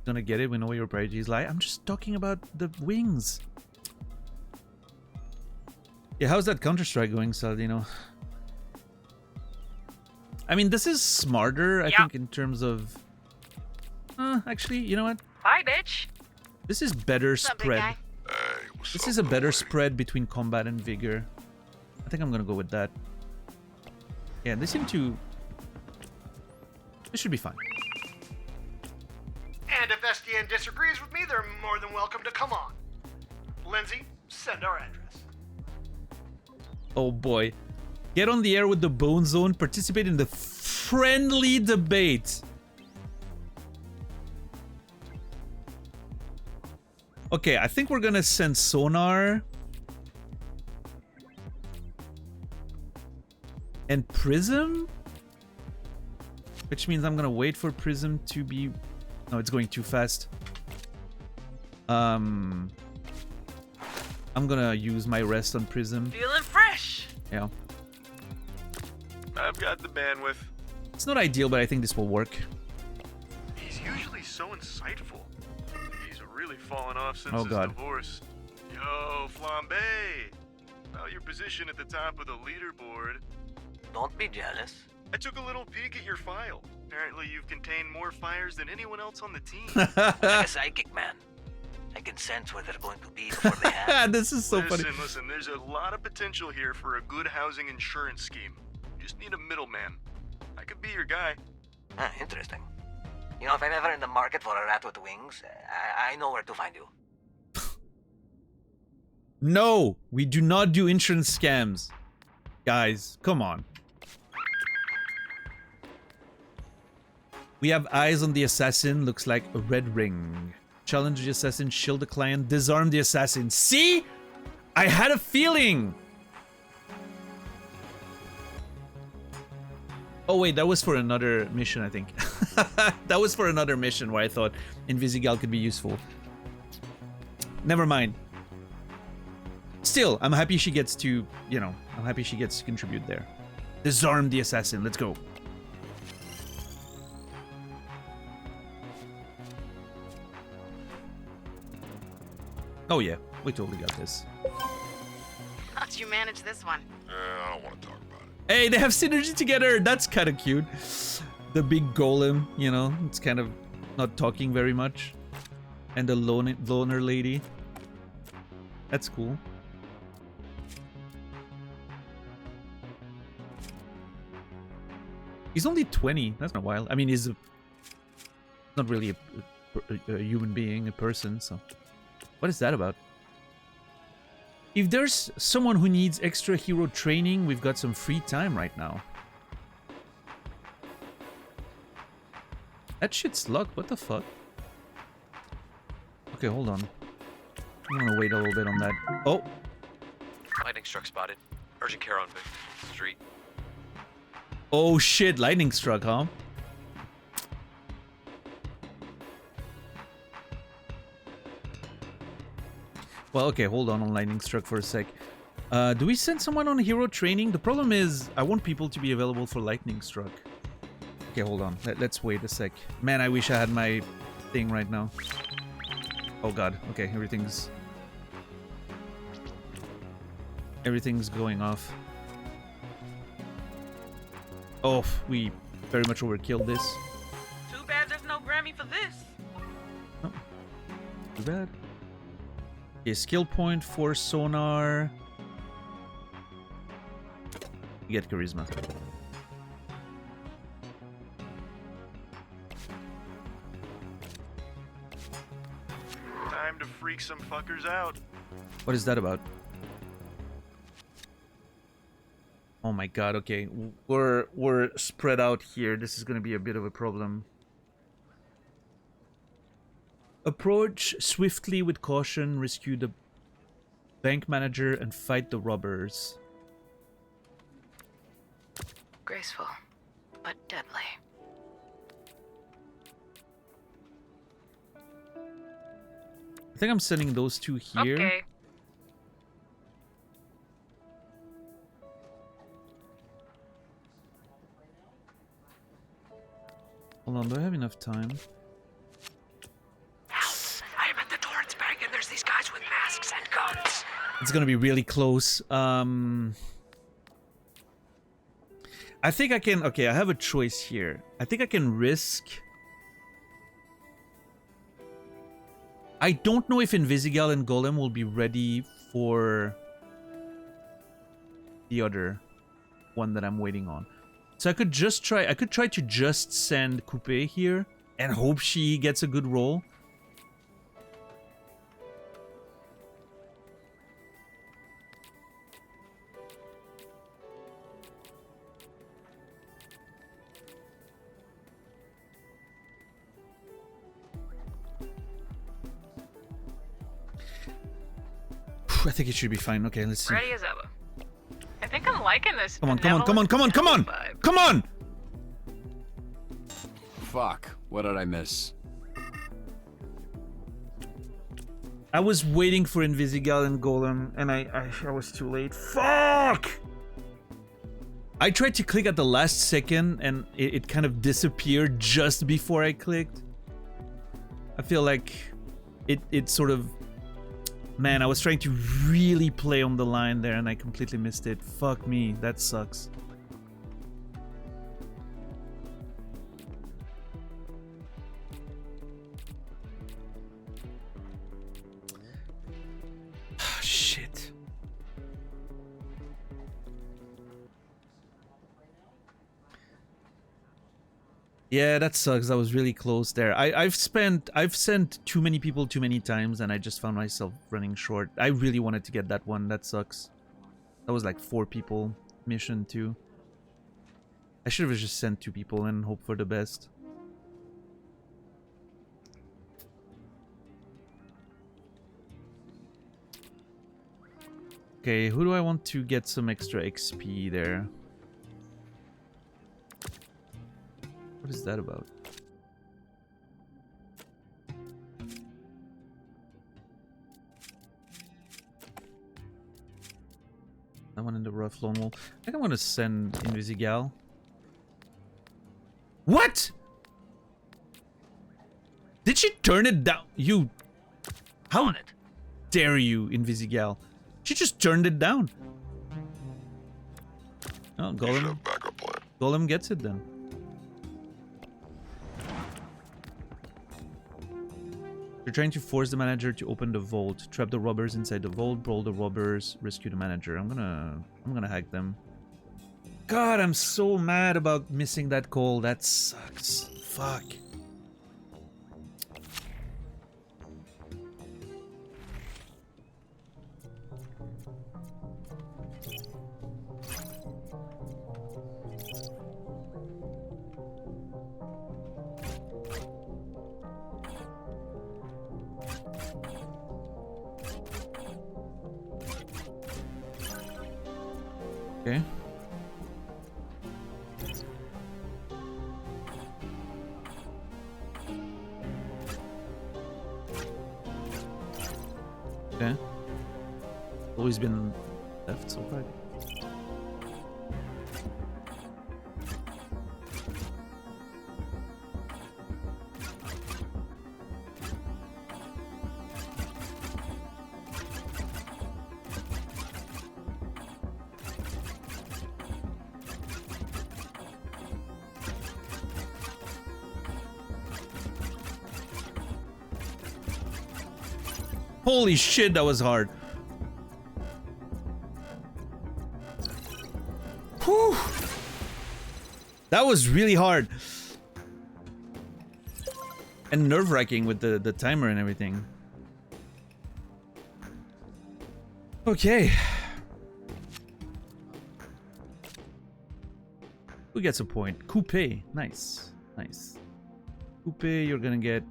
Gonna get it. We know where your priorities lie. I'm just talking about the wings. Yeah, how's that Counter-Strike going, Saladino? I mean, this is smarter, I think, in terms of... actually, you know what? Bye, bitch. This is better spread. This is a better spread between combat and vigor. I think I'm gonna go with that. Yeah, they seem to... This should be fine. And if SDN disagrees with me, they're more than welcome to come on. Lindsay, send our address. Oh boy. Get on the air with the Bone Zone. Participate in the friendly debate. Okay, I think we're gonna send Sonar. And Prism? Which means I'm gonna wait for Prism to be... No, it's going too fast. I'm gonna use my rest on Prism. Feeling fresh. Yeah. I've got the bandwidth. It's not ideal, but I think this will work. He's usually so insightful. He's really fallen off since Oh, his God. divorce. Yo, Flambe! About your position at the top of the leaderboard. Don't be jealous. I took a little peek at your file. Apparently you've contained more fires than anyone else on the team. Like a psychic, man. I can sense where they're going to be before they have. This is so funny. Listen, there's a lot of potential here for a good housing insurance scheme. You just need a middleman. I could be your guy. Ah, interesting. You know, if I'm ever in the market for a rat with wings, I know where to find you. No, we do not do insurance scams. Guys, come on. We have eyes on the assassin. Looks like a red ring. Challenge the assassin, shield the client, disarm the assassin. See? I had a feeling. Oh wait, that was for another mission, I think. That was for another mission where I thought Invisigal could be useful. Never mind. Still, I'm happy she gets to, you know, I'm happy she gets to contribute there. Disarm the assassin. Let's go. Oh yeah, we totally got this. How'd you manage this one? I don't want to talk about it. Hey, they have synergy together. That's kind of cute. The big golem, you know, it's kind of not talking very much. And the loner lady. That's cool. He's only 20. That's not wild. I mean, he's not really a human being, a person, so... What is that about? If there's someone who needs extra hero training, we've got some free time right now. That shit's locked. What the fuck? Okay, hold on. I'm gonna wait a little bit on that. Oh! Lightning struck spotted. Urgent care on street. Oh shit, lightning struck, huh? Well, okay, hold on lightning struck for a sec. Do we send someone on hero training? The problem is, I want people to be available for lightning struck. Okay, hold on. Let's wait a sec. Man, I wish I had my thing right now. Oh god. Okay, everything's going off. Oh, we very much overkilled this. Too bad there's no Grammy for this. Oh, too bad. Okay, skill point for sonar. You get charisma. Time to freak some fuckers out. What is that about? Oh my god, okay. We're spread out here. This is gonna be a bit of a problem. Approach swiftly with caution, rescue the bank manager, and fight the robbers. Graceful, but deadly. I think I'm sending those two here. Okay. Hold on, do I have enough time? I'm at the Torrance Bank and there's these guys with masks and guns. It's gonna be really close. I think I can... Okay, I have a choice here. I think I can risk... I don't know if Invisigal and Golem will be ready for the other one that I'm waiting on. So I could just try... I could try to just send Coupe here and hope she gets a good roll. I think it should be fine. Okay, let's see. Ready as ever. I think I'm liking this. Come on, come on, come on, come on, come on! Come on! Fuck, what did I miss? I was waiting for Invisigal and Golem, and I was too late. Fuck! I tried to click at the last second, and it kind of disappeared just before I clicked. I feel like it sort of... Man, I was trying to really play on the line there, and I completely missed it. Fuck me, that sucks. Yeah, that sucks. That was really close there. I've sent too many people too many times, and I just found myself running short. I really wanted to get that one. That sucks. That was like 4 people mission too. I should have just sent 2 people and hope for the best. Okay, who do I want to get some extra XP there? What is that about? That one in the rough lone wolf. I think I'm gonna send Invisigal. What? Did she turn it down? You... How dare you, Invisigal? She just turned it down. Oh, Golem. Golem gets it then. You're trying to force the manager to open the vault, trap the robbers inside the vault, brawl the robbers, rescue the manager. I'm gonna hack them. God, I'm so mad about missing that call. That sucks. Fuck. Okay. Okay. Always been left so far. Holy shit, that was hard. Whew. That was really hard. And nerve-wracking with the timer and everything. Okay. Who gets a point? Coupe. Nice. Nice. Coupe, you're gonna get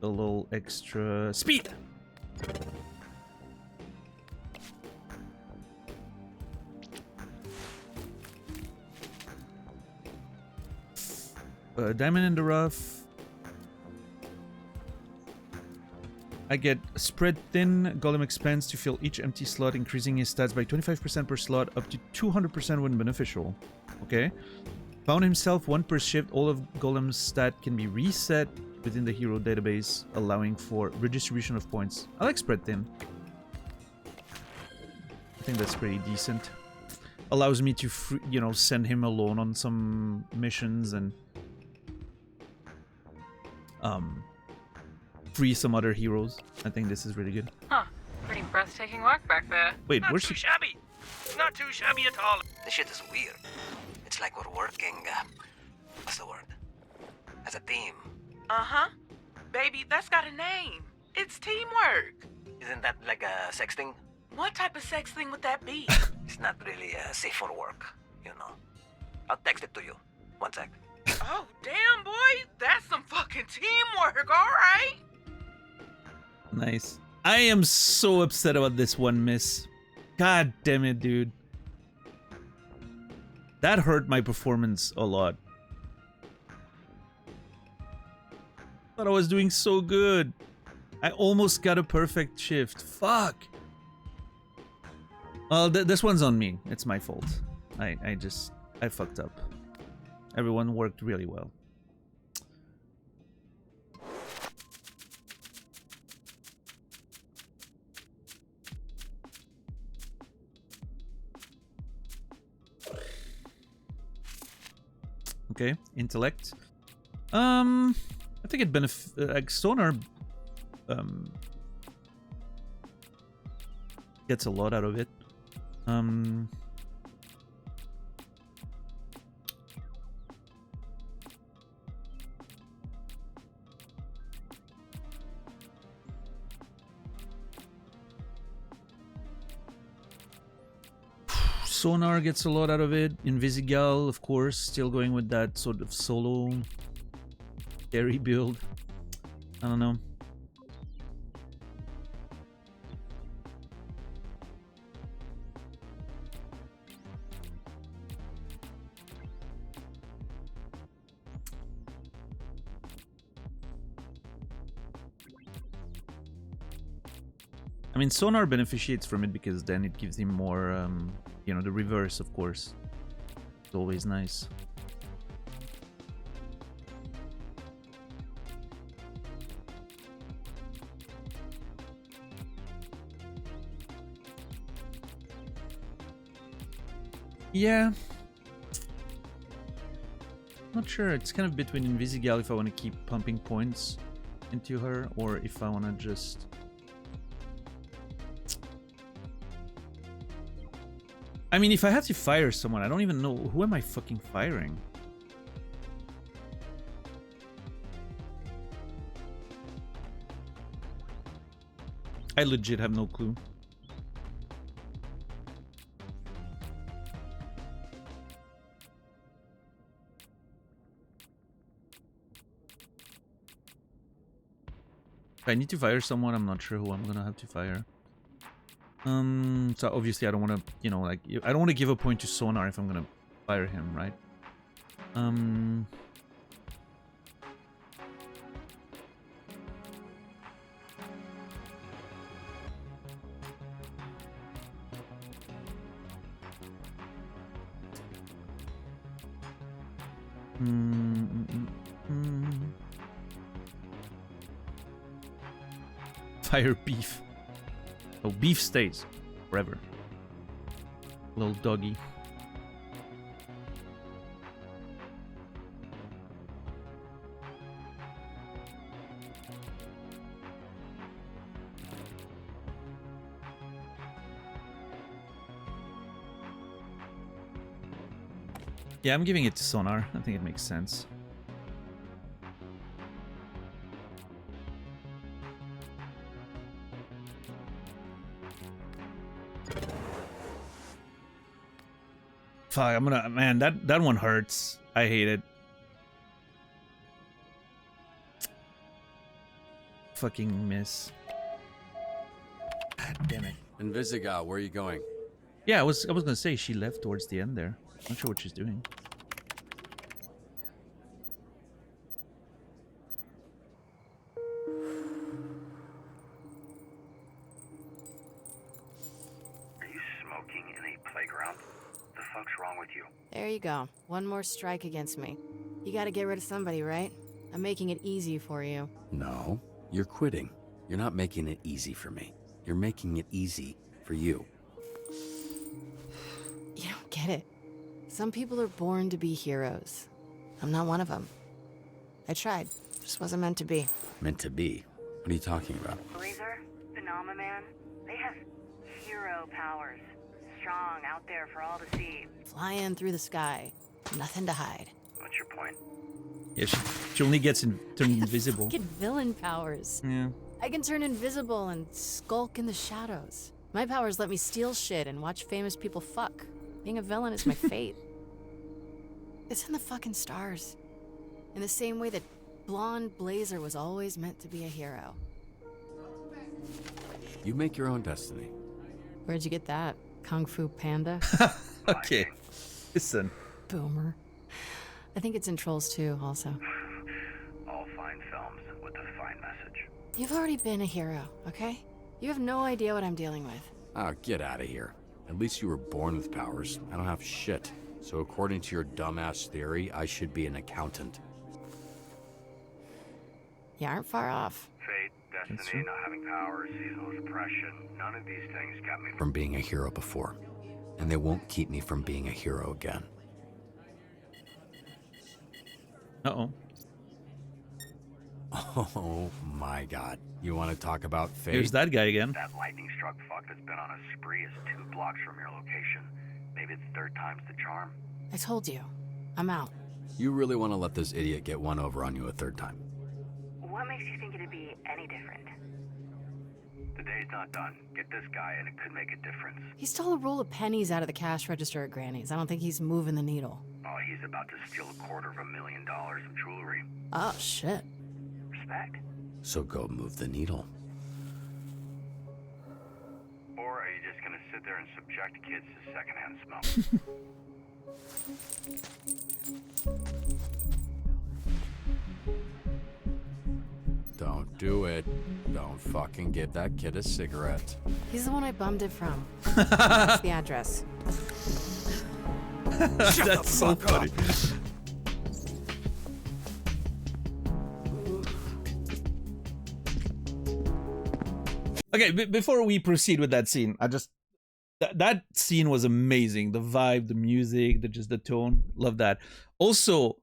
a little extra speed. Diamond in the rough. I get spread thin. Golem expands to fill each empty slot, increasing his stats by 25% per slot, up to 200% when beneficial. Okay. Found himself 1 per shift. All of Golem's stat can be reset within the hero database, allowing for redistribution of points. I like spread thin. I think that's pretty decent. Allows me to, you know, send him alone on some missions and free some other heroes. I think this is really good. Huh. Pretty breathtaking walk back there. Wait, Not where's too she? shabby. Not too shabby at all. This shit is weird. It's like we're working, what's the word? As a team. Uh-huh. Baby, that's got a name. It's teamwork. Isn't that like a sex thing? What type of sex thing would that be? It's not really safe for work, you know. I'll text it to you. 1 sec. Oh, damn, boy. That's some fucking teamwork, all right? Nice. I am so upset about this one miss. God damn it, dude. That hurt my performance a lot. Thought I was doing so good. I almost got a perfect shift. Fuck. Well, this one's on me. It's my fault. I fucked up. Everyone worked really well. Okay, intellect. I think it like Sonar gets a lot out of it. Sonar gets a lot out of it. Invisigal, of course, still going with that sort of solo carry build. I don't know. I mean, Sonar beneficiates from it because then it gives him more, you know, the reverse, of course. It's always nice. Yeah. Not sure. It's kind of between Invisigal if I want to keep pumping points into her or if I want to just... I mean, if I had to fire someone, I don't even know. Who am I fucking firing? I legit have no clue. If I need to fire someone, I'm not sure who I'm gonna have to fire. So obviously I don't want to, you know, like, I don't want to give a point to Sonar if I'm gonna fire him, right? Fire Beef. Oh, Beef stays forever. Little doggy. Yeah, I'm giving it to Sonar. I think it makes sense. Fuck, I'm gonna... Man, that one hurts. I hate it. Fucking miss. God damn it. Invisigal, where are you going? Yeah, I was gonna say she left towards the end there. Not sure what she's doing. Are you smoking in a playground? The fuck's wrong with you? There you go. One more strike against me. You gotta get rid of somebody, right? I'm making it easy for you. No, you're quitting. You're not making it easy for me. You're making it easy for you. You don't get it. Some people are born to be heroes. I'm not one of them. I tried. Just wasn't meant to be. Meant to be? What are you talking about? Blazer, Phenomenon, they have hero powers. Strong, out there for all to see. Flying through the sky. Nothing to hide. What's your point? Yeah, she only gets turned invisible. Fucking villain powers. Yeah. I can turn invisible and skulk in the shadows. My powers let me steal shit and watch famous people fuck. Being a villain is my fate. It's in the fucking stars. In the same way that blonde Blazer was always meant to be a hero. You make your own destiny. Where'd you get that? Kung Fu Panda? Okay. Listen. Boomer. I think it's in Trolls 2 also. All fine films with a fine message. You've already been a hero, okay? You have no idea what I'm dealing with. Oh, get out of here. At least you were born with powers. I don't have shit. So according to your dumbass theory, I should be an accountant. You aren't far off. Fate, destiny, not having powers, seasonal depression, none of these things kept me From being a hero before. And they won't keep me from being a hero again. Uh-oh. Oh my god. You want to talk about fate? Here's that guy again. That lightning-struck fuck that's been on a spree is 2 blocks from your location. Maybe it's third time's the charm. I told you. I'm out. You really want to let this idiot get one over on you a third time? What makes you think it'd be any different? The day's not done. Get this guy and it could make a difference. He stole a roll of pennies out of the cash register at Granny's. I don't think he's moving the needle. Oh, he's about to steal $250,000 of jewelry. Oh, shit. Respect. So go move the needle. Or are you just gonna sit there and subject kids to secondhand smoke? Don't do it. Don't fucking give that kid a cigarette. He's the one I bummed it from. That's the address. That's so funny. Okay, before we proceed with that scene, I just that scene was amazing. The vibe, the music, the tone, love that. Also,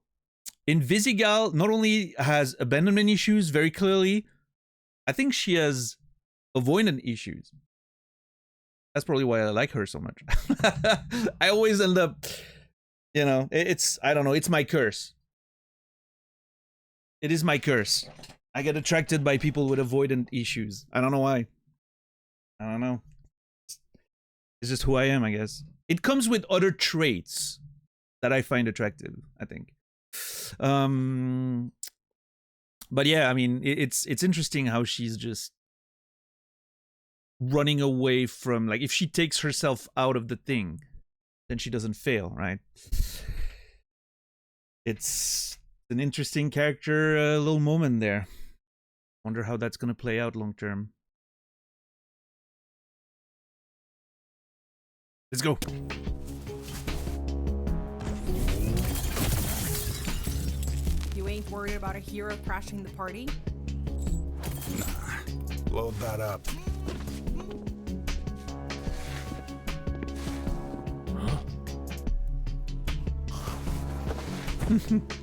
Invisigal not only has abandonment issues very clearly, I think she has avoidant issues. That's probably why I like her so much. I always end up, you know, I don't know, it's my curse. It is my curse. I get attracted by people with avoidant issues. I don't know why. I don't know. It's just who I am, I guess. It comes with other traits that I find attractive, I think. But yeah, I mean, it's interesting how she's just running away from, like, if she takes herself out of the thing, then she doesn't fail, right? It's an interesting character, little moment there. Wonder how that's gonna play out long term. Let's go. You ain't worried about a hero crashing the party? Nah, load that up.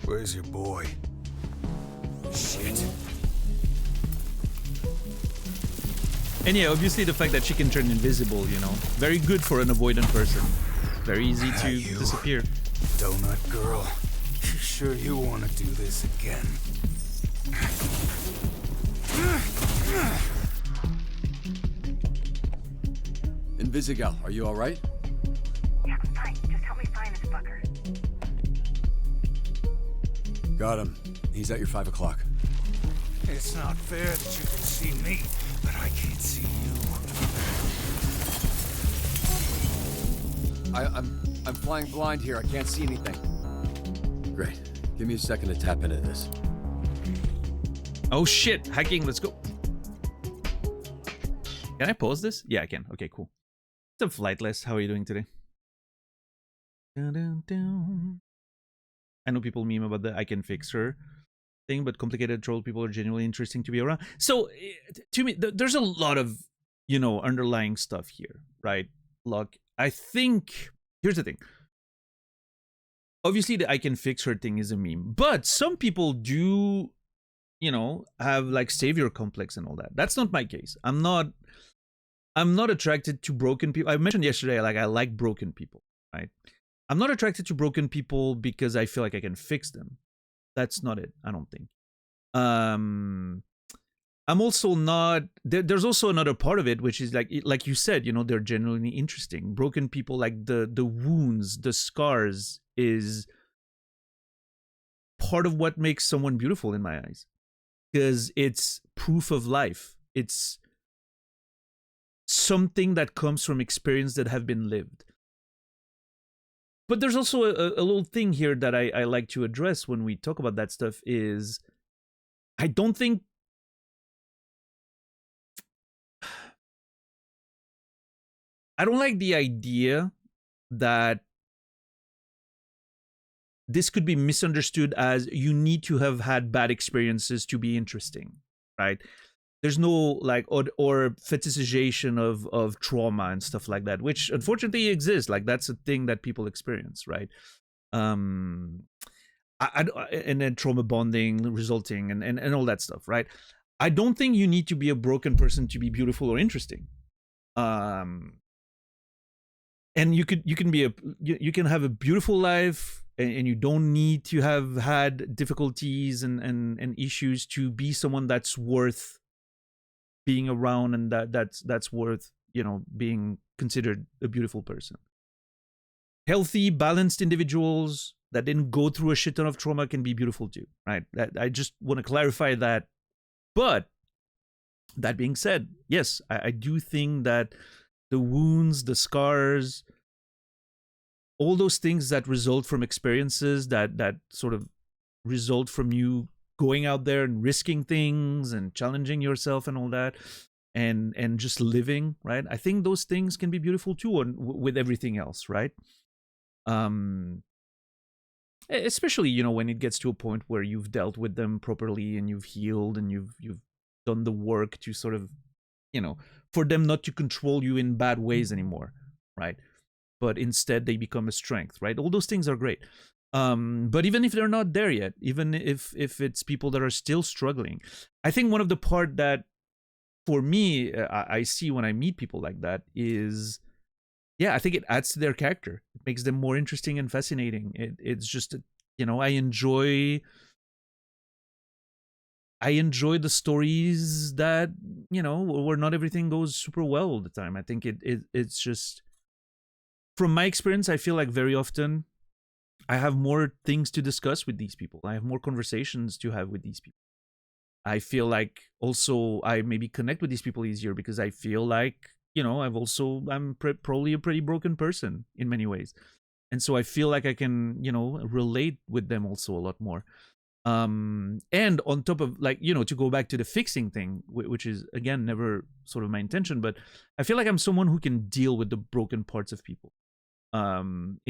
Where's your boy? Shit. And yeah, obviously the fact that she can turn invisible, you know, very good for an avoidant person. Very easy to disappear. Donut girl, you sure you want to do this again? Invisigal, are you alright? Yeah, I'm fine. Just help me find this fucker. Got him. He's at your 5 o'clock. It's not fair that you can see me, but I can't see you. I'm flying blind here. I can't see anything. Great. Give me a second to tap into this. Oh shit, hacking, let's go. Can I pause this? Yeah, I can. Okay, cool. What's up, Flightless? How are you doing today? Dun, dun, dun. I know people meme about the I can fix her thing, but complicated troll people are genuinely interesting to be around. So, to me, there's a lot of, you know, underlying stuff here, right? Look, I think, here's the thing. Obviously, the I can fix her thing is a meme, but some people do, you know, have like savior complex and all that. That's not my case. I'm not attracted to broken people. I mentioned yesterday, like, I like broken people, right? I'm not attracted to broken people because I feel like I can fix them. That's not it, I don't think. I'm also not, there's also another part of it, which is like you said, you know, they're genuinely interesting. Broken people, like the wounds, the scars is part of what makes someone beautiful in my eyes. Because it's proof of life. It's something that comes from experience that have been lived. But there's also a little thing here that I like to address when we talk about that stuff is I don't think I don't like the idea that this could be misunderstood as you need to have had bad experiences to be interesting, right? There's no like or fetishization of trauma and stuff like that, which unfortunately exists. Like that's a thing that people experience, right? And then trauma bonding resulting and all that stuff, right? I don't think you need to be a broken person to be beautiful or interesting. And you can have a beautiful life and you don't need to have had difficulties and issues to be someone that's worth being around, and that's worth, you know, being considered a beautiful person. Healthy, balanced individuals that didn't go through a shit ton of trauma can be beautiful too, right? I just want to clarify that. But that being said, yes, I do think that the wounds, the scars, all those things that result from experiences that sort of result from you going out there and risking things and challenging yourself and all that, and just living, right? I think those things can be beautiful too, with everything else, right? Especially, you know, when it gets to a point where you've dealt with them properly and you've healed and you've done the work to sort of, you know, for them not to control you in bad ways anymore, right? But instead they become a strength, right? All those things are great. But even if they're not there yet, even if it's people that are still struggling, I think one of the part that for me I see when I meet people like that is, yeah, I think it adds to their character. It makes them more interesting and fascinating. It's just, you know, I enjoy the stories that, you know, where not everything goes super well all the time. I think it's just, from my experience, I feel like very often I have more things to discuss with these people. I have more conversations to have with these people. I feel like also I maybe connect with these people easier because I feel like, you know, I'm probably a pretty broken person in many ways. And so I feel like I can, you know, relate with them also a lot more. And on top of, like, you know, to go back to the fixing thing, which is again never sort of my intention, but I feel like I'm someone who can deal with the broken parts of people. And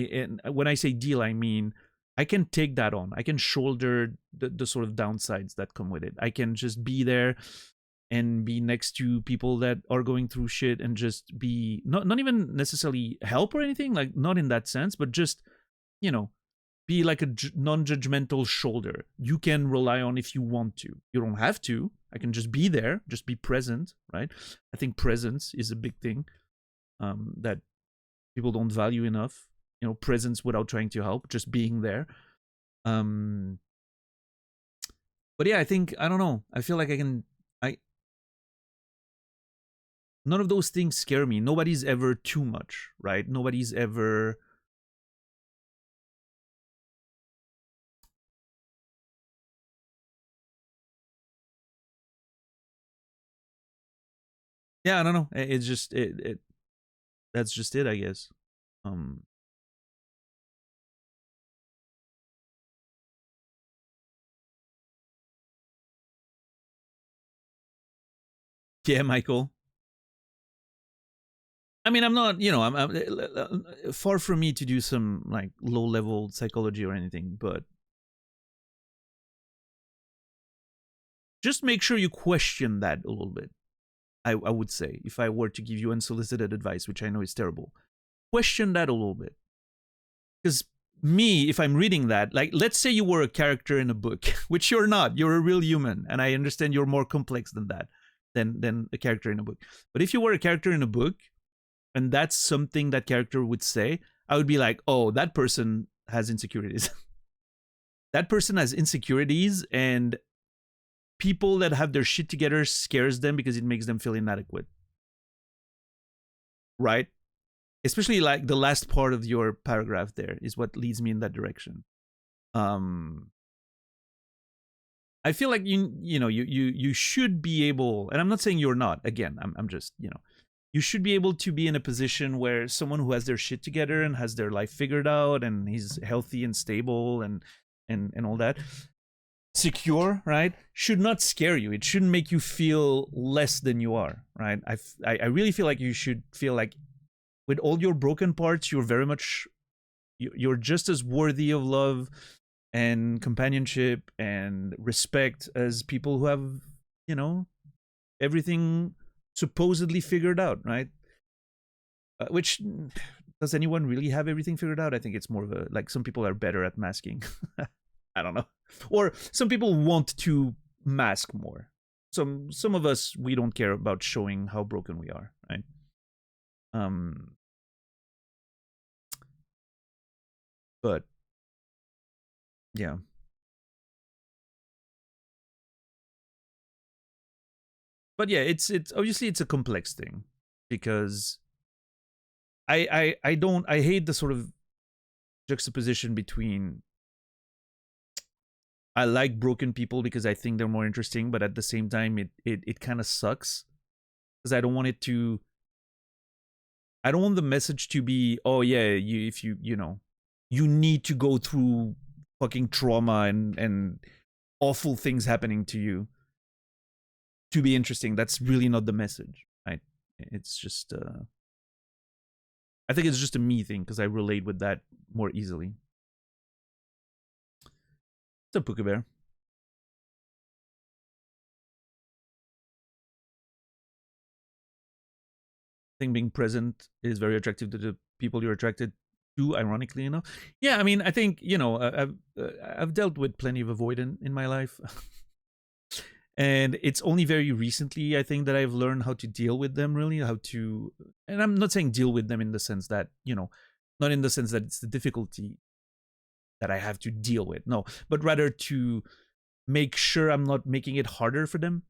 when I say deal, I mean I can take that on. I can shoulder the sort of downsides that come with it. I can just be there and be next to people that are going through shit and just be not even necessarily help or anything, like not in that sense, but just, you know, be like a non-judgmental shoulder you can rely on if you want to. You don't have to. I can just be there, just be present, right? I think presence is a big thing that people don't value enough. You know, presence without trying to help, just being there. But yeah, I think, I don't know, I feel like none of those things scare me. Nobody's ever too much, right? Nobody's ever... Yeah, I don't know. It's just that's just it, I guess. Yeah, Michael. I mean, I'm not, you know, I'm far from me to do some like low-level psychology or anything, but just make sure you question that a little bit. I would say, if I were to give you unsolicited advice, which I know is terrible, question that a little bit. Because me, if I'm reading that, like, let's say you were a character in a book, which you're not. You're a real human, and I understand you're more complex than that, than a character in a book. But if you were a character in a book, and that's something that character would say, I would be like, oh, that person has insecurities. That person has insecurities, and people that have their shit together scares them because it makes them feel inadequate. Right? Especially like the last part of your paragraph there is what leads me in that direction. I feel like you should be able, and I'm not saying you're not, again, I'm just, you know, you should be able to be in a position where someone who has their shit together and has their life figured out and he's healthy and stable and all that, secure, right, should not scare you. It shouldn't make you feel less than you are, right? I really feel like you should feel like with all your broken parts, you're very much, you're just as worthy of love and companionship and respect as people who have, you know, everything supposedly figured out, right? Which, does anyone really have everything figured out? I think it's more of a, like, some people are better at masking. I don't know. Or some people want to mask more. Some of us, we don't care about showing how broken we are, right? But yeah. But yeah, it's obviously it's a complex thing because I hate the sort of juxtaposition between I like broken people because I think they're more interesting, but at the same time it kind of sucks because I don't want the message to be, oh yeah, you know, you need to go through fucking trauma and awful things happening to you to be interesting. That's really not the message, right? It's just I think it's just a me thing because I relate with that more easily. What's up, Puka Bear? I think being present is very attractive to the people you're attracted to, ironically enough. Yeah, I mean, I think, you know, I've dealt with plenty of avoidant in my life. And it's only very recently, I think, that I've learned how to deal with them, really, how to, and I'm not saying deal with them in the sense that, you know, not in the sense that it's the difficulty that I have to deal with, no, but rather to make sure I'm not making it harder for them.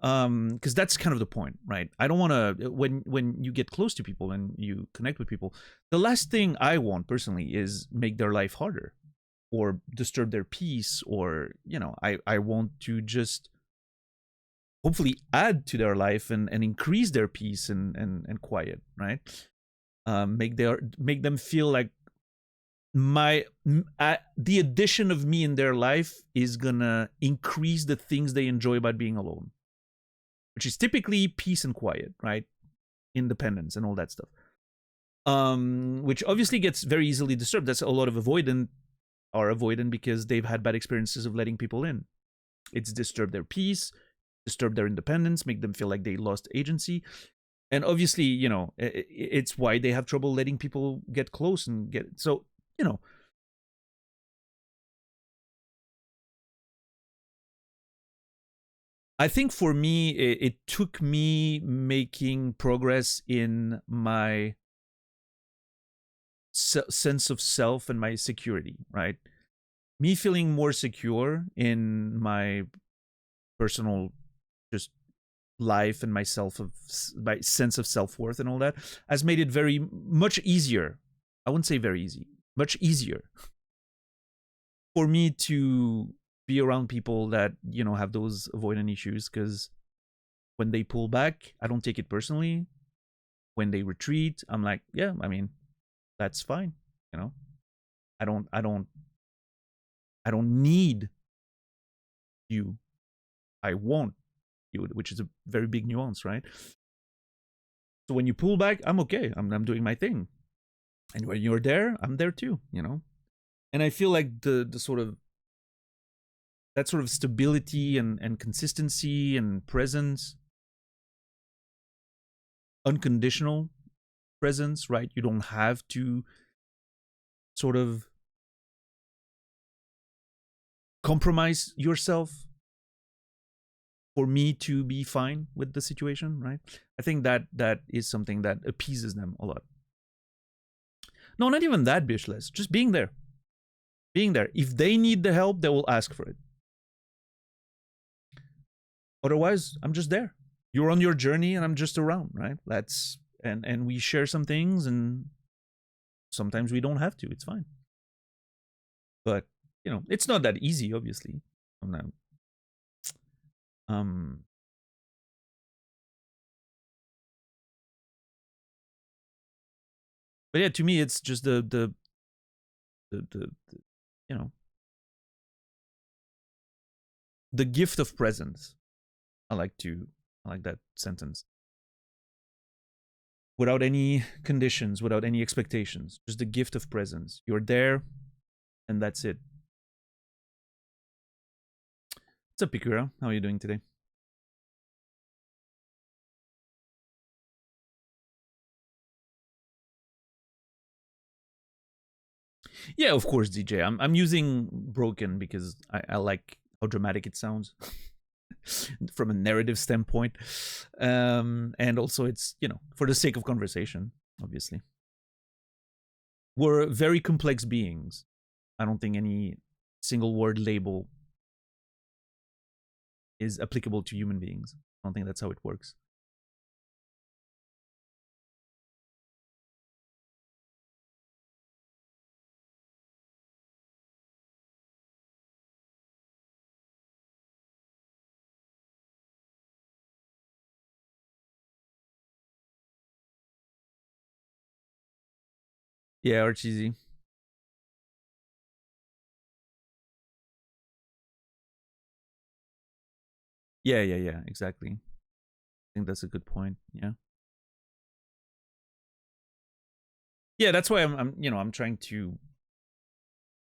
Because that's kind of the point, right? I don't want to, when you get close to people and you connect with people, the last thing I want personally is make their life harder or disturb their peace, or, you know, I want to just hopefully add to their life and increase their peace and quiet, right? Make them feel like the addition of me in their life is gonna increase the things they enjoy about being alone, which is typically peace and quiet, right? Independence and all that stuff. Which obviously gets very easily disturbed. That's a lot of avoidant because they've had bad experiences of letting people in. It's disturbed their peace, disturbed their independence, make them feel like they lost agency. And obviously, you know, it's why they have trouble letting people get close and get, so, you know. I think for me, it took me making progress in my sense of self and my security, right? Me feeling more secure in my personal just life and my sense of self-worth and all that has made it very much easier. I wouldn't say very easy, much easier for me to be around people that, you know, have those avoidant issues, because when they pull back, I don't take it personally. When they retreat, I'm like, yeah, I mean, that's fine, you know. I don't need you. I want you, which is a very big nuance, right? So when you pull back, I'm okay. I'm doing my thing. And when you're there, I'm there too, you know. And I feel like the sort of that sort of stability and consistency and presence, unconditional presence, right? You don't have to sort of compromise yourself for me to be fine with the situation, right? I think that is something that appeases them a lot. No, not even that, Bishless. Just being there. Being there. If they need the help, they will ask for it. Otherwise, I'm just there. You're on your journey and I'm just around, right? That's and we share some things, and sometimes we don't have to. It's fine. But, you know, it's not that easy, obviously. But yeah, to me, it's just the you know, the gift of presence. I like that sentence. Without any conditions, without any expectations, just the gift of presence. You're there, and that's it. What's up, Pikura? How are you doing today? Yeah, of course, DJ. I'm using broken because I like how dramatic it sounds from a narrative standpoint, and also it's, you know, for the sake of conversation. Obviously, we're very complex beings. I don't think any single word label is applicable to human beings. I don't think that's how it works. Yeah, or cheesy. Yeah, exactly. I think that's a good point. Yeah. Yeah, that's why I'm trying to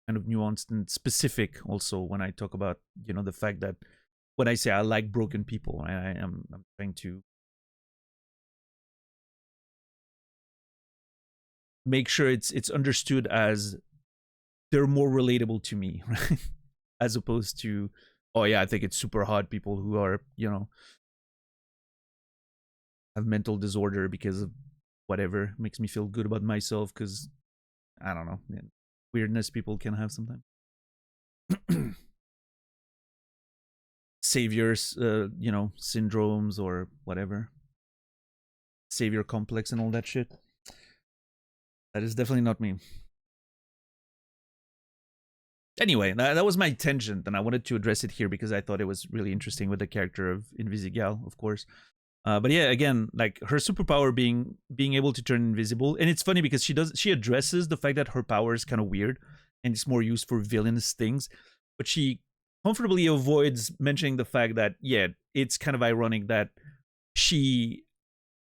kind of nuanced and specific also when I talk about, the fact that when I say I like broken people, I'm trying to make sure it's understood as they're more relatable to me, right? As opposed to, oh yeah, I think it's super hot people who are, have mental disorder because of whatever makes me feel good about myself because I don't know, weirdness people can have sometimes. Saviors, syndromes or whatever. Savior complex and all that shit. That is definitely not me. Anyway, that was my tangent, and I wanted to address it here because I thought it was really interesting with the character of Invisigal, of course. But yeah, again, like her superpower being able to turn invisible, and it's funny because she addresses the fact that her power is kind of weird and it's more used for villainous things, but she comfortably avoids mentioning the fact that, yeah, it's kind of ironic that she,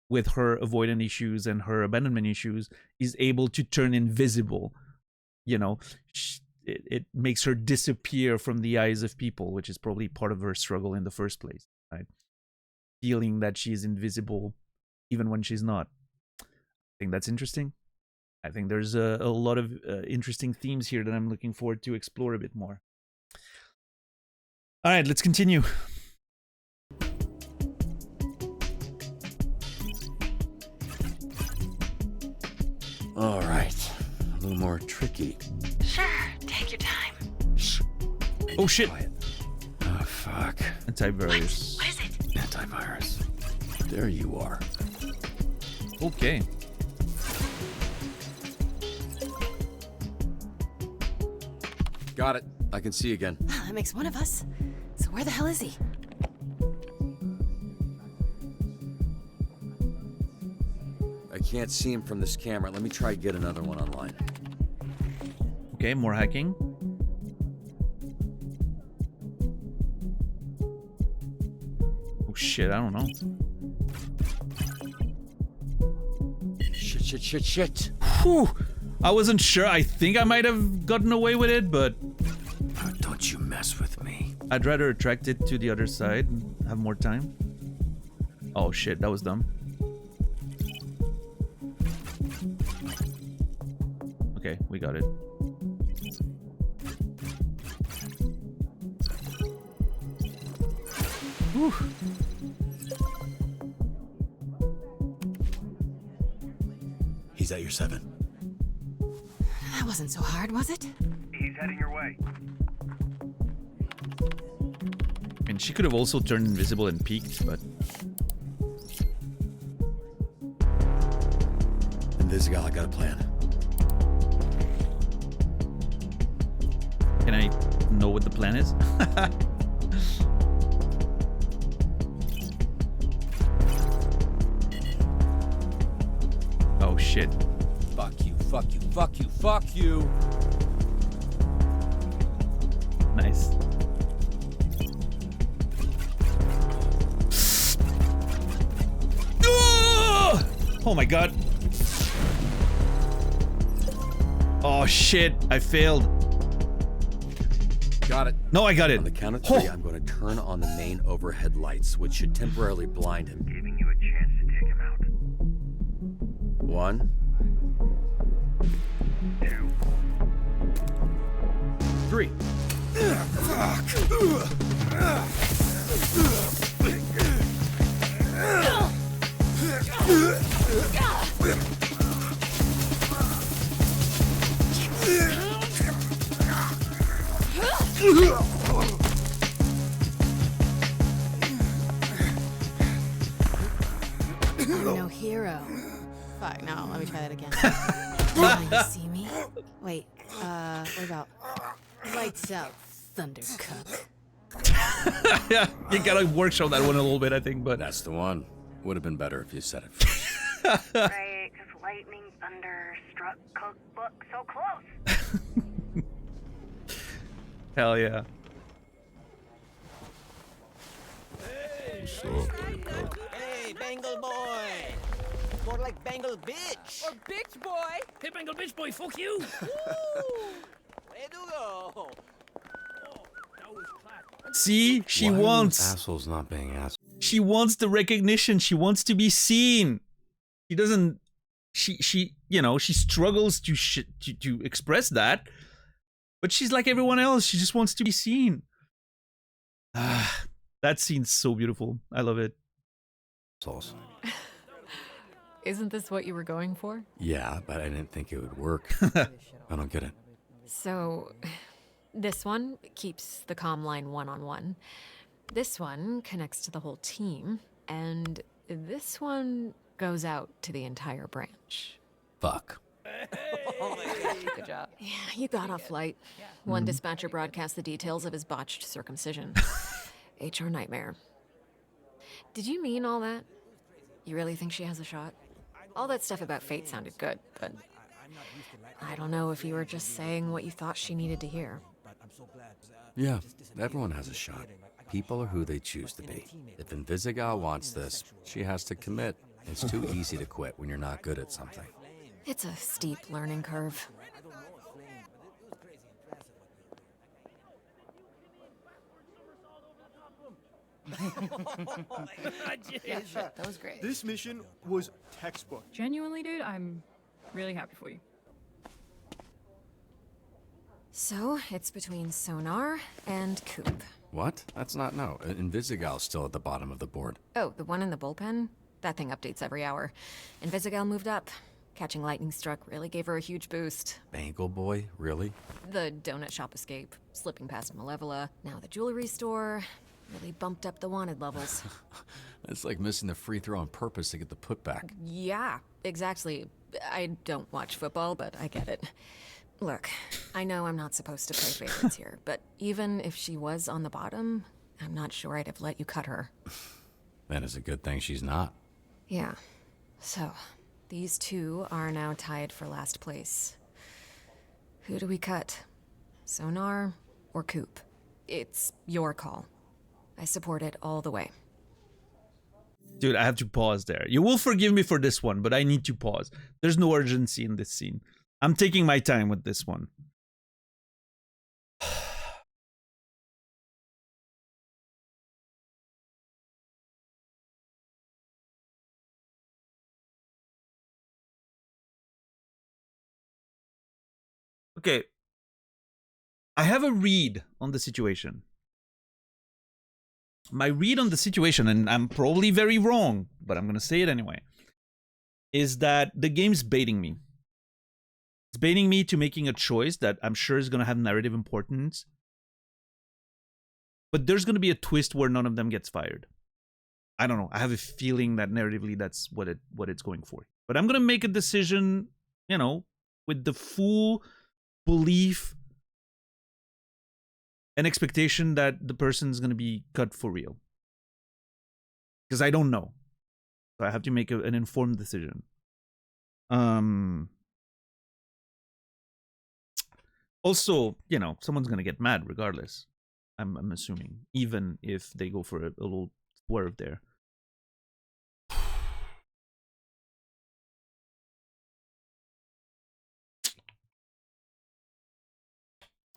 with her avoidant issues and her abandonment issues, is able to turn invisible. It makes her disappear from the eyes of people, which is probably part of her struggle in the first place, right? Feeling that she's invisible even when she's not. I think that's interesting. I think there's a lot of interesting themes here that I'm looking forward to explore a bit more. All right, let's continue. All right, a little more tricky. Sure, take your time. Shh. Oh shit. Quiet. Oh fuck. Antivirus. What is it? Antivirus. There you are. Okay. Got it. I can see again. That makes one of us. So where the hell is he? I can't see him from this camera. Let me try to get another one online. Okay, more hacking. Oh shit, I don't know. Shit. Whew. I wasn't sure. I think I might have gotten away with it, but don't you mess with me. I'd rather attract it to the other side and have more time. Oh shit, that was dumb. Okay, we got it. Whew. He's at your 7. That wasn't so hard, was it? He's heading your way. And she could have also turned invisible and peeked, but... Invisigal, I got a plan. Can I know what the plan is? Oh shit. Fuck you. Nice. Oh my god. Oh shit, I failed. Got it. No, I got it. On the count of 3, I'm going to turn on the main overhead lights, which should temporarily blind him. Giving you a chance to take him out. 1, 2, 3. I'm no hero. Fuck, no, let me try that again. Now you see me? Wait, what about lights out, Thundercuck? Yeah, you gotta workshop that one a little bit, I think, but... That's the one. Would have been better if you said it first. Right, because lightning, thunder, struck, cookbook, so close. Hell yeah. Hey, Bengal boy! More like Bengal bitch! Or bitch boy! Hey, Bengal bitch boy, fuck you! Way to go! See, she Why are wants... those assholes not being assholes? She wants the recognition. She wants to be seen. She doesn't... She you know, she struggles to express that. But she's like everyone else. She just wants to be seen. Ah, that scene's so beautiful. I love it. Assholes. Isn't this what you were going for? Yeah, but I didn't think it would work. I don't get it. So, this one keeps the comm line one-on-one. This one connects to the whole team. And this one goes out to the entire branch. Fuck. Good job. Yeah, you got off light. One dispatcher broadcast the details of his botched circumcision. HR nightmare. Did you mean all that? You really think she has a shot? All that stuff about fate sounded good, but I don't know if you were just saying what you thought she needed to hear. Yeah, everyone has a shot. People are who they choose to be. If Invisigal wants this, she has to commit. It's too easy to quit when you're not good at something. It's a steep learning curve. Yeah, that was great. This mission was textbook. Genuinely, dude, I'm really happy for you. So, it's between Sonar and Coup. What? That's not no. Invisigal's still at the bottom of the board. Oh, the one in the bullpen? That thing updates every hour. Invisigal moved up. Catching lightning struck really gave her a huge boost. Bangle boy? Really? The donut shop escape, slipping past Malevola, now the jewelry store, really bumped up the wanted levels. It's like missing the free throw on purpose to get the putback. Yeah, exactly. I don't watch football, but I get it. Look, I know I'm not supposed to play favorites here, but even if she was on the bottom, I'm not sure I'd have let you cut her. Then it's a good thing she's not. Yeah. So, these two are now tied for last place. Who do we cut? Sonar or Coup? It's your call. I support it all the way. Dude, I have to pause there. You will forgive me for this one, but I need to pause. There's no urgency in this scene. I'm taking my time with this one. Okay. I have a read on the situation. My read on the situation, and I'm probably very wrong, but I'm going to say it anyway, is that the game's baiting me. It's baiting me to making a choice that I'm sure is going to have narrative importance. But there's going to be a twist where none of them gets fired. I don't know. I have a feeling that narratively that's what it's going for. But I'm going to make a decision, you know, with the full belief and expectation that the person's going to be cut for real. Because I don't know. So I have to make an informed decision. Also, you know, someone's going to get mad regardless. I'm assuming. Even if they go for a little swerve there.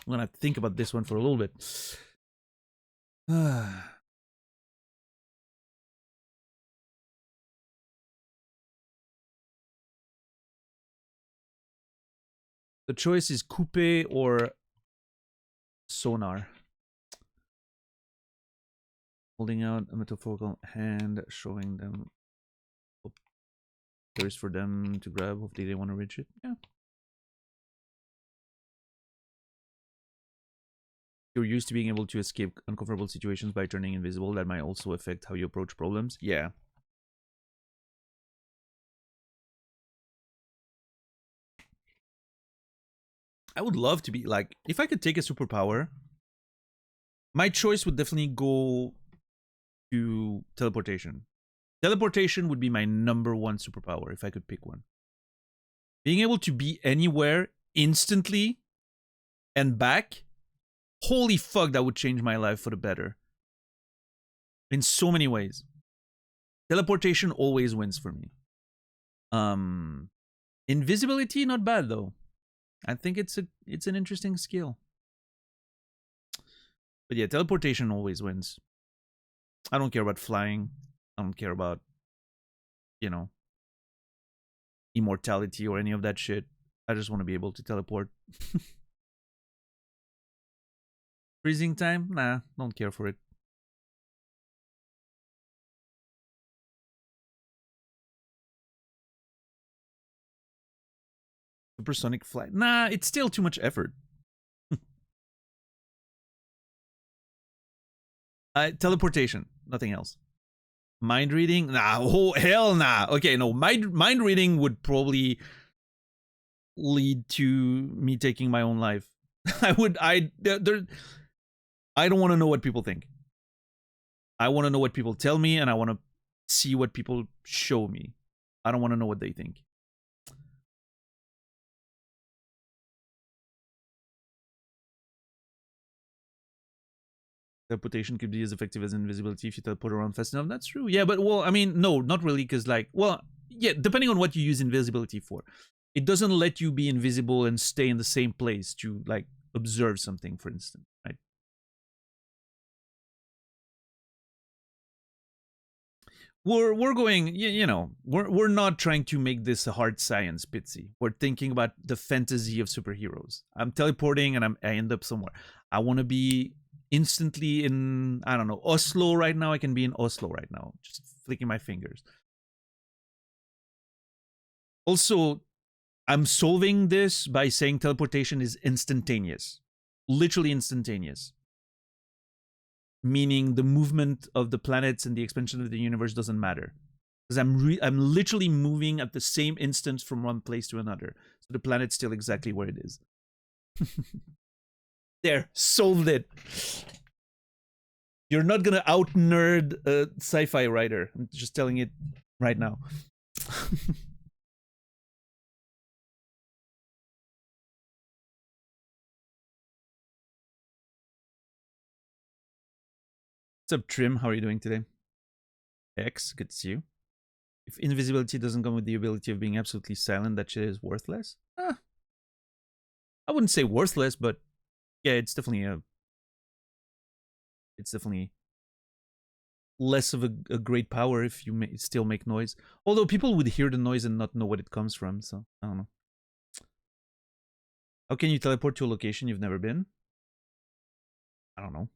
I'm going to think about this one for a little bit. The choice is Coupe or Sonar. Holding out a metaphorical hand, showing them there is for them to grab. Hopefully they want to reach it. Yeah. You're used to being able to escape uncomfortable situations by turning invisible. That might also affect how you approach problems. Yeah. I would love to be like, if I could take a superpower, my choice would definitely go to teleportation. Teleportation would be my #1 superpower if I could pick one. Being able to be anywhere instantly and back, holy fuck, that would change my life for the better. In so many ways. Teleportation always wins for me. Invisibility, not bad though. I think it's an interesting skill. But yeah, teleportation always wins. I don't care about flying. I don't care about, you know, immortality or any of that shit. I just want to be able to teleport. Freezing time? Nah, don't care for it. Supersonic flight? Nah, it's still too much effort. Teleportation, nothing else. Mind reading? Nah, oh hell nah. Okay, no, mind reading would probably lead to me taking my own life. I don't want to know what people think. I want to know what people tell me, and I want to see what people show me. I don't want to know what they think. Teleportation could be as effective as invisibility if you teleport around fast enough. That's true. Yeah, but well, I mean, no, not really, because like, well, yeah, depending on what you use invisibility for. It doesn't let you be invisible and stay in the same place to like observe something, for instance, right? We're going, you know, we're not trying to make this a hard science, Pitsy. We're thinking about the fantasy of superheroes. I'm teleporting and I end up somewhere. I want to be instantly in, I don't know, Oslo right now. I can be in Oslo right now, just flicking my fingers. Also, I'm solving this by saying teleportation is instantaneous, literally instantaneous. Meaning the movement of the planets and the expansion of the universe doesn't matter, because I'm literally moving at the same instant from one place to another, so the planet's still exactly where it is. There, solved it. You're not gonna out nerd a sci-fi writer. I'm just telling it right now. What's up, Trim? How are you doing today? X, good to see you. If invisibility doesn't come with the ability of being absolutely silent, that shit is worthless? I wouldn't say worthless, but yeah, it's definitely less of a great power if you still make noise. Although people would hear the noise and not know what it comes from, so I don't know. How can you teleport to a location you've never been? I don't know.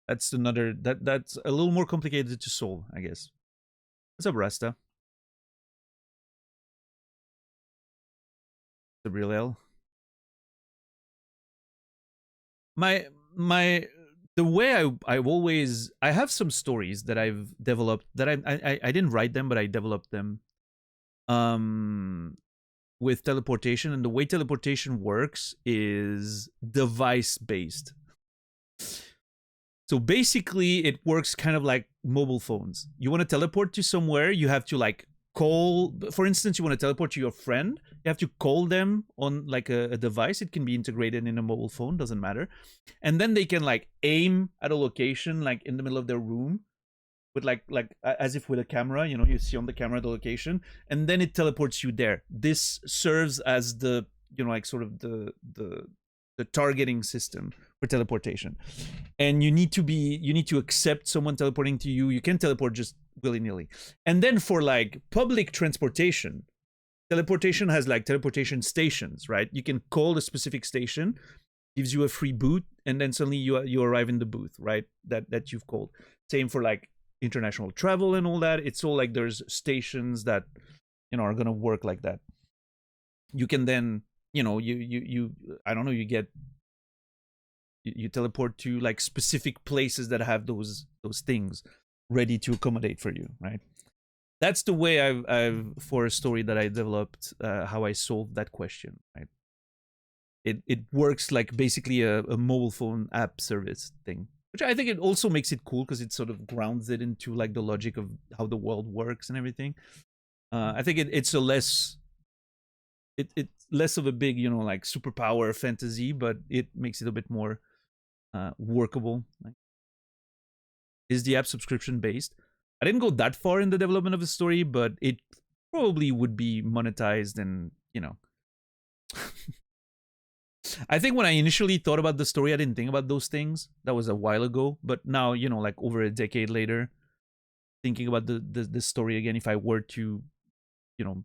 That's another, that's a little more complicated to solve, I guess. What's up, Rasta? The real L. The way I've always, I have some stories that I've developed that I didn't write them, but I developed them with teleportation. And the way teleportation works is device based. So basically, it works kind of like mobile phones. You want to teleport to somewhere, you have to like call, for instance, you want to teleport to your friend, you have to call them on like a device. It can be integrated in a mobile phone, doesn't matter. And then they can like aim at a location like in the middle of their room with like as if with a camera, you know, you see on the camera the location, and then it teleports you there. This serves as the, you know, like sort of the targeting system for teleportation. And you need to accept someone teleporting to you. You can teleport just willy-nilly. And then for like public transportation, teleportation has like teleportation stations, right? You can call a specific station, gives you a free boot, and then suddenly you arrive in the booth, right? That you've called. Same for like international travel and all that. It's all like there's stations that, you know, are gonna work like that. You can then, you know, you I don't know, you teleport to like specific places that have those things ready to accommodate for you, right? That's the way I've for a story that I developed, how I solved that question, right? it works like basically a mobile phone app service thing, which I think it also makes it cool because it sort of grounds it into like the logic of how the world works and everything. I think it's a less it's less of a big, you know, like superpower fantasy, but it makes it a bit more workable. Like, is the app subscription based? I didn't go that far in the development of the story, but it probably would be monetized, and you know. I think when I initially thought about the story, I didn't think about those things. That was a while ago, but now, you know, like over a decade later, thinking about the story again, if I were to, you know,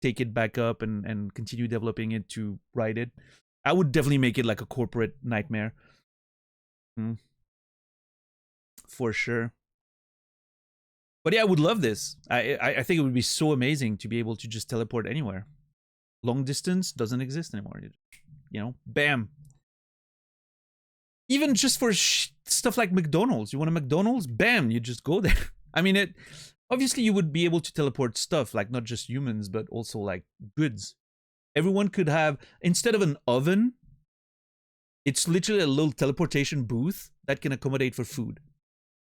take it back up and continue developing it to write it, I would definitely make it like a corporate nightmare. For sure. But yeah, I would love this. I think it would be so amazing to be able to just teleport anywhere. Long distance doesn't exist anymore. You know, bam. Even just for stuff like McDonald's. You want a McDonald's? Bam, you just go there. I mean, it obviously you would be able to teleport stuff, like not just humans, but also like goods. Everyone could have, instead of an oven, it's literally a little teleportation booth that can accommodate for food.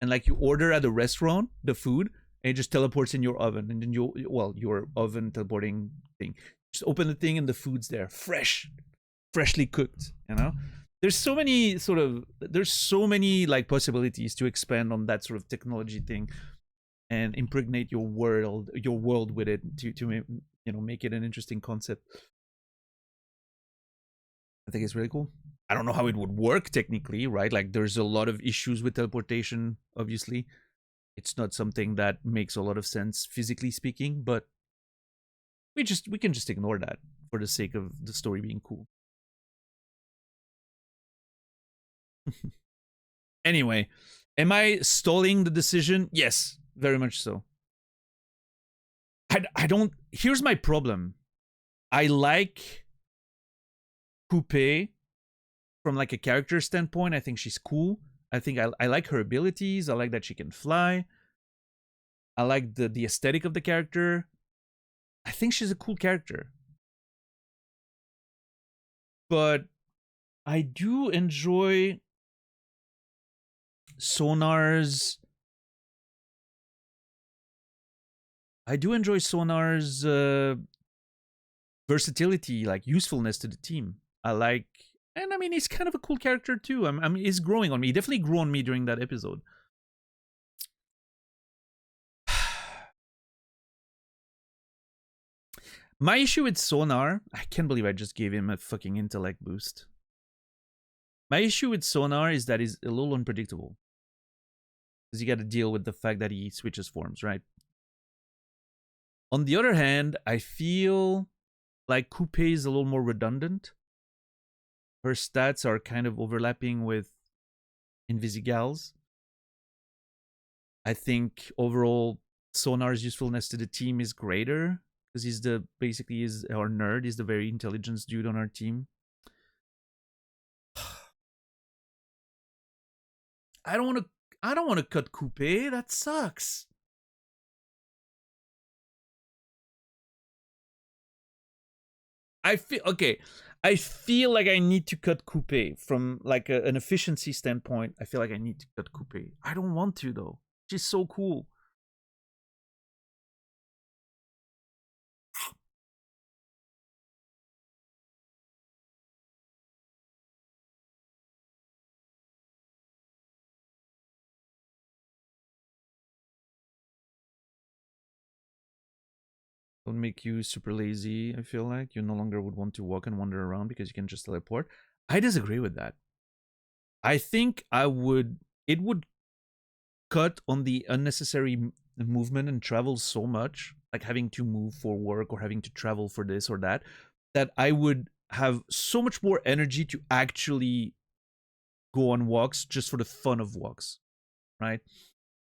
And like you order at a restaurant, the food, and it just teleports in your oven. And then your oven teleporting thing. Just open the thing and the food's there. Freshly cooked, you know? There's so many like possibilities to expand on that sort of technology thing and impregnate your world with it to you know, make it an interesting concept. I think it's really cool. I don't know how it would work technically, right? Like there's a lot of issues with teleportation, obviously. It's not something that makes a lot of sense physically speaking, but we can just ignore that for the sake of the story being cool. Anyway, am I stalling the decision? Yes, very much so. I don't, here's my problem. I like Coupe from like a character standpoint. I think she's cool. I think I like her abilities. I like that she can fly. I like the aesthetic of the character. I think she's a cool character. But I do enjoy Sonar's versatility, like usefulness to the team. I mean, he's kind of a cool character too. I mean, he's growing on me. He definitely grew on me during that episode. My issue with Sonar, I can't believe I just gave him a fucking intellect boost. My issue with Sonar is that he's a little unpredictable. Because you got to deal with the fact that he switches forms, right? On the other hand, I feel like Coupe is a little more redundant. Her stats are kind of overlapping with Invisigal's. I think overall Sonar's usefulness to the team is greater because he's basically our nerd. He's the very intelligent dude on our team. I don't want to cut Coupe. That sucks. I feel like I need to cut Coupe from like an efficiency standpoint. I feel like I need to cut Coupe. I don't want to though. She's so cool. Don't make you super lazy. I feel like you no longer would want to walk and wander around because you can just teleport. I disagree with that. I think it would cut on the unnecessary movement and travel so much, like having to move for work or having to travel for this or that, that I would have so much more energy to actually go on walks just for the fun of walks, right?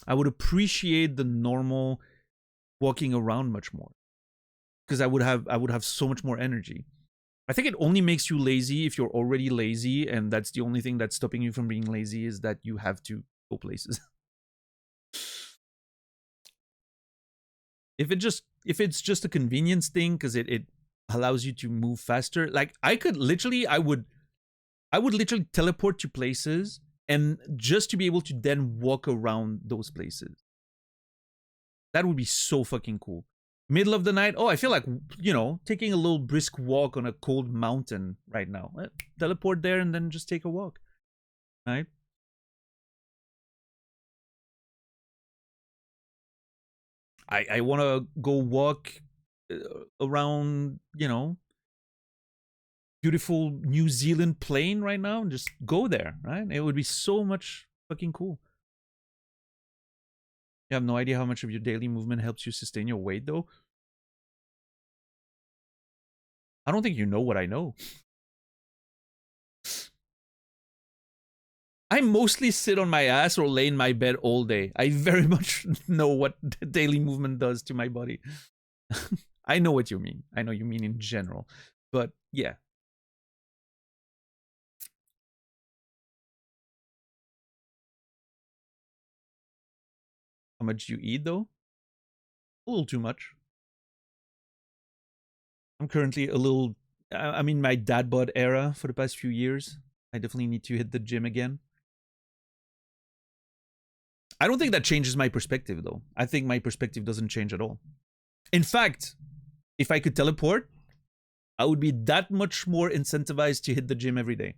I would appreciate the normal walking around much more because I would have so much more energy. I think it only makes you lazy if you're already lazy, and that's the only thing that's stopping you from being lazy is that you have to go places. If it's just a convenience thing, because it allows you to move faster. Like I would literally teleport to places and just to be able to then walk around those places. That would be so fucking cool. Middle of the night, oh, I feel like, you know, taking a little brisk walk on a cold mountain right now. Teleport there and then just take a walk, right? I want to go walk around, you know, beautiful New Zealand plain right now and just go there, right? It would be so much fucking cool. You have no idea how much of your daily movement helps you sustain your weight, though. I don't think you know what I know. I mostly sit on my ass or lay in my bed all day. I very much know what daily movement does to my body. I know what you mean. I know you mean in general. But yeah. How much do you eat, though? A little too much. I'm currently a little... I'm in my dad bod era for the past few years. I definitely need to hit the gym again. I don't think that changes my perspective, though. I think my perspective doesn't change at all. In fact, if I could teleport, I would be that much more incentivized to hit the gym every day.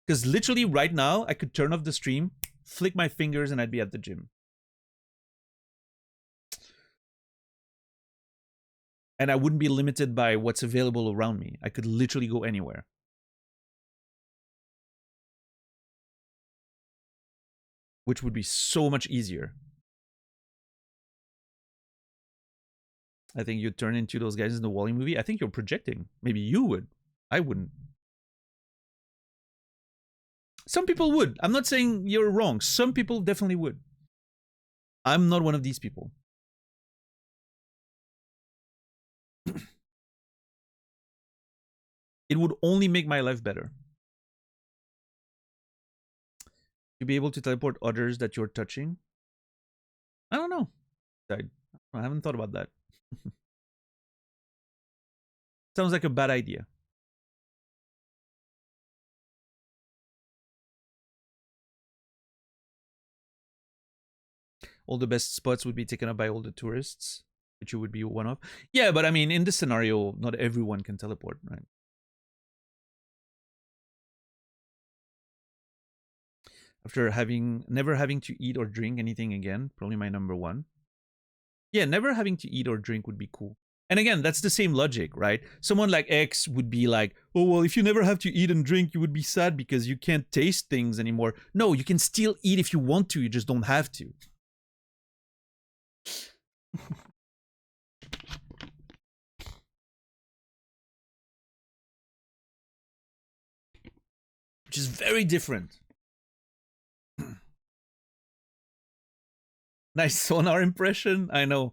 Because literally right now, I could turn off the stream, flick my fingers, and I'd be at the gym. And I wouldn't be limited by what's available around me. I could literally go anywhere. Which would be so much easier. I think you'd turn into those guys in the Wall-E movie. I think you're projecting. Maybe you would. I wouldn't. Some people would. I'm not saying you're wrong. Some people definitely would. I'm not one of these people. It would only make my life better. To be able to teleport others that you're touching? I don't know. I haven't thought about that. Sounds like a bad idea. All the best spots would be taken up by all the tourists, which you would be one of. Yeah, but I mean, in this scenario, not everyone can teleport, right? After never having to eat or drink anything again, probably my number one. Yeah, never having to eat or drink would be cool. And again, that's the same logic, right? Someone like X would be like, oh, well, if you never have to eat and drink, you would be sad because you can't taste things anymore. No, you can still eat if you want to, you just don't have to. Which is very different. Nice sonar impression. I know.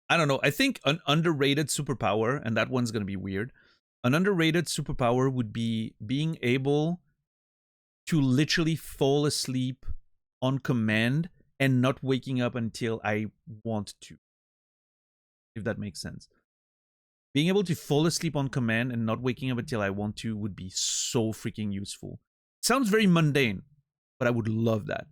I don't know. I think an underrated superpower, and that one's going to be weird. An underrated superpower would be being able to literally fall asleep on command and not waking up until I want to. If that makes sense. Being able to fall asleep on command and not waking up until I want to would be so freaking useful. Sounds very mundane, but I would love that.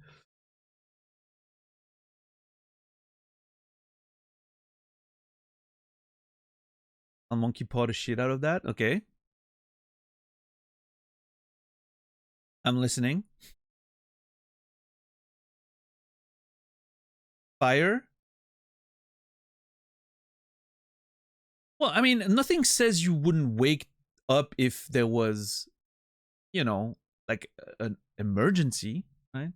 I'll monkey paw the shit out of that. Okay. I'm listening. Fire. Well, I mean, nothing says you wouldn't wake up if there was, you know, like an emergency, right?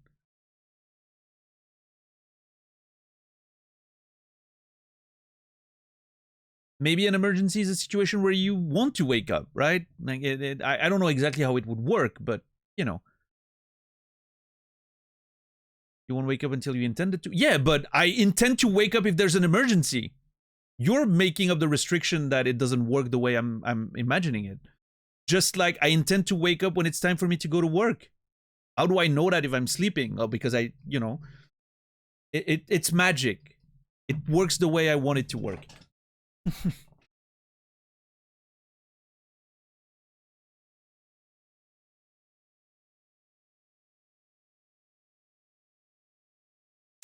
Maybe an emergency is a situation where you want to wake up, right? Like I don't know exactly how it would work, but, you know. You won't wake up until you intended to? Yeah, but I intend to wake up if there's an emergency. You're making up the restriction that it doesn't work the way I'm imagining it. Just like I intend to wake up when it's time for me to go to work. How do I know that if I'm sleeping? Oh, because it's magic. It works the way I want it to work.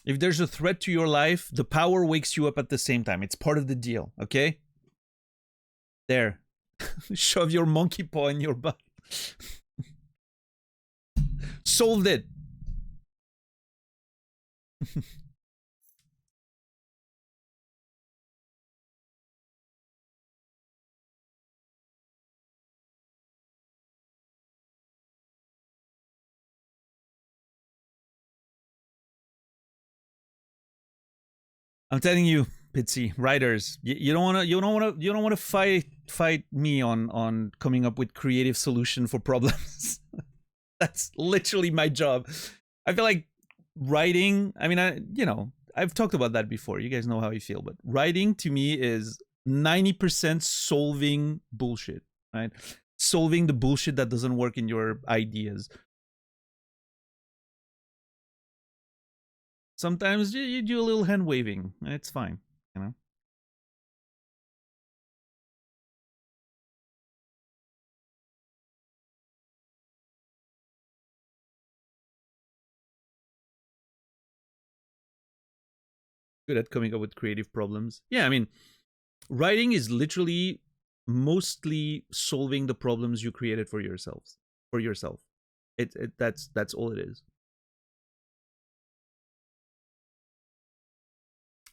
If there's a threat to your life, the power wakes you up at the same time. It's part of the deal, okay? There. Shove your monkey paw in your butt. Solved it. I'm telling you, Pitsy, writers, you don't wanna fight me on coming up with creative solution for problems. That's literally my job. I feel like writing, I mean, I've talked about that before. You guys know how I feel, but writing to me is 90% solving bullshit, right? Solving the bullshit that doesn't work in your ideas. Sometimes you do a little hand waving. It's fine, you know. Good at coming up with creative problems. Yeah, I mean, writing is literally mostly solving the problems you created for yourselves. For yourself. That's all it is.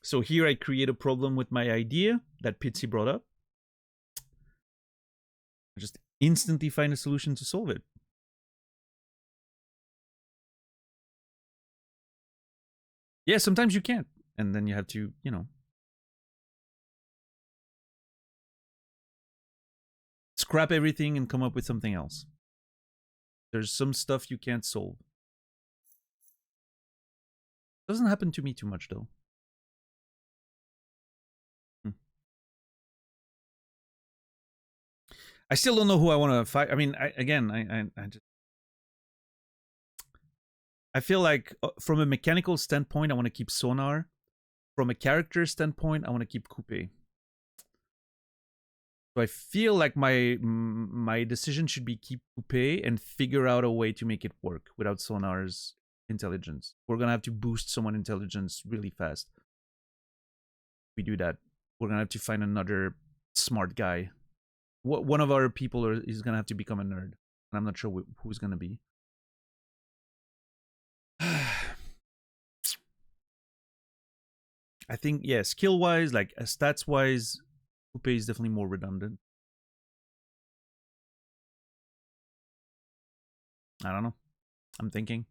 So here I create a problem with my idea that Pitsy brought up. I just instantly find a solution to solve it. Yeah, sometimes you can't. And then you have to, scrap everything and come up with something else. There's some stuff you can't solve. Doesn't happen to me too much, though. I still don't know who I want to fight. I mean, I just... I feel like from a mechanical standpoint, I want to keep Sonar. From a character standpoint, I want to keep Coupe. So I feel like my decision should be keep Coupe and figure out a way to make it work without Sonar's intelligence. We're gonna have to boost someone's intelligence really fast. If we do that, we're gonna have to find another smart guy. One of our people is gonna have to become a nerd, and I'm not sure who's gonna be. I think, yeah, skill-wise, like stats-wise, Coupe is definitely more redundant. I don't know. I'm thinking.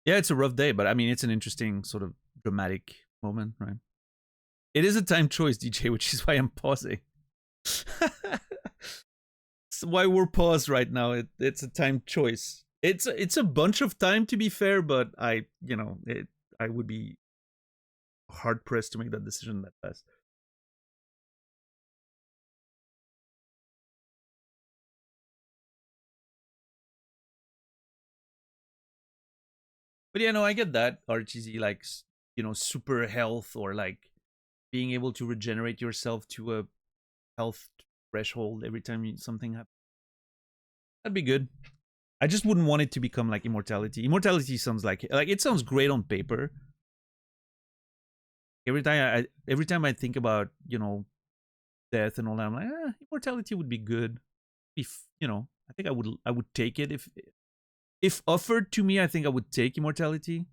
Yeah, it's a rough day, but I mean, it's an interesting sort of dramatic moment, right? It is a time choice, DJ, which is why I'm pausing. It's why we're paused right now. It's a time choice. It's a bunch of time, to be fair, but I would be hard pressed to make that decision that fast. But yeah, no, I get that. RTZ, like, super health, or like being able to regenerate yourself to a health threshold every time something happens. That'd be good. I just wouldn't want it to become like immortality. Immortality sounds like it sounds great on paper. Every time I think about, death and all that, I'm like, immortality would be good. If, I think I would take it if offered to me. I think I would take immortality.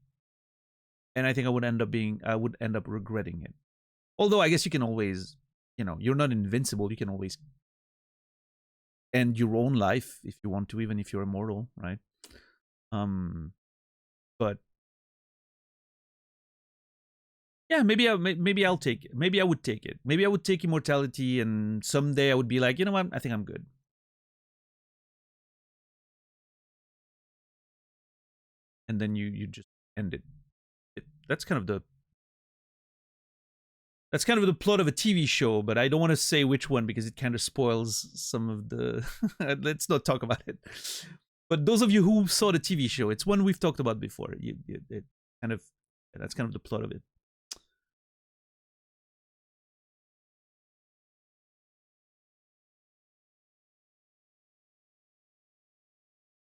And I think I would end up regretting it. Although I guess you can always, you're not invincible. You can always end your own life if you want to, even if you're immortal, right? But yeah, maybe I'll take it. Maybe I would take it. Maybe I would take immortality, and someday I would be like, you know what? I think I'm good. And then you just end it. That's kind of That's kind of the plot of a TV show, but I don't want to say which one because it kind of spoils some of the... Let's not talk about it. But those of you who saw the TV show, it's one we've talked about before. It kind of, that's kind of the plot of it.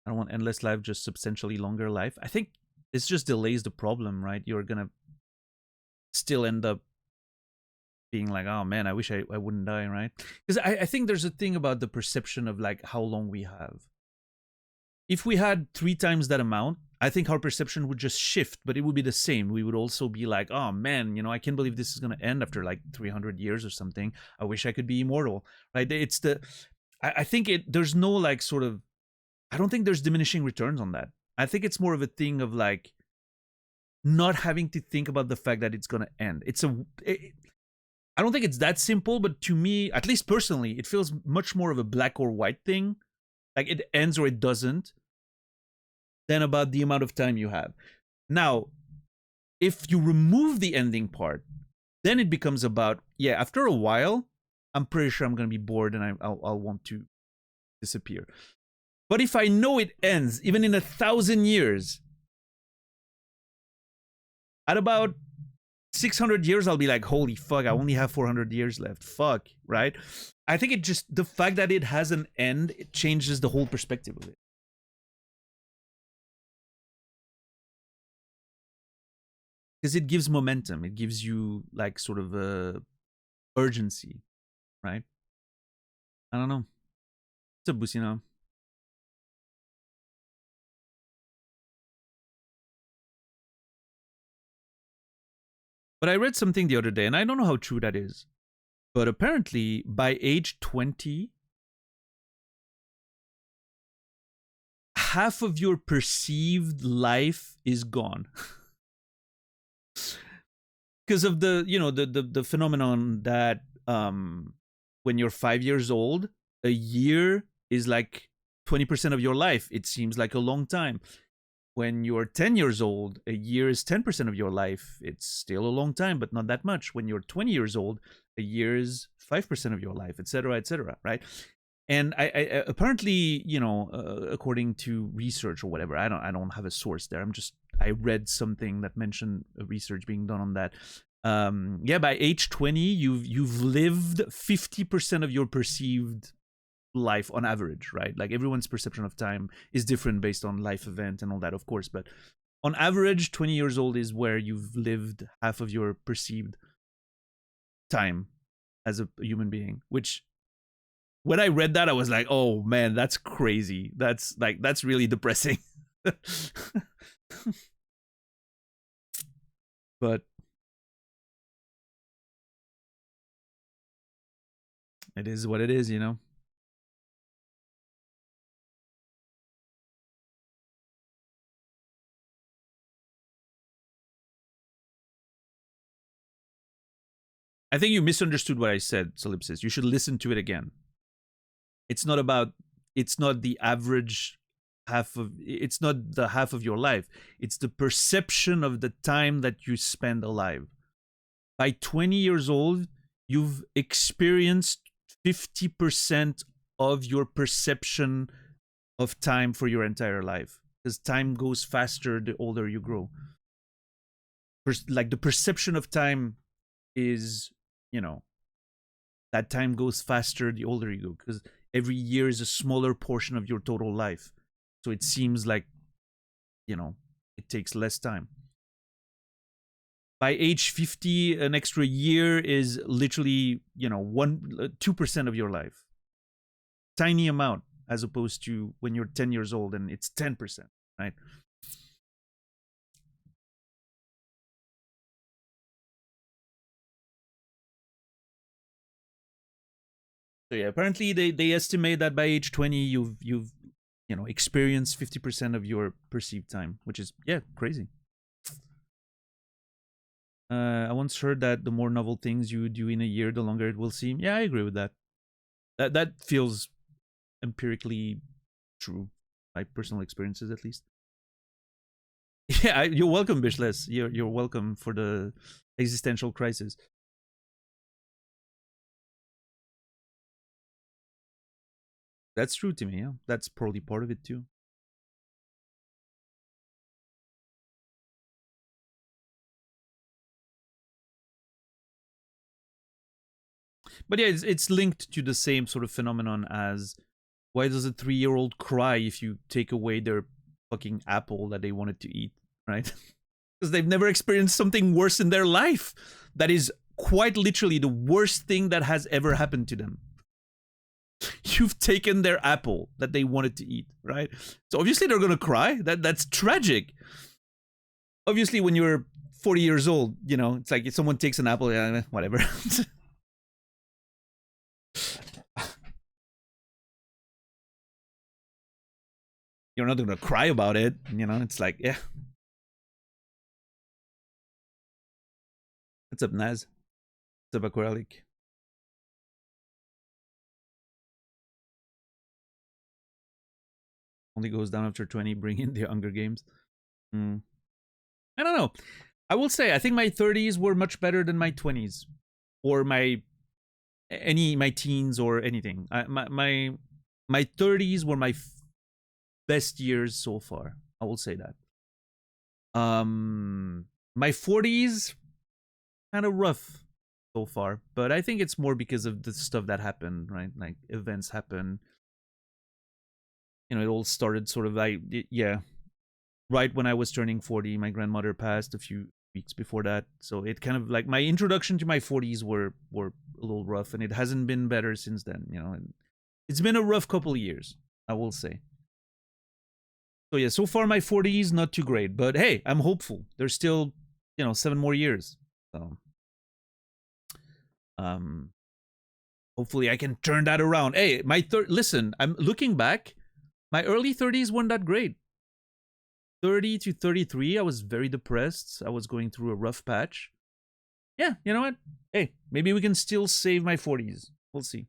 I don't want endless life, just substantially longer life. I think this just delays the problem, right? You're gonna still end up being like, oh man, I wish I wouldn't die, right? Because I think there's a thing about the perception of like how long we have. If we had 3 times that amount, I think our perception would just shift, but it would be the same. We would also be like, oh man, you know, I can't believe this is gonna end after like 300 years or something. I wish I could be immortal, right? It's the, I think there's no like sort of, I don't think there's diminishing returns on that. I think it's more of a thing of like not having to think about the fact that it's gonna end. I don't think it's that simple, but to me, at least personally, it feels much more of a black or white thing. Like it ends or it doesn't, than about the amount of time you have. Now, if you remove the ending part, then it becomes about, yeah, after a while, I'm pretty sure I'm gonna be bored and I'll want to disappear. But if I know it ends, even in 1,000 years, at about 600 years, I'll be like, holy fuck, I only have 400 years left. Fuck, right? I think it just, the fact that it has an end, it changes the whole perspective of it. Because it gives momentum. It gives you like sort of a urgency, right? I don't know. It's a Busina. But I read something the other day, and I don't know how true that is. But apparently, by age 20, half of your perceived life is gone. Because of the, you know, the phenomenon that when you're 5 years old, a year is like 20% of your life. It seems like a long time. When you're 10 years old, a year is 10% of your life. It's still a long time, but not that much. When you're 20 years old, a year is 5% of your life, etc., right? And I apparently, you know, according to research or whatever, I don't have a source there. I read something that mentioned research being done on that. Yeah, by age 20, you've lived 50% of your perceived life on average, right? Like everyone's perception of time is different based on life event and all that, of course, but on average 20 years old is where you've lived half of your perceived time as a human being, which when I read that I was like, oh man, that's crazy. That's really depressing. But it is what it is, you know. I think you misunderstood what I said, Solipsis. You should listen to it again. It's not the average half of, it's not the half of your life. It's the perception of the time that you spend alive. By 20 years old, you've experienced 50% of your perception of time for your entire life. Because time goes faster the older you grow. Like the perception of time is, you know, that time goes faster the older you go, because every year is a smaller portion of your total life. So it seems like, you know, it takes less time. By age 50, an extra year is literally, you know, 2% of your life. Tiny amount, as opposed to when you're 10 years old and it's 10%, right? So yeah, apparently they estimate that by age 20 you've you know experienced 50% of your perceived time, which is, yeah, crazy. I once heard that the more novel things you do in a year, the longer it will seem. Yeah, I agree with that. That feels empirically true, my personal experiences at least. Yeah, you're welcome, Bishless. You're welcome for the existential crisis. That's true to me, yeah. That's probably part of it too. But yeah, it's linked to the same sort of phenomenon as why does a 3-year-old cry if you take away their fucking apple that they wanted to eat, right? Because they've never experienced something worse in their life. That is quite literally the worst thing that has ever happened to them. You've taken their apple that they wanted to eat, right? So obviously they're gonna cry. That's tragic. Obviously, when you're 40 years old, you know, it's like if someone takes an apple, yeah, whatever. You're not gonna cry about it, you know. It's like, yeah. What's up, Naz? What's up, Aquarelic? Only goes down after 20. Bring in the Hunger Games. I don't know. I will say I think my 30s were much better than my 20s, or my teens or anything. My 30s were my best years so far. I will say that. My 40s kind of rough so far, but I think it's more because of the stuff that happened, right? Like events happen. You know, it all started sort of like, yeah, right when I was turning 40, my grandmother passed a few weeks before that. So it kind of like my introduction to my 40s were a little rough, and it hasn't been better since then, you know. And it's been a rough couple of years, I will say. So yeah, so far my 40s not too great, but hey, I'm hopeful. There's still, you know, 7 more years. So hopefully I can turn that around. Hey, listen, I'm looking back, my early 30s weren't that great. 30 to 33, I was very depressed. I was going through a rough patch. Yeah, you know what? Hey, maybe we can still save my 40s. We'll see.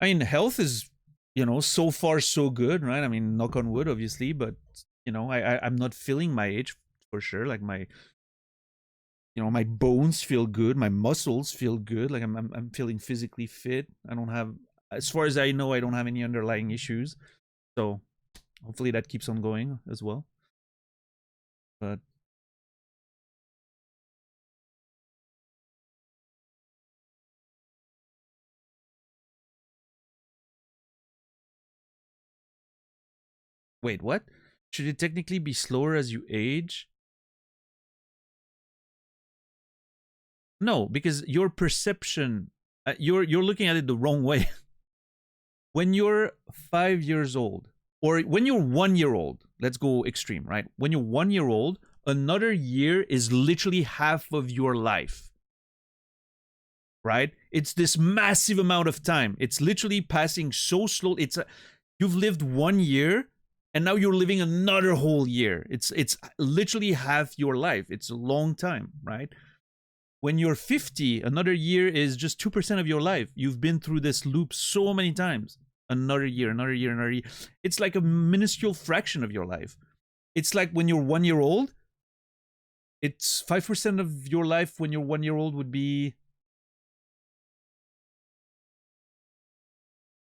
I mean, health is, you know, so far so good, right? I mean, knock on wood, obviously, but, you know, I'm not feeling my age for sure. Like my bones feel good. My muscles feel good. Like I'm feeling physically fit. I don't have, as far as I know, I don't have any underlying issues. So hopefully that keeps on going as well. But wait, what? Should it technically be slower as you age? No, because your perception, you're looking at it the wrong way. When you're 5 years old, or when you're 1 year old, let's go extreme, right? When you're 1 year old, another year is literally half of your life, right? It's this massive amount of time. It's literally passing so slow. You've lived 1 year, and now you're living another whole year. It's literally half your life. It's a long time, right? When you're 50, another year is just 2% of your life. You've been through this loop so many times. Another year, another year, another year. It's like a minuscule fraction of your life. It's like when you're 1 year old, it's 5% of your life when you're 1 year old would be...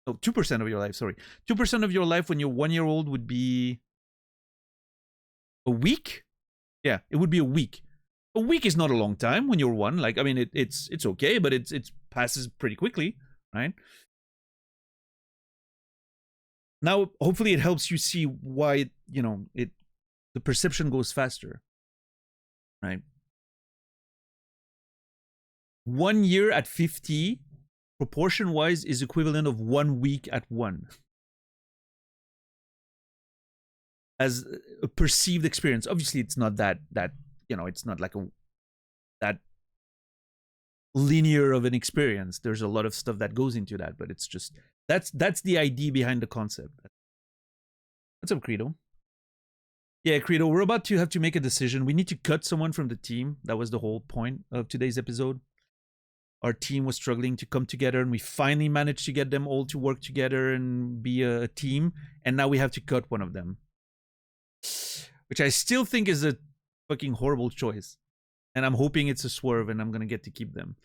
Oh, 2% of your life, sorry. 2% of your life when you're 1 year old would be... a week? Yeah, it would be a week. A week is not a long time when you're 1. Like, I mean, it's okay, but it passes pretty quickly, right? Now, hopefully it helps you see why, you know, the perception goes faster, right? 1 year at 50, proportion-wise, is equivalent of 1 week at 1. As a perceived experience. Obviously, it's not that you know, it's not like that linear of an experience. There's a lot of stuff that goes into that, but it's just that's the idea behind the concept. What's up, Credo? Yeah, Credo, we're about to have to make a decision. We need to cut someone from the team. That was the whole point of today's episode. Our team was struggling to come together, and we finally managed to get them all to work together and be a team. And now we have to cut one of them, which I still think is a fucking horrible choice. And I'm hoping it's a swerve and I'm gonna get to keep them.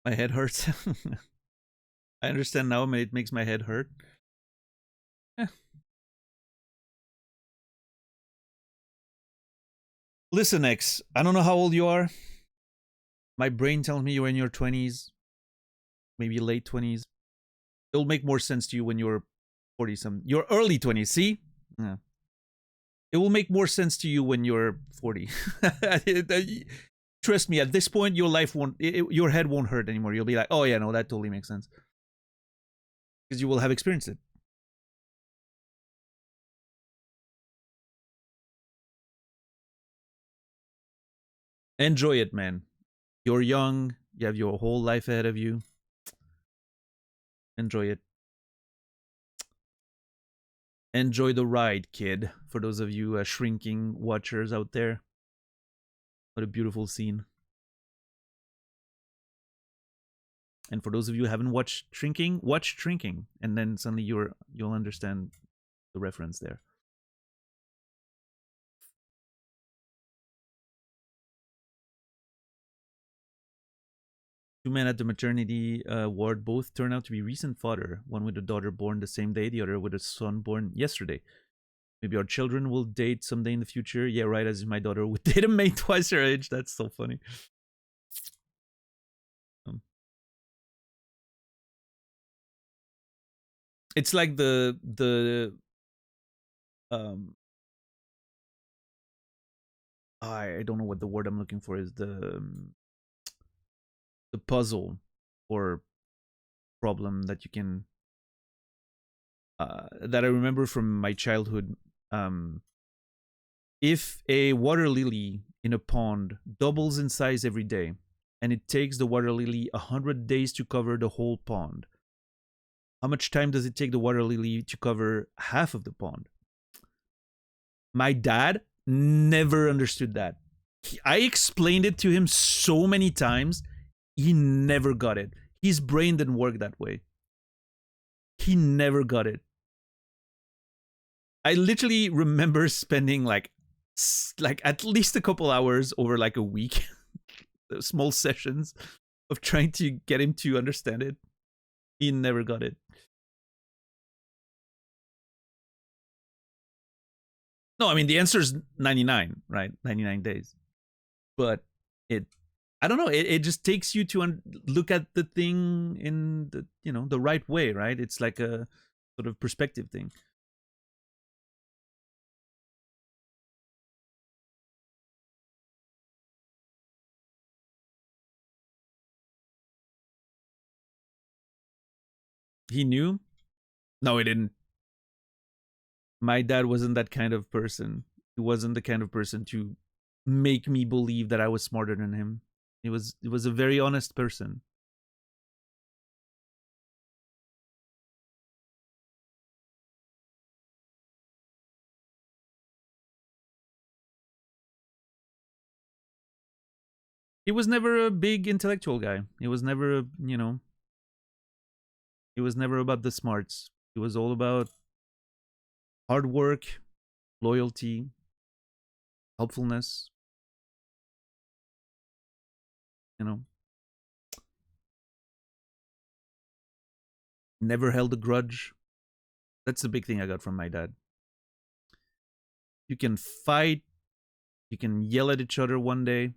My head hurts. I understand now. It makes my head hurt. Eh. Listen, X. I don't know how old you are. My brain tells me you're in your 20s, maybe late 20s. It'll make more sense to you when you're 40-something. Your early 20s, see? Yeah. It will make more sense to you when you're 40. Trust me, at this point, your life won't, your head won't hurt anymore. You'll be like, oh yeah, no, that totally makes sense. Because you will have experienced it. Enjoy it, man. You're young. You have your whole life ahead of you. Enjoy it. Enjoy the ride, kid. For those of you shrinking watchers out there. What a beautiful scene. And for those of you who haven't watched Shrinking, watch Shrinking. And then suddenly you'll understand the reference there. Two men at the maternity ward both turn out to be recent fodder. One with a daughter born the same day, the other with a son born yesterday. Maybe our children will date someday in the future. Yeah, right, as if my daughter would date a mate twice her age. That's so funny. It's like I don't know what the word I'm looking for is, the puzzle or problem that you can that I remember from my childhood. If a water lily in a pond doubles in size every day, and it takes the water lily 100 days to cover the whole pond, how much time does it take the water lily to cover half of the pond? My dad never understood that. I explained it to him so many times. He never got it. His brain didn't work that way. He never got it. I literally remember spending like at least a couple hours over like a week, small sessions of trying to get him to understand it. He never got it. No, I mean, the answer is 99, right? 99 days. But I don't know, it just takes you to look at the thing in the, the right way, right? It's like a sort of perspective thing. He knew? No, he didn't. My dad wasn't that kind of person. He wasn't the kind of person to make me believe that I was smarter than him. He was a very honest person. He was never a big intellectual guy. He was never, he was never about the smarts. He was all about hard work, loyalty, helpfulness. Never held a grudge. That's the big thing I got from my dad. You can fight, you can yell at each other one day,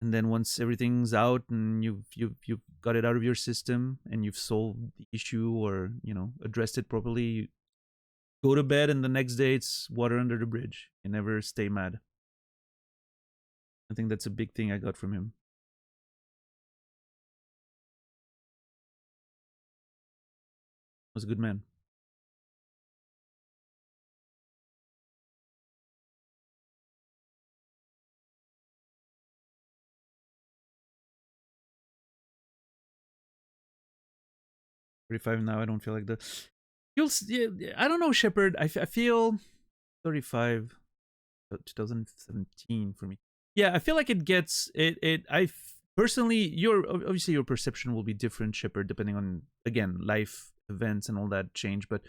and then once everything's out and you've got it out of your system and you've solved the issue or addressed it properly, you go to bed and the next day it's water under the bridge. You never stay mad. I think that's a big thing I got from him. He was a good man. Now, I don't feel like that. I don't know, Shepard. I feel 35, 2017 for me. Yeah, I feel like it gets it. Personally, obviously your perception will be different, Shepard, depending on, again, life events and all that change. But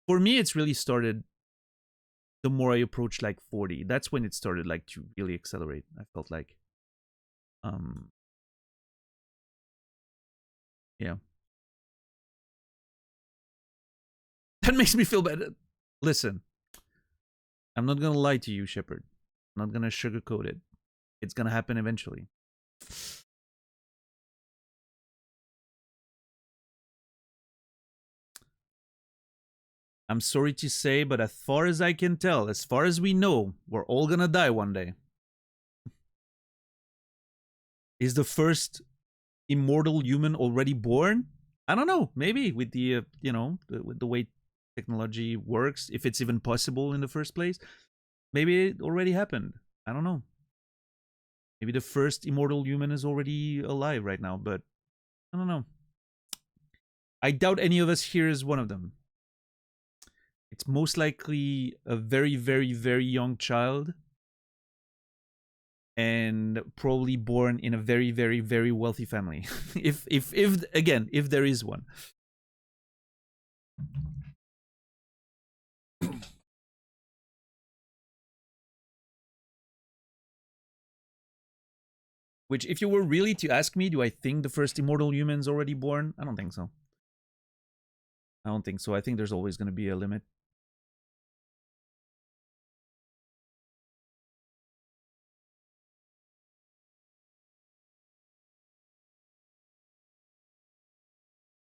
for me, it's really started the more I approached like 40. That's when it started like to really accelerate. I felt like, Yeah. That makes me feel bad. Listen, I'm not gonna lie to you, Shepard. I'm not gonna sugarcoat it. It's gonna happen eventually. I'm sorry to say, but as far as I can tell, as far as we know, we're all gonna die one day. Is the first immortal human already born? I don't know. Maybe with the, you know, with the way technology works, if it's even possible in the first place. Maybe it already happened. I don't know. Maybe the first immortal human is already alive right now, but I don't know. I doubt any of us here is one of them. It's most likely a very, very, very young child. And probably born in a very, very, very wealthy family. if again, if there is one. Which, if you were really to ask me, do I think the first immortal human's already born? I don't think so. I don't think so. I think there's always going to be a limit.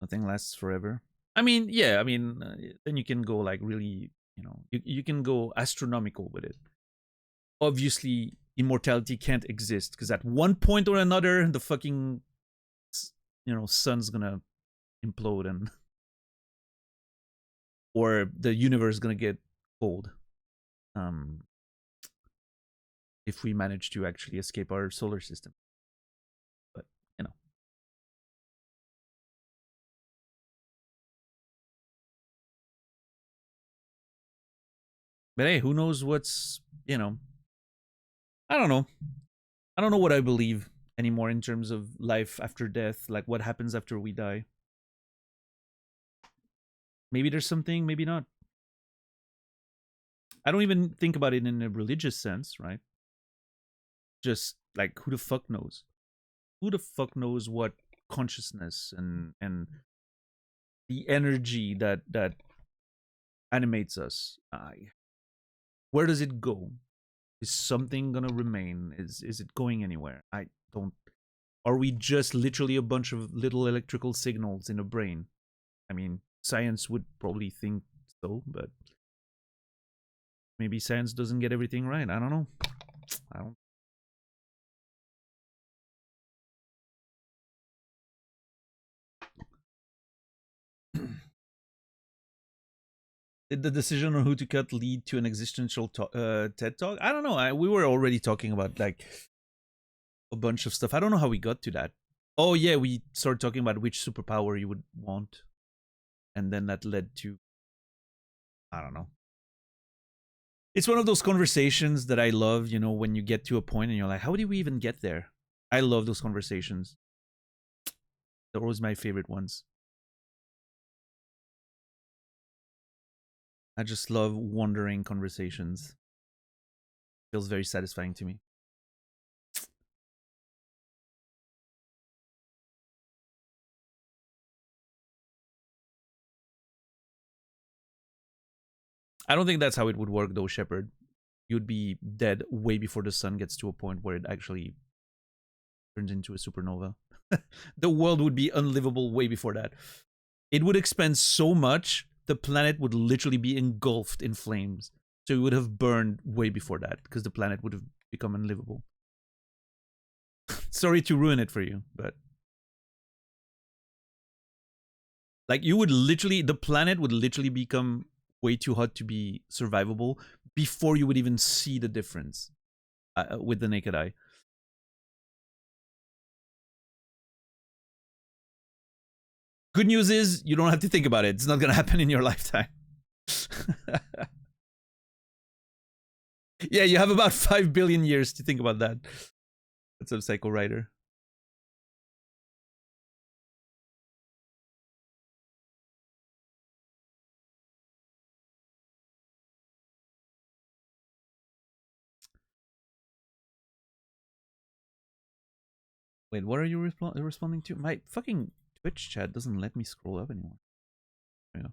Nothing lasts forever. I mean, yeah, I mean, then you can go like really, you know, you can go astronomical with it. Obviously, immortality can't exist because at one point or another, the fucking, you know, sun's gonna implode and or the universe is gonna get cold. If we manage to actually escape our solar system. But, you know. But hey, who knows what's, you know. I don't know. I don't know what I believe anymore in terms of life after death, like what happens after we die. Maybe there's something, maybe not. I don't even think about it in a religious sense, right? Just like who the fuck knows? Who the fuck knows what consciousness and the energy that animates us? Where does it go? Is something gonna remain? Is it going anywhere? I don't. Are we just literally a bunch of little electrical signals in a brain? I mean, science would probably think so, but maybe science doesn't get everything right. I don't know. I don't. Did the decision on who to cut lead to an existential TED talk? I don't know. We were already talking about like a bunch of stuff. I don't know how we got to that. Oh yeah, we started talking about which superpower you would want, and then that led to, I don't know. It's one of those conversations that I love, you know, when you get to a point and you're like, how did we even get there? I love those conversations. They're always my favorite ones. I just love wandering conversations. Feels very satisfying to me. I don't think that's how it would work though, Shepard. You'd be dead way before the sun gets to a point where it actually turns into a supernova. The world would be unlivable way before that. It would expand so much, the planet would literally be engulfed in flames. So it would have burned way before that, because the planet would have become unlivable. Sorry to ruin it for you, but... like, you would literally... the planet would literally become way too hot to be survivable before you would even see the difference with the naked eye. Good news is, you don't have to think about it. It's not gonna happen in your lifetime. Yeah, you have about 5 billion years to think about that. That's a Psycho Writer. Wait, what are you responding to? My fucking Twitch chat doesn't let me scroll up anymore. You know.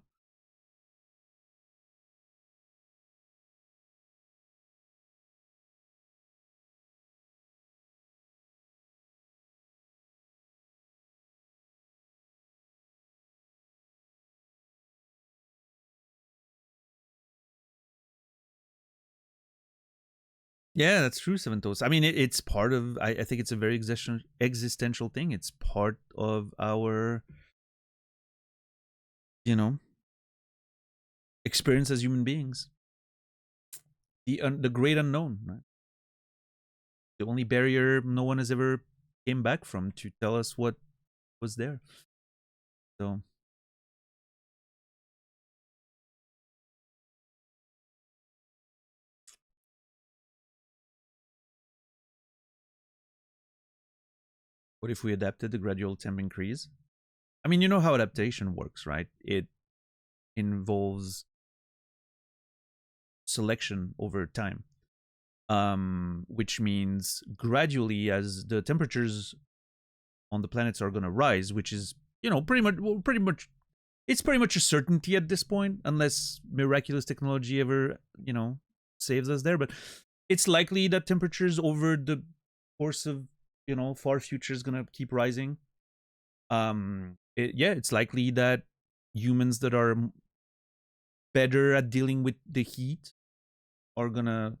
Yeah, that's true, Seven Toes. I mean, it's part of. I think it's a very existential thing. It's part of our, you know, experience as human beings. The great unknown, right? The only barrier no one has ever came back from to tell us what was there. So. What if we adapted the gradual temp increase? I mean, you know how adaptation works, right? It involves selection over time, which means gradually as the temperatures on the planets are going to rise, which is, you know, pretty much it's pretty much a certainty at this point, unless miraculous technology ever, you know, saves us there. But it's likely that temperatures over the course of, you know, far future is going to keep rising. It's likely that humans that are better at dealing with the heat are gonna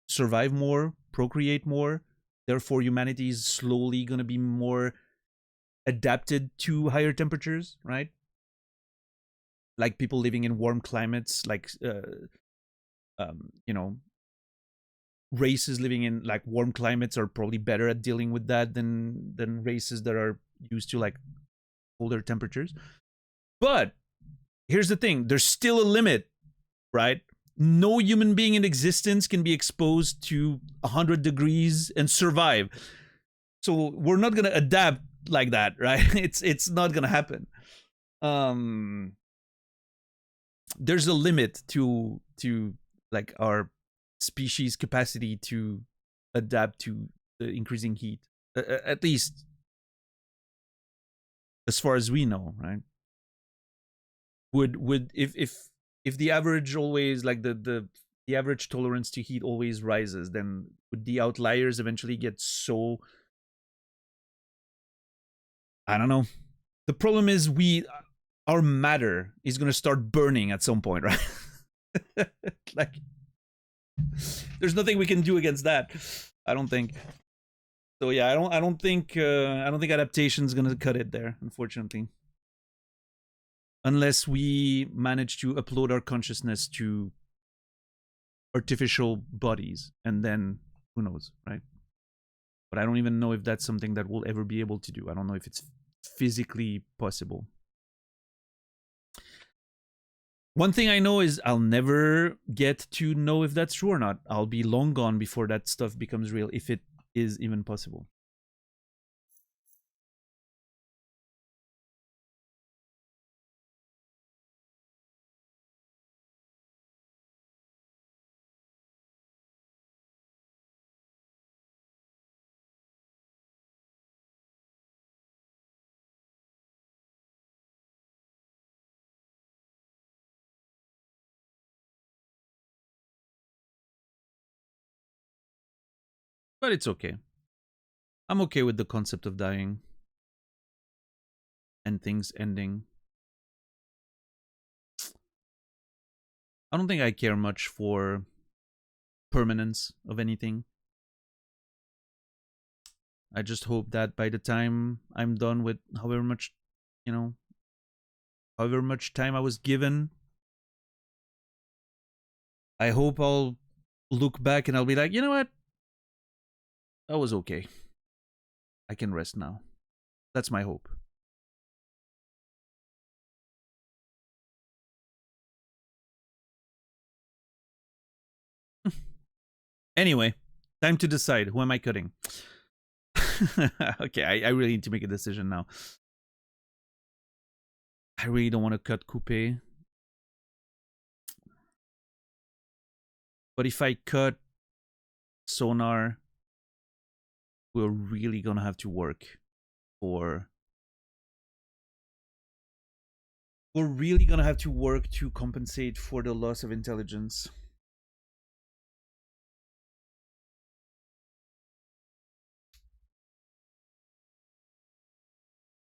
survive more, procreate more. Therefore, humanity is slowly gonna be more adapted to higher temperatures, right? Like people living in warm climates, like you know, races living in like warm climates are probably better at dealing with that than races that are used to like colder temperatures. But here's the thing, there's still a limit, right? No human being in existence can be exposed to 100 degrees and survive. So we're not gonna adapt like that, right? It's not gonna happen. There's a limit to like our species capacity to adapt to the increasing heat, at least as far as we know, right? Would if the average always like the average tolerance to heat always rises, then would the outliers eventually get so, I don't know. The problem is our matter is going to start burning at some point, right? Like there's nothing we can do against that, I don't think. So yeah, I don't think adaptation is going to cut it there, unfortunately. Unless we manage to upload our consciousness to artificial bodies, and then who knows, right? But I don't even know if that's something that we'll ever be able to do. I don't know if it's physically possible. One thing I know is I'll never get to know if that's true or not. I'll be long gone before that stuff becomes real, if it is even possible. But it's okay. I'm okay with the concept of dying and things ending. I don't think I care much for permanence of anything. I just hope that by the time I'm done with however much, you know, however much time I was given, I hope I'll look back and I'll be like, you know what? That was okay. I can rest now. That's my hope. Anyway, time to decide. Who am I cutting? Okay, I really need to make a decision now. I really don't want to cut Coupe. But if I cut Sonar, we're really gonna have to work for We're really gonna have to work to compensate for the loss of intelligence.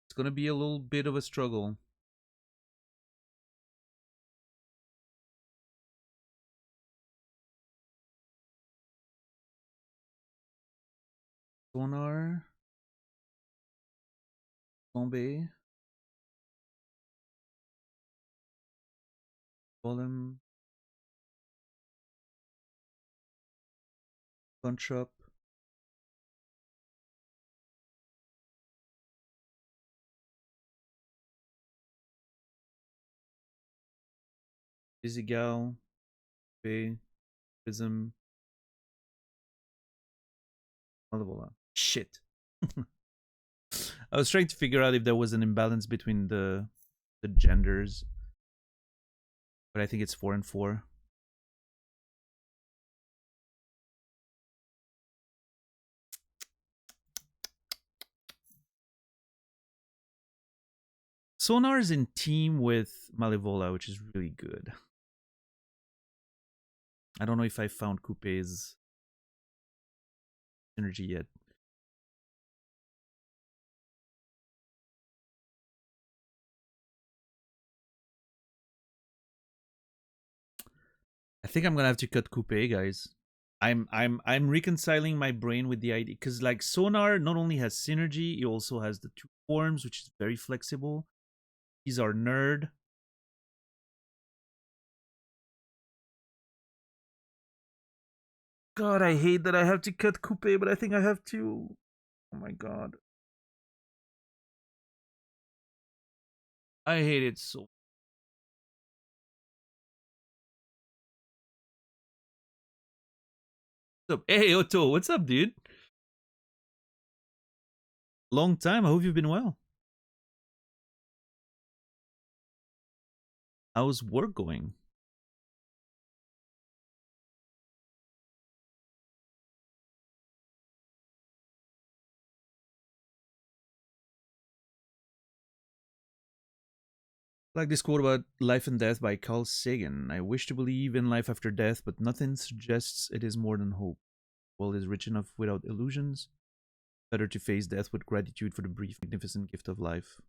It's gonna be a little bit of a struggle. Sonar. Bombay. Volume. Punch up. Busy Gal. Bay. Prism. Malavala. Shit. I was trying to figure out if there was an imbalance between the genders, but I think it's 4 and 4. Sonar is in team with Malevola, which is really good. I don't know if I found Coupe's synergy yet. I think I'm gonna have to cut Coupe, guys. I'm reconciling my brain with the idea, because like Sonar not only has synergy, he also has the 2 forms, which is very flexible. He's our nerd. God, I hate that I have to cut Coupe, but I think I have to. Oh my god. I hate it so. What's up? Hey, Otto, what's up, dude? Long time. I hope you've been well. How's work going? I like this quote about life and death by Carl Sagan. I wish to believe in life after death, but nothing suggests it is more than hope. The world is rich enough without illusions. Better to face death with gratitude for the brief, magnificent gift of life.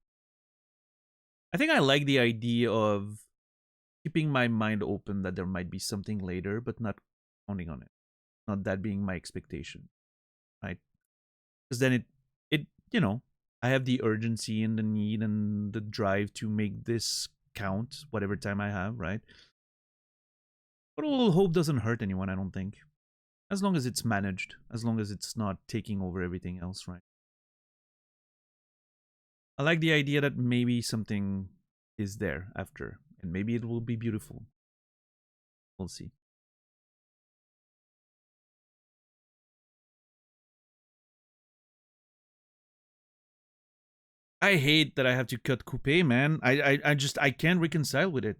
I think I like the idea of keeping my mind open that there might be something later, but not counting on it. Not that being my expectation, right? Because then it you know, I have the urgency and the need and the drive to make this count, whatever time I have, right? But a little hope doesn't hurt anyone, I don't think. As long as it's managed, as long as it's not taking over everything else, right? I like the idea that maybe something is there after, and maybe it will be beautiful. We'll see. I hate that I have to cut Coupe, man. I can't reconcile with it.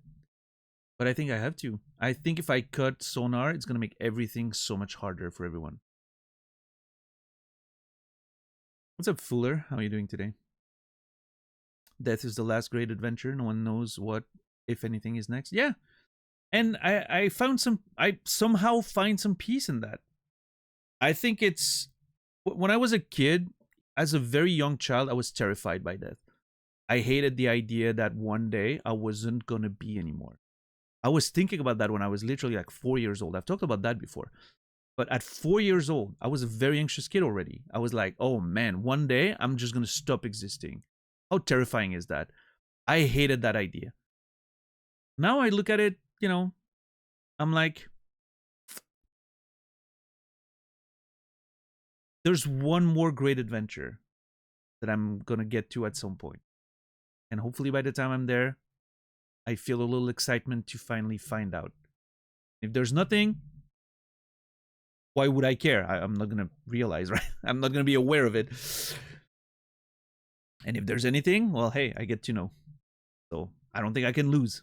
But I think I have to. I think if I cut Sonar, it's gonna make everything so much harder for everyone. What's up, Fuller? How are you doing today? Death is the last great adventure. No one knows what, if anything, is next. Yeah. And I somehow find some peace in that. I think it's, when I was a kid, as a very young child, I was terrified by death. I hated the idea that one day I wasn't gonna be anymore. I was thinking about that when I was literally like 4 years old. I've talked about that before. But at 4 years old, I was a very anxious kid already. I was like, oh man, one day I'm just gonna stop existing. How terrifying is that? I hated that idea. Now I look at it, you know, I'm like, there's one more great adventure that I'm gonna get to at some point. And hopefully by the time I'm there, I feel a little excitement to finally find out. If there's nothing, why would I care? I'm not gonna realize, right? I'm not gonna be aware of it. And if there's anything, well, hey, I get to know. So I don't think I can lose.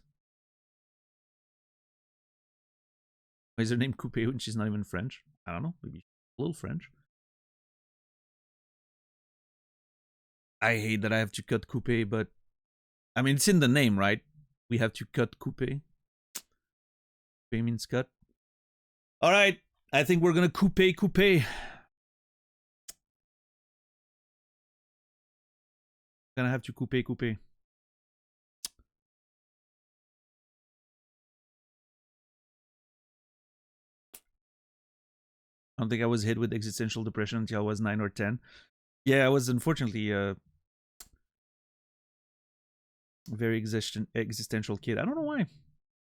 Why is her name Coupe when she's not even French? I don't know. Maybe a little French. I hate that I have to cut Coupe, but I mean, it's in the name, right? We have to cut coupe. Coupe means cut. All right, I think we're gonna coupe. Gonna have to coupe. I don't think I was hit with existential depression until I was 9 or 10. Yeah, I was unfortunately a very existential kid. I don't know why. I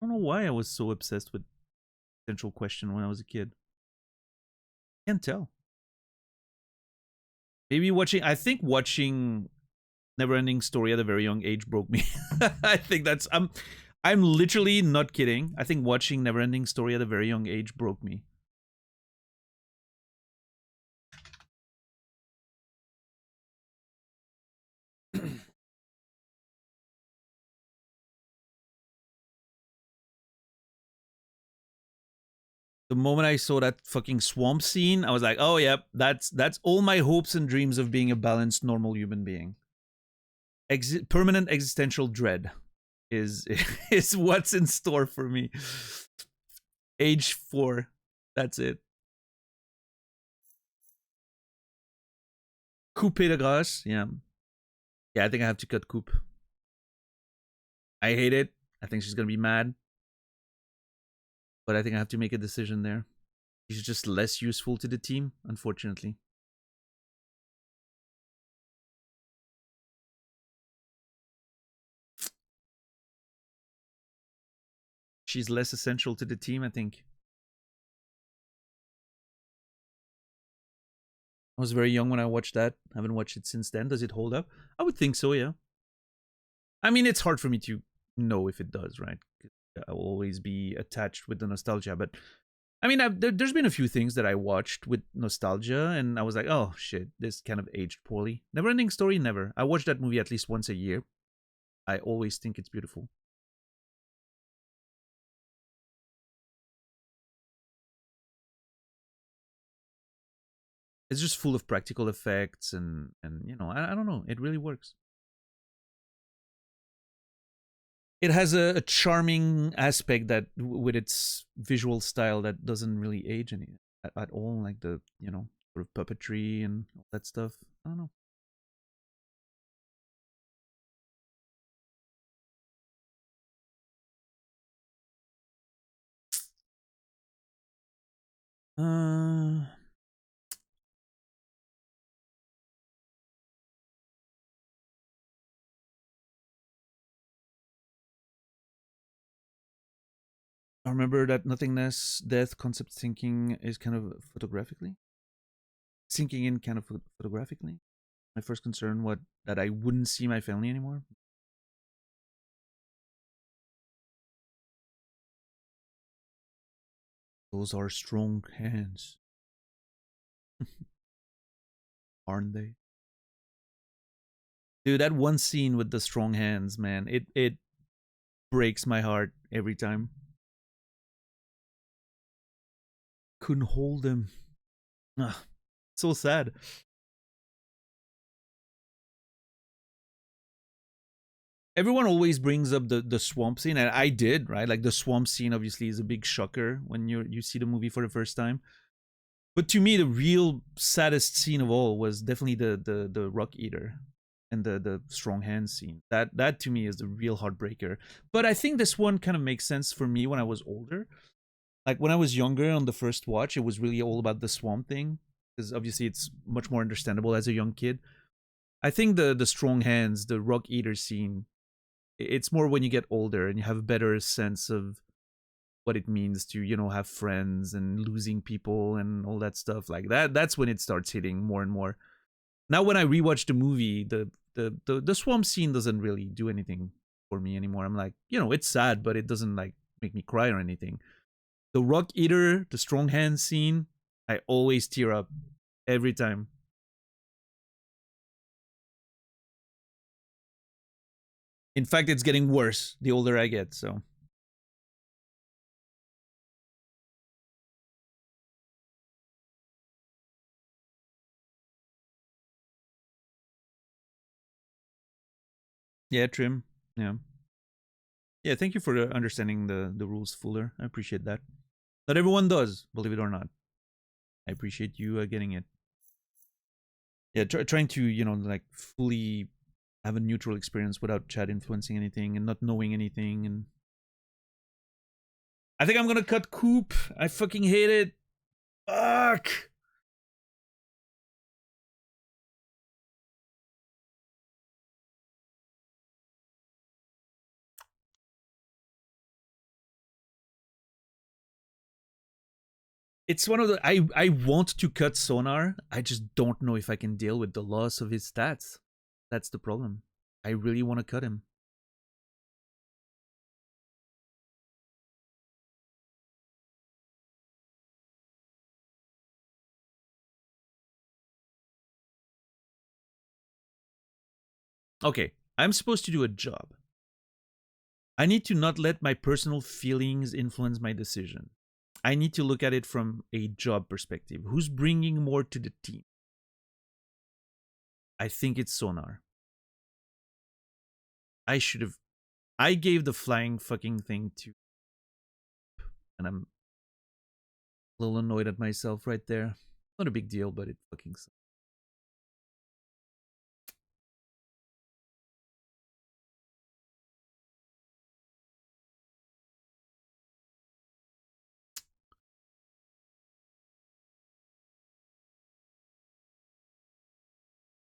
don't know why I was so obsessed with existential question when I was a kid. Can't tell. Maybe I think watching Neverending Story at a very young age broke me. I think that's I'm literally not kidding. I think watching Neverending Story at a very young age broke me. The moment I saw that fucking swamp scene, I was like, oh yep, that's all my hopes and dreams of being a balanced, normal human being. Permanent existential dread is is what's in store for me. Age 4, that's it. Coupe de grace, yeah. Yeah, I think I have to cut Coupe. I hate it. I think she's gonna be mad. But I think I have to make a decision there. She's just less useful to the team, unfortunately. She's less essential to the team, I think. I was very young when I watched that. I haven't watched it since then. Does it hold up? I would think so, yeah. I mean, it's hard for me to know if it does, right? I will always be attached with the nostalgia. But, I mean, there's been a few things that I watched with nostalgia, and I was like, oh, shit, this kind of aged poorly. Neverending Story, never. I watch that movie at least once a year. I always think it's beautiful. It's just full of practical effects and you know, I don't know. It really works. It has a charming aspect that with its visual style that doesn't really age any at all, like the, you know, sort of puppetry and all that stuff. I don't know. I remember that nothingness, death, concept thinking is kind of photographically. Sinking in kind of photographically. My first concern was that I wouldn't see my family anymore. Those are strong hands. Aren't they? Dude, that one scene with the strong hands, man, it breaks my heart every time. Couldn't hold them. Ugh, so sad. Everyone always brings up the swamp scene, and I did, right? Like the swamp scene obviously is a big shocker when you see the movie for the first time. But to me, the real saddest scene of all was definitely the rock eater and the strong hand scene. That to me is the real heartbreaker. But I think this one kind of makes sense for me when I was older. Like when I was younger on the first watch, it was really all about the swamp thing, because obviously it's much more understandable as a young kid. I think the strong hands, the rock eater scene, it's more when you get older and you have a better sense of what it means to, you know, have friends and losing people and all that stuff like that. That's when it starts hitting more and more. Now when I rewatch the movie, the swamp scene doesn't really do anything for me anymore. I'm like, you know, it's sad, but it doesn't like make me cry or anything. The rock eater, the strong hand scene, I always tear up every time. In fact, it's getting worse the older I get, so. Yeah, trim. Yeah. Yeah, thank you for understanding the rules, Fuller. I appreciate that. Not everyone does, believe it or not. I appreciate you getting it. Yeah, trying to, you know, like fully have a neutral experience without chat influencing anything and not knowing anything. And I think I'm gonna cut Coup. I fucking hate it. Fuck. It's one of the I want to cut Sonar. I just don't know if I can deal with the loss of his stats. That's the problem. I really want to cut him. Okay, I'm supposed to do a job. I need to not let my personal feelings influence my decision. I need to look at it from a job perspective. Who's bringing more to the team? I think it's Sonar. I gave the flying fucking thing to, and I'm a little annoyed at myself right there. Not a big deal, but it fucking sucks.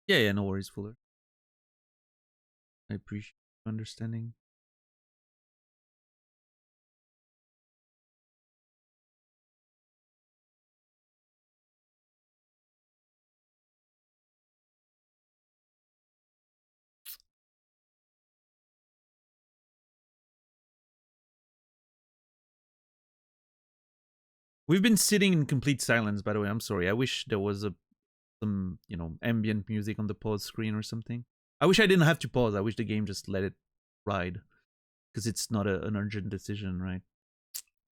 Yeah, no worries, Fuller. I appreciate understanding. We've been sitting in complete silence, by the way. I'm sorry. I wish there was some, you know, ambient music on the pause screen or something. I wish I didn't have to pause. I wish the game just let it ride, because it's not an urgent decision, right?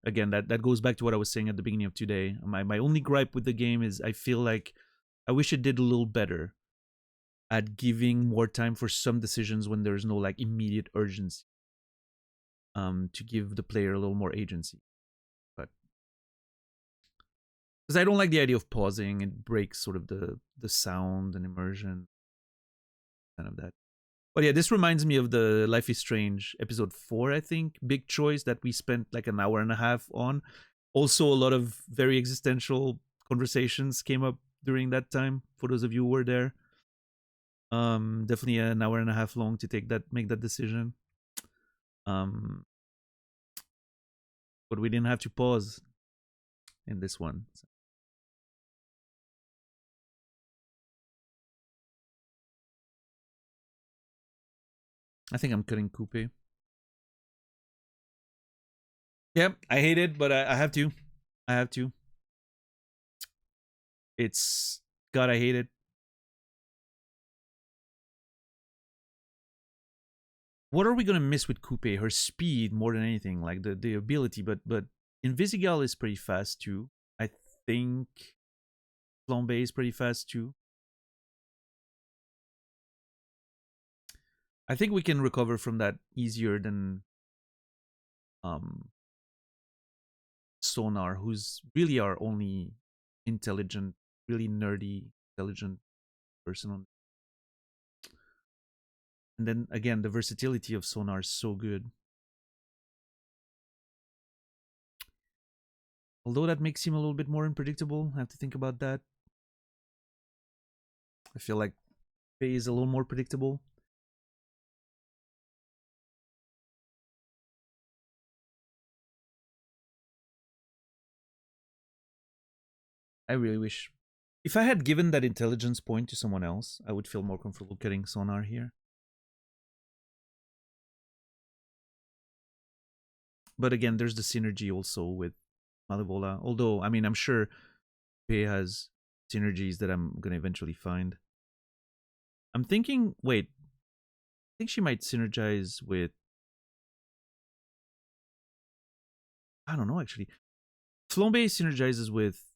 Again, that goes back to what I was saying at the beginning of today. My only gripe with the game is I feel like I wish it did a little better at giving more time for some decisions when there's no like immediate urgency. To give the player a little more agency. But because I don't like the idea of pausing, it breaks sort of the sound and immersion, kind of that. But yeah, this reminds me of the Life is Strange episode 4, I think, big choice that we spent like an hour and a half on. Also, a lot of very existential conversations came up during that time. For those of you who were there, definitely an hour and a half long to make that decision. But we didn't have to pause in this one. So. I think I'm cutting Coupe. Yep, I hate it, but I have to. I have to. It's... God, I hate it. What are we gonna miss with Coupe? Her speed more than anything, like the ability, but Invisigal is pretty fast too. I think Flambe is pretty fast too. I think we can recover from that easier than Sonar, who's really our only intelligent, really nerdy, intelligent person on. And then again, the versatility of Sonar is so good. Although that makes him a little bit more unpredictable. I have to think about that. I feel like Faye is a little more predictable. I really wish... If I had given that intelligence point to someone else, I would feel more comfortable cutting Sonar here. But again, there's the synergy also with Malevola. Although, I mean, I'm sure Faye has synergies that I'm going to eventually find. I'm thinking... Wait. I think she might synergize with... I don't know, actually. Flambe synergizes with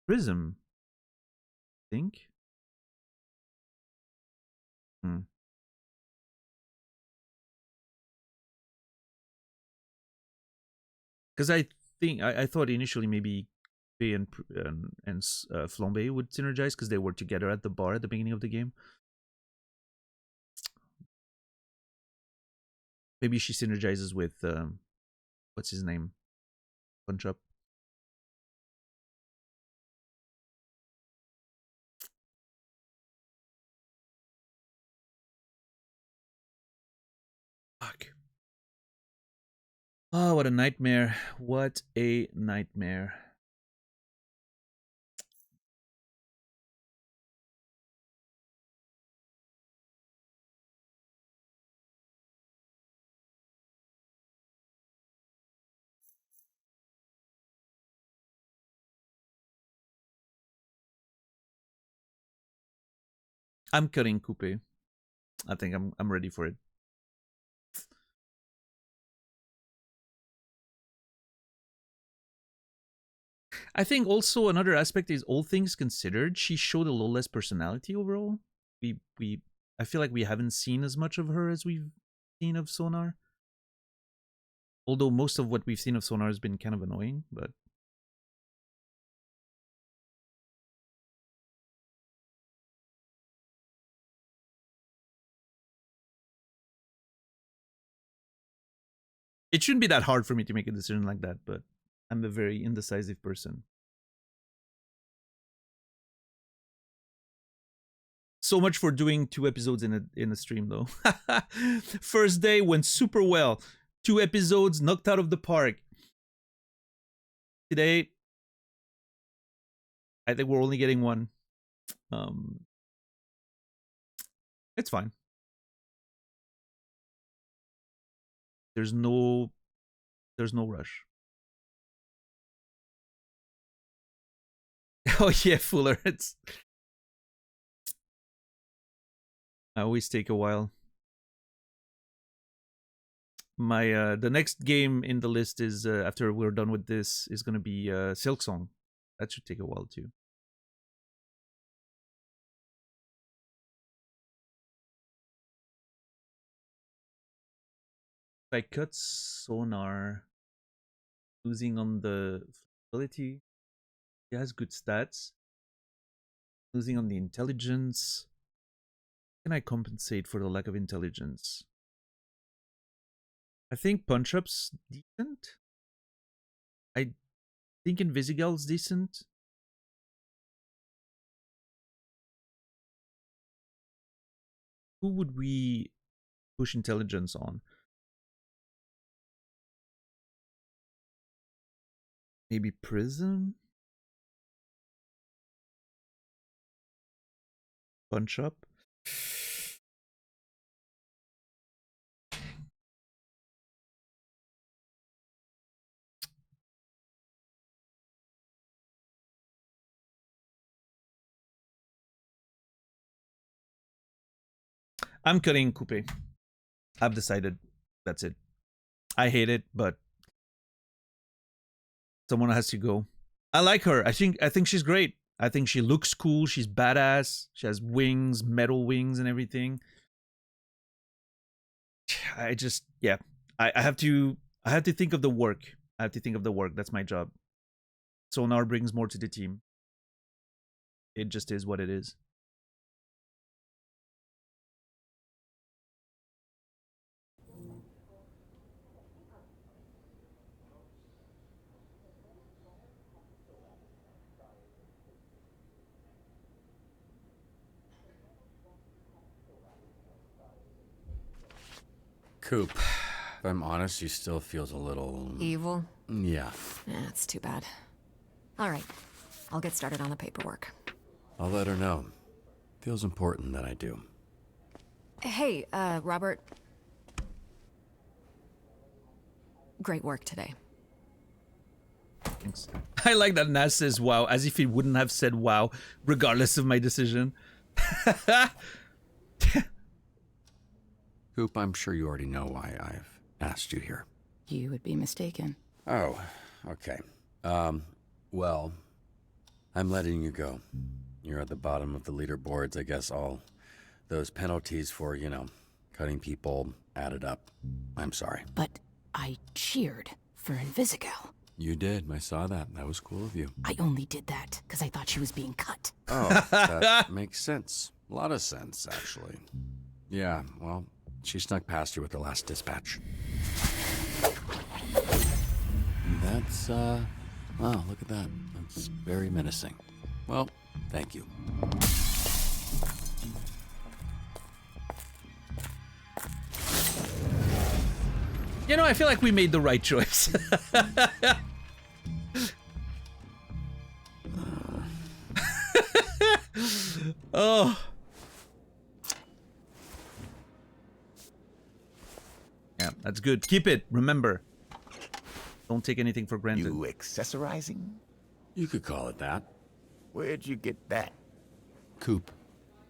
Prism, I think. Because I thought initially maybe Coupe and Flambe would synergize because they were together at the bar at the beginning of the game. Maybe she synergizes with what's his name? Punch Up. Fuck. Oh, what a nightmare. What a nightmare. I'm cutting Coupe. I think I'm ready for it. I think also another aspect is, all things considered, she showed a little less personality overall. I feel like we haven't seen as much of her as we've seen of Sonar. Although most of what we've seen of Sonar has been kind of annoying, but it shouldn't be that hard for me to make a decision like that, but I'm a very indecisive person. So much for doing 2 episodes in a stream, though. First day went super well. 2 episodes knocked out of the park. Today, I think we're only getting 1. It's fine. There's no rush. Oh yeah, Fuller. I always take a while. My the next game in the list is after we're done with this is gonna be Silk Song. That should take a while too. If I cut Sonar, losing on the ability, he has good stats. Losing on the intelligence. Can I compensate for the lack of intelligence? I think Punch Up's decent. I think Invisigal's decent. Who would we push intelligence on? Maybe Prism? Punch Up? I'm cutting Coupe. I've decided. That's it. I hate it, but someone has to go. I like her. I think she's great. I think she looks cool. She's badass. She has wings, metal wings and everything. I just, yeah. I have to think of the work. I have to think of the work. That's my job. Sonar brings more to the team. It just is what it is. Coop, if I'm honest, she still feels a little... Evil? Yeah. That's too bad. All right, I'll get started on the paperwork. I'll let her know. Feels important that I do. Hey, Robert. Great work today. Thanks. I like that Naz says wow, as if he wouldn't have said wow, regardless of my decision. Coop, I'm sure you already know why I've asked you here. You would be mistaken. Oh, okay. Well, I'm letting you go. You're at the bottom of the leaderboards. I guess all those penalties for, you know, cutting people added up. I'm sorry. But I cheered for Invisigal. You did. I saw that. That was cool of you. I only did that because I thought she was being cut. Oh, that makes sense. A lot of sense, actually. Yeah, well, she snuck past you with the last dispatch. That's, wow, look at that. That's very menacing. Well, thank you. You know, I feel like we made the right choice. Oh. Yeah, that's good. Keep it. Remember. Don't take anything for granted. You accessorizing? You could call it that. Where'd you get that? Coup.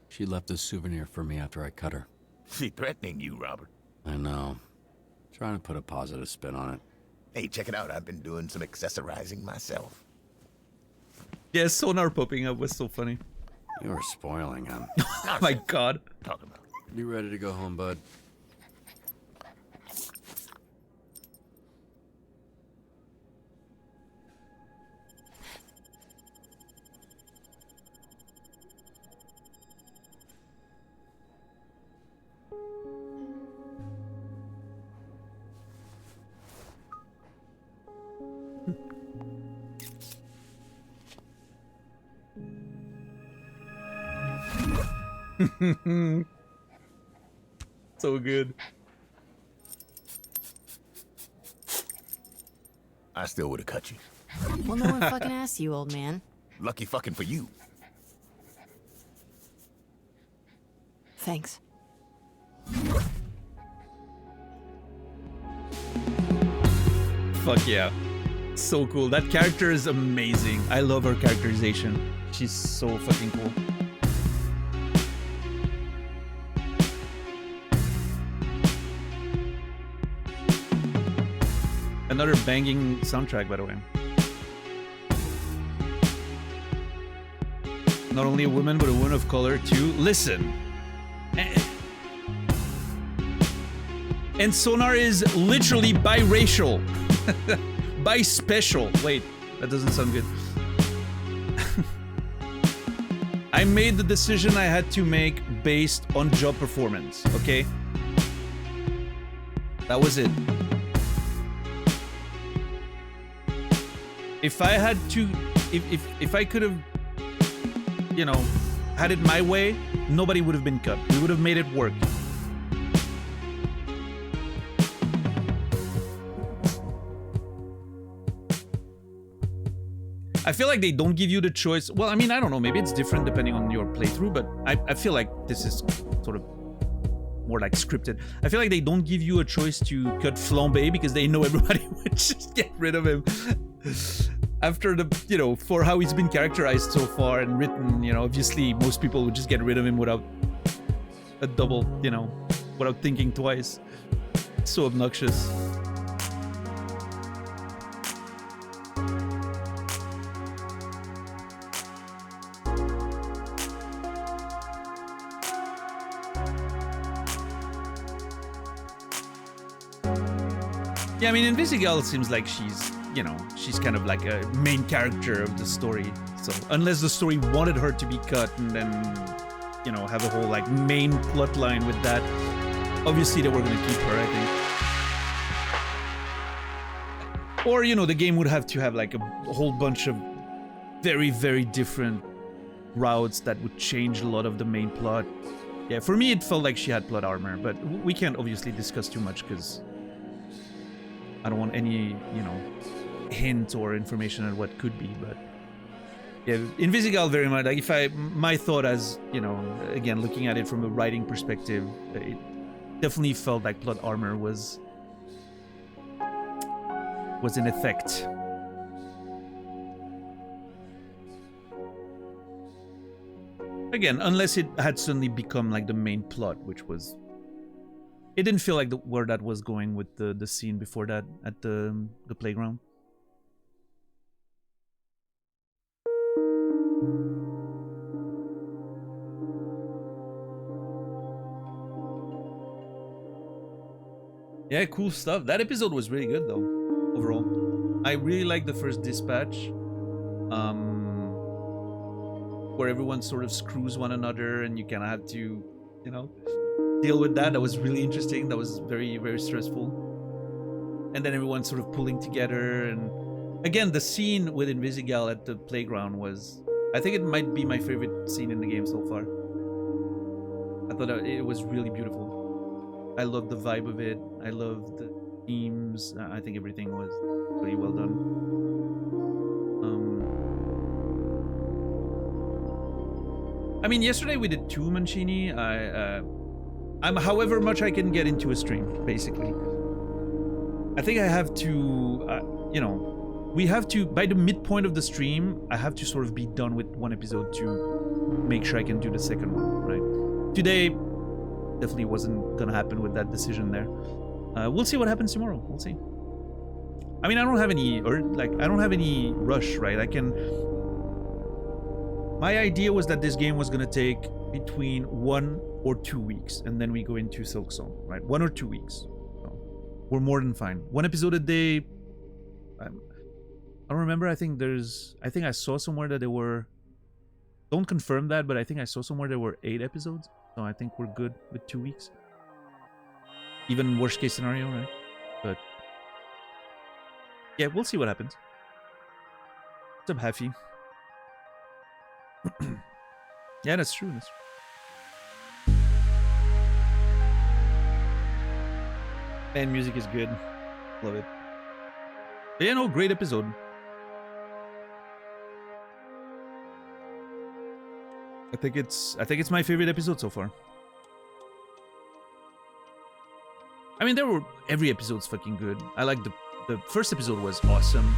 She left a souvenir for me after I cut her. She threatening you, Robert. I know. Trying to put a positive spin on it. Hey, check it out. I've been doing some accessorizing myself. Yeah, Sonar popping up was so funny. You were spoiling him. Oh my god. Talk about. You ready to go home, bud? So good. I still would have cut you. Well, no one fucking asked you, old man. Lucky fucking for you. Thanks. Fuck yeah. So cool. That character is amazing. I love her characterization. She's so fucking cool. Another banging soundtrack, by the way. Not only a woman, but a woman of color too. Listen. And Sonar is literally biracial. Bispecial. Wait, that doesn't sound good. I made the decision I had to make based on job performance, okay? That was it. If I had to, if I could have, you know, had it my way, nobody would have been cut. We would have made it work. I feel like they don't give you the choice. Well, I mean, I don't know. Maybe it's different depending on your playthrough, but I feel like this is sort of more like scripted. I feel like they don't give you a choice to cut Flambe because they know everybody would just get rid of him. After the, you know, for how he's been characterized so far and written, you know, obviously most people would just get rid of him without a double, you know, without thinking twice. So obnoxious. Yeah, I mean, Invisigal seems like she's, you know, she's kind of like a main character of the story. So unless the story wanted her to be cut and then, you know, have a whole like main plot line with that, obviously they were gonna keep her, I think. Or, you know, the game would have to have like a whole bunch of very, very different routes that would change a lot of the main plot. Yeah, for me it felt like she had plot armor, but we can't obviously discuss too much because I don't want any, you know, hint or information on what could be, but yeah, Invisigal very much, like my thought as, you know, again, looking at it from a writing perspective, it definitely felt like plot armor was in effect. Again, unless it had suddenly become like the main plot, which was... It didn't feel like where that was going with the scene before that at the playground. Yeah, cool stuff. That episode was really good though. overall. I really like the first dispatch, where everyone sort of screws one another and you kind of have to, you know, deal with that. That was really interesting. That was very, very stressful. And then everyone sort of pulling together. And again, the scene with Invisigal at the playground was, I think it might be my favorite scene in the game so far. I thought it was really beautiful. I loved the vibe of it. I loved the themes. I think everything was really well done. I mean, yesterday we did 2 Mancini. I'm however much I can get into a stream, basically. I think I have to, you know, we have to, by the midpoint of the stream, I have to sort of be done with 1 episode to make sure I can do the second one, right? Today, definitely wasn't gonna happen with that decision there. We'll see what happens tomorrow. We'll see. I mean, I don't have any, I don't have any rush, right? I can... My idea was that this game was gonna take between 1 or 2 weeks, and then we go into Silk Song, right? 1 or 2 weeks. So we're more than fine. 1 episode a day. I don't remember. I think I saw somewhere that there were... Don't confirm that, but I think I saw somewhere there were 8 episodes. So I think we're good with 2 weeks. Even worst case scenario, right? But yeah, we'll see what happens. What's up, Haffy? Yeah, that's true. That's true. And music is good. Love it. But yeah, no, great episode. I think it's my favorite episode so far. I mean, every episode's fucking good. I like the first episode was awesome.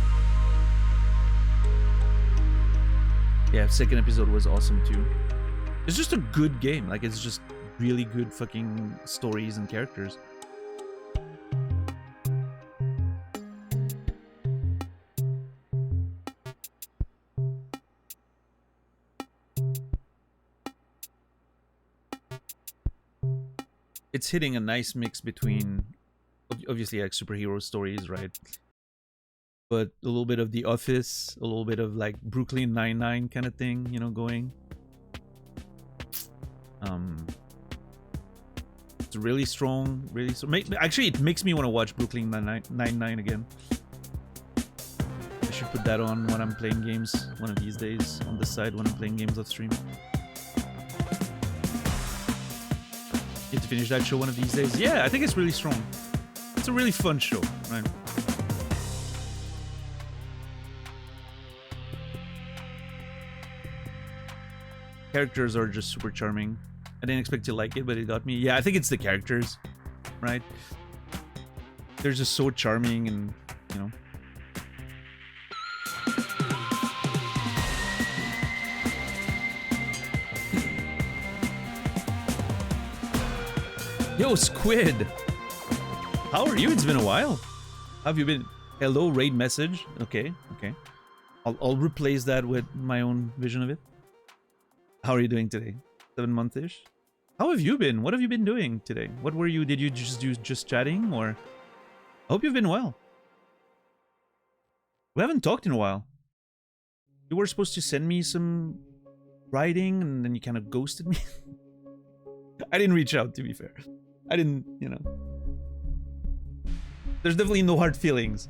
Yeah, second episode was awesome too. It's just a good game. Like, it's just really good fucking stories and characters. It's hitting a nice mix between, obviously, like superhero stories, right? But a little bit of The Office, a little bit of like Brooklyn Nine-Nine kind of thing, you know, going. It's really strong, really strong. Actually, it makes me want to watch Brooklyn Nine-Nine again. I should put that on when I'm playing games one of these days, on the side when I'm playing games off stream. Get to finish that show one of these days. Yeah, I think it's really strong. It's a really fun show, right? Characters are just super charming. I didn't expect to like it, but it got me. Yeah, I think it's the characters, right? They're just so charming and, you know. Yo, Squid! How are you? It's been a while. How have you been? Hello, raid message. Okay, okay. I'll replace that with my own vision of it. How are you doing today? 7 month-ish? How have you been? What have you been doing today? What were you... Did you just do chatting, or... I hope you've been well. We haven't talked in a while. You were supposed to send me some writing, and then you kind of ghosted me. I didn't reach out, to be fair. I didn't, you know... There's definitely no hard feelings.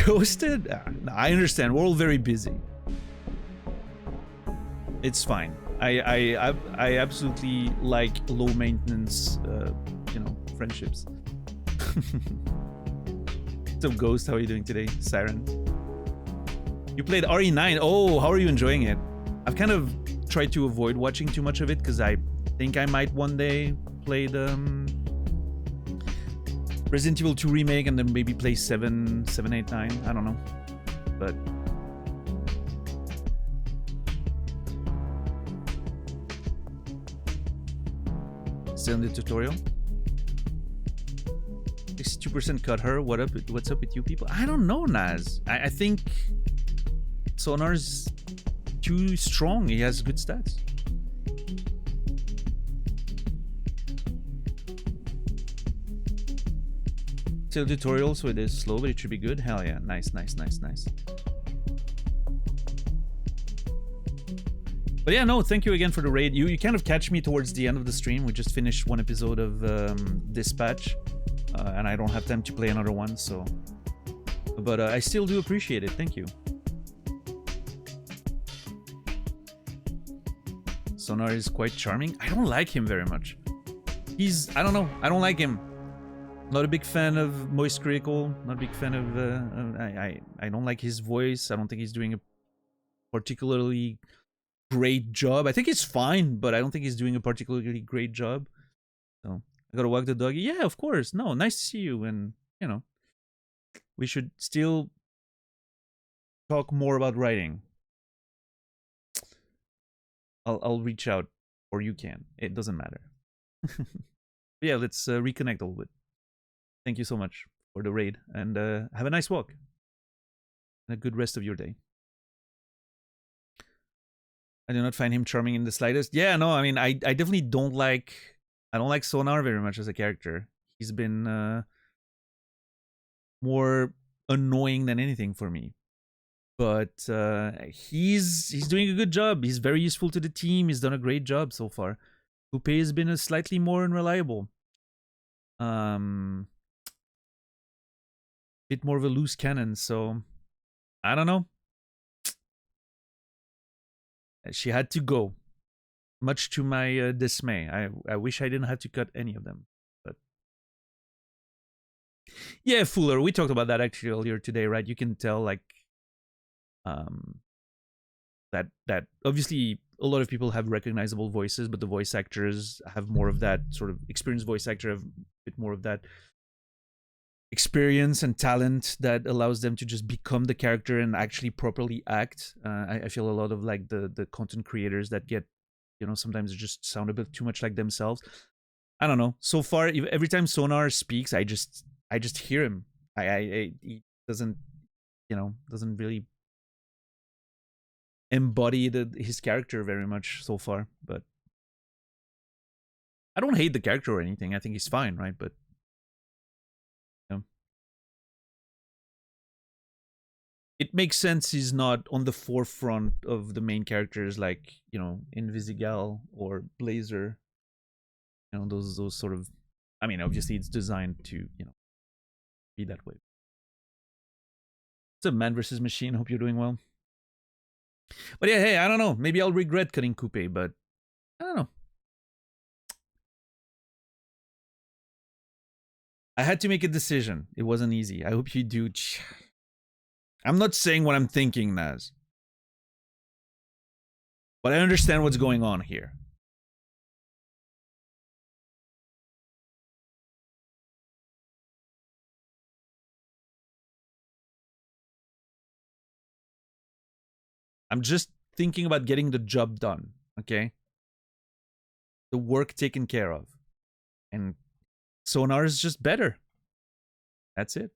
Ghosted? No, I understand. We're all very busy. It's fine. I absolutely like low maintenance, you know, friendships. So, Ghost, how are you doing today? Siren. You played RE9. Oh, how are you enjoying it? I've kind of tried to avoid watching too much of it because I think I might one day play the Resident Evil 2 remake and then maybe play 7, 8, 9. I don't know. But still in the tutorial. 62% cut her. What's up with you people? I don't know, Naz. I think Sonar's too strong. He has good stats. still tutorial, so it is slow, but it should be good. Hell yeah. Nice, nice, nice, nice. But yeah, no, thank you again for the raid. You kind of catch me towards the end of the stream. We just finished one episode of Dispatch, and I don't have time to play another one, so... But I still do appreciate it. Thank you. Sonar is quite charming. I don't like him very much. I don't know. I don't like him. Not a big fan of Moist Critical. Not a big fan of... I don't like his voice. I don't think he's doing a particularly great job. I think he's fine, but I don't think he's doing a particularly great job. So, I gotta walk the doggy. Yeah, of course. No, nice to see you. And, you know, we should still talk more about writing. I'll reach out, or you can. It doesn't matter. Yeah, let's reconnect a little bit. Thank you so much for the raid, and have a nice walk and a good rest of your day. I do not find him charming in the slightest. Yeah, no, I mean, I definitely don't like Sonar very much as a character. He's been more annoying than anything for me. But he's doing a good job. He's very useful to the team. He's done a great job so far. Coupe has been a slightly more unreliable. Bit more of a loose cannon, so I don't know. She had to go, much to my dismay. I wish I didn't have to cut any of them, but yeah, Fuller. We talked about that actually earlier today, right? You can tell like that obviously a lot of people have recognizable voices, but the voice actors have more of that sort of experienced voice actor have a bit more of that experience and talent that allows them to just become the character and actually properly act. I feel a lot of like the content creators that get, you know, sometimes just sound a bit too much like themselves. I don't know. So far, every time Sonar speaks, I just hear him. He doesn't, you know, doesn't really embody his character very much so far. But I don't hate the character or anything. I think he's fine, right? But it makes sense he's not on the forefront of the main characters like, you know, Invisigal or Blazer. You know, those sort of... I mean, obviously it's designed to, you know, be that way. What's up, Man vs. Machine? Hope you're doing well. But yeah, hey, I don't know. Maybe I'll regret cutting Coupe, but I don't know. I had to make a decision. It wasn't easy. I hope you do... I'm not saying what I'm thinking, Naz. But I understand what's going on here. I'm just thinking about getting the job done, okay? The work taken care of. And Sonar is just better. That's it.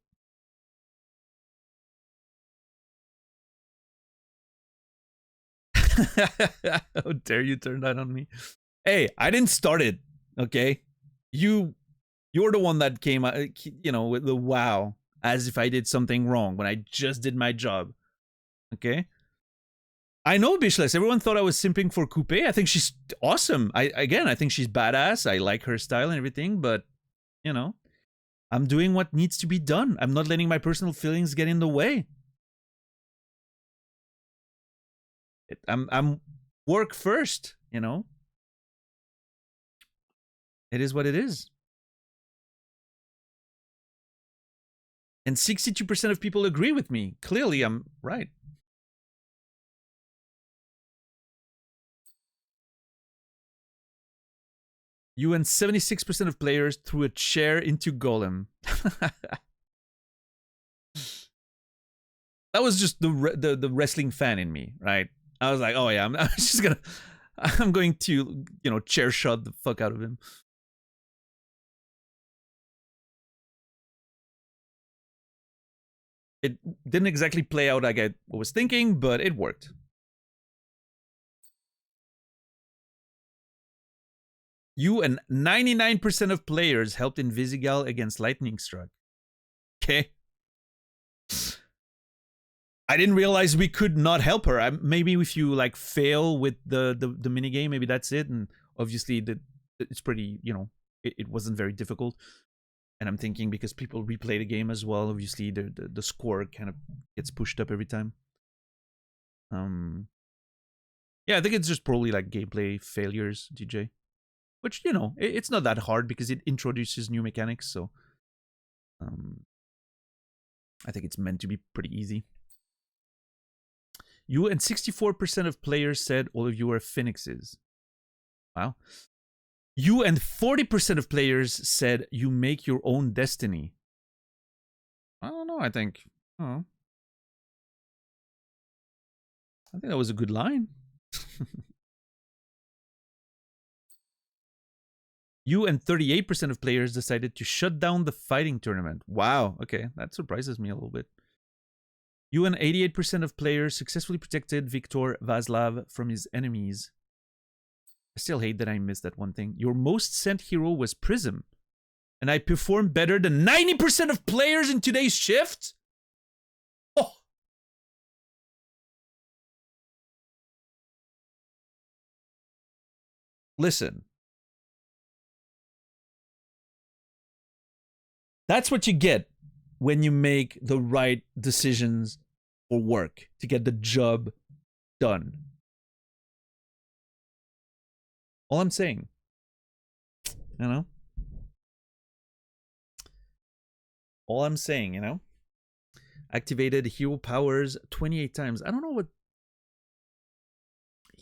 How dare you turn that on me? Hey, I didn't start it, okay? You're the one that came, you know, with the wow, as if I did something wrong when I just did my job, okay? I know Bishless. Everyone thought I was simping for Coupe. I think she's awesome. I think she's badass. I like her style and everything, but, you know, I'm doing what needs to be done. I'm not letting my personal feelings get in the way. I'm work first, you know. It is what it is. And 62% of people agree with me. Clearly, I'm right. You and 76% of players threw a chair into Golem. That was just the wrestling fan in me, right? I was like, oh yeah, I'm going to, you know, chair shot the fuck out of him. It didn't exactly play out like I was thinking, but it worked. You and 99% of players helped Invisigal against Lightning Struck. Okay. I didn't realize we could not help her. Maybe if you like fail with the minigame, maybe that's it. And obviously it's pretty, you know, it wasn't very difficult. And I'm thinking because people replay the game as well, obviously the score kind of gets pushed up every time. Yeah, I think it's just probably like gameplay failures, DJ. Which, you know, it's not that hard because it introduces new mechanics, so I think it's meant to be pretty easy. You and 64% of players said all of you are phoenixes. Wow. You and 40% of players said you make your own destiny. I don't know, I think that was a good line. You and 38% of players decided to shut down the fighting tournament. Wow, okay, that surprises me a little bit. You and 88% of players successfully protected Viktor Vaslav from his enemies. I still hate that I missed that one thing. Your most sent hero was Prism. And I performed better than 90% of players in today's shift? Oh! Listen. That's what you get when you make the right decisions for work to get the job done. All I'm saying. You know? All I'm saying, you know? Activated hero powers 28 times. I don't know what...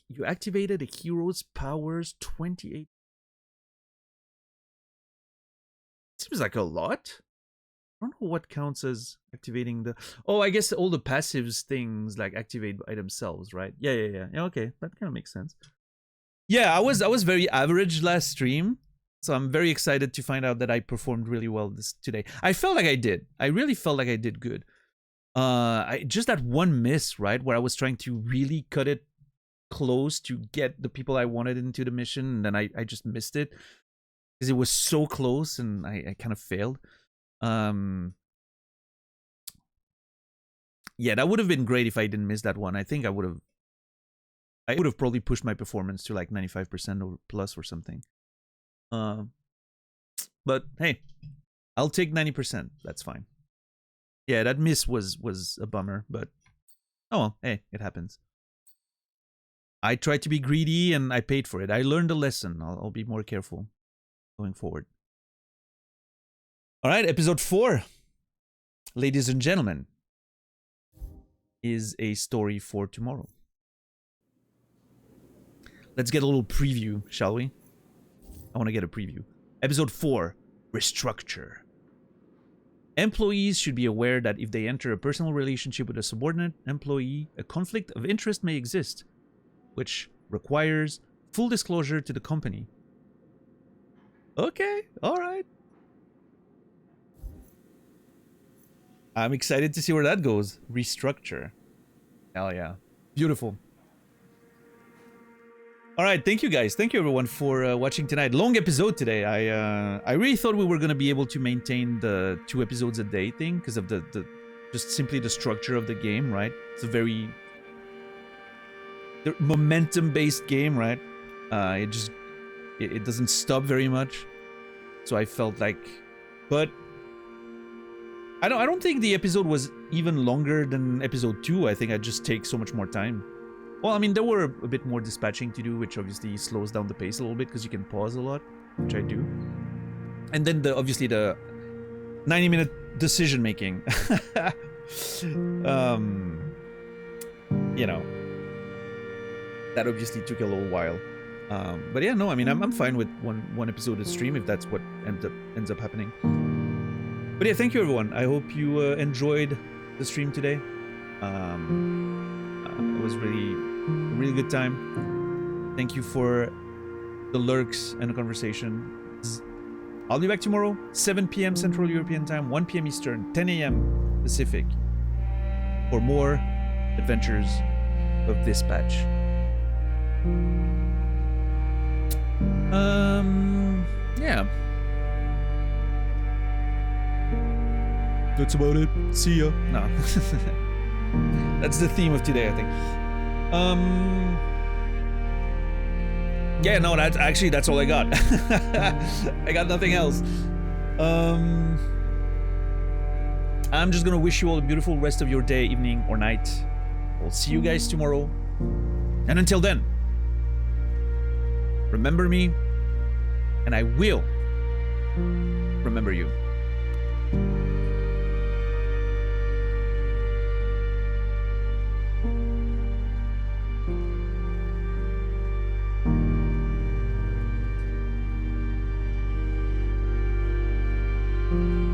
You activated a hero's powers 28... Seems like a lot. I don't know what counts as activating the... Oh, I guess all the passives things like activate by themselves, right? Yeah, okay, that kind of makes sense. Yeah, I was very average last stream, so I'm very excited to find out that I performed really well today. I felt like I did. I really felt like I did good. I just that one miss, right, where I was trying to really cut it close to get the people I wanted into the mission, and then I just missed it because it was so close, and I kind of failed. Yeah, that would have been great if I didn't miss that one. I think I would have probably pushed my performance to like 95% or plus or something. But hey, I'll take 90%. That's fine. Yeah, that miss was a bummer, but oh well, hey, it happens. I tried to be greedy and I paid for it. I learned a lesson. I'll be more careful going forward. All right, episode 4, ladies and gentlemen, is a story for tomorrow. Let's get a little preview, shall we? I want to get a preview. Episode 4, Restructure. Employees should be aware that if they enter a personal relationship with a subordinate employee, a conflict of interest may exist, which requires full disclosure to the company. Okay, all right. I'm excited to see where that goes. Restructure. Hell yeah. Beautiful. All right, thank you guys. Thank you everyone for watching tonight. Long episode today. I really thought we were going to be able to maintain the 2 episodes a day thing because of the just simply the structure of the game, right? It's a very momentum-based game, right? It doesn't stop very much. So I felt like, but I don't think the episode was even longer than episode 2. I think I just take so much more time. Well, I mean, there were a bit more dispatching to do, which obviously slows down the pace a little bit because you can pause a lot, which I do. And then obviously the 90-minute decision making. You know, that obviously took a little while. But yeah, no, I mean, I'm fine with one episode of stream if that's what ends up happening. But yeah, thank you everyone. I hope you enjoyed the stream today. It was really a really good time. Thank you for the lurks and the conversation. I'll be back tomorrow, 7 p.m. Central European Time, 1 p.m. Eastern, 10 a.m. Pacific, for more adventures of Dispatch. Yeah. That's about it. See ya. No. That's the theme of today, I think. Yeah, no, that's all I got. I got nothing else. I'm just gonna wish you all a beautiful rest of your day, evening, or night. We'll see you guys tomorrow. And until then, remember me, and I will remember you. Thank you.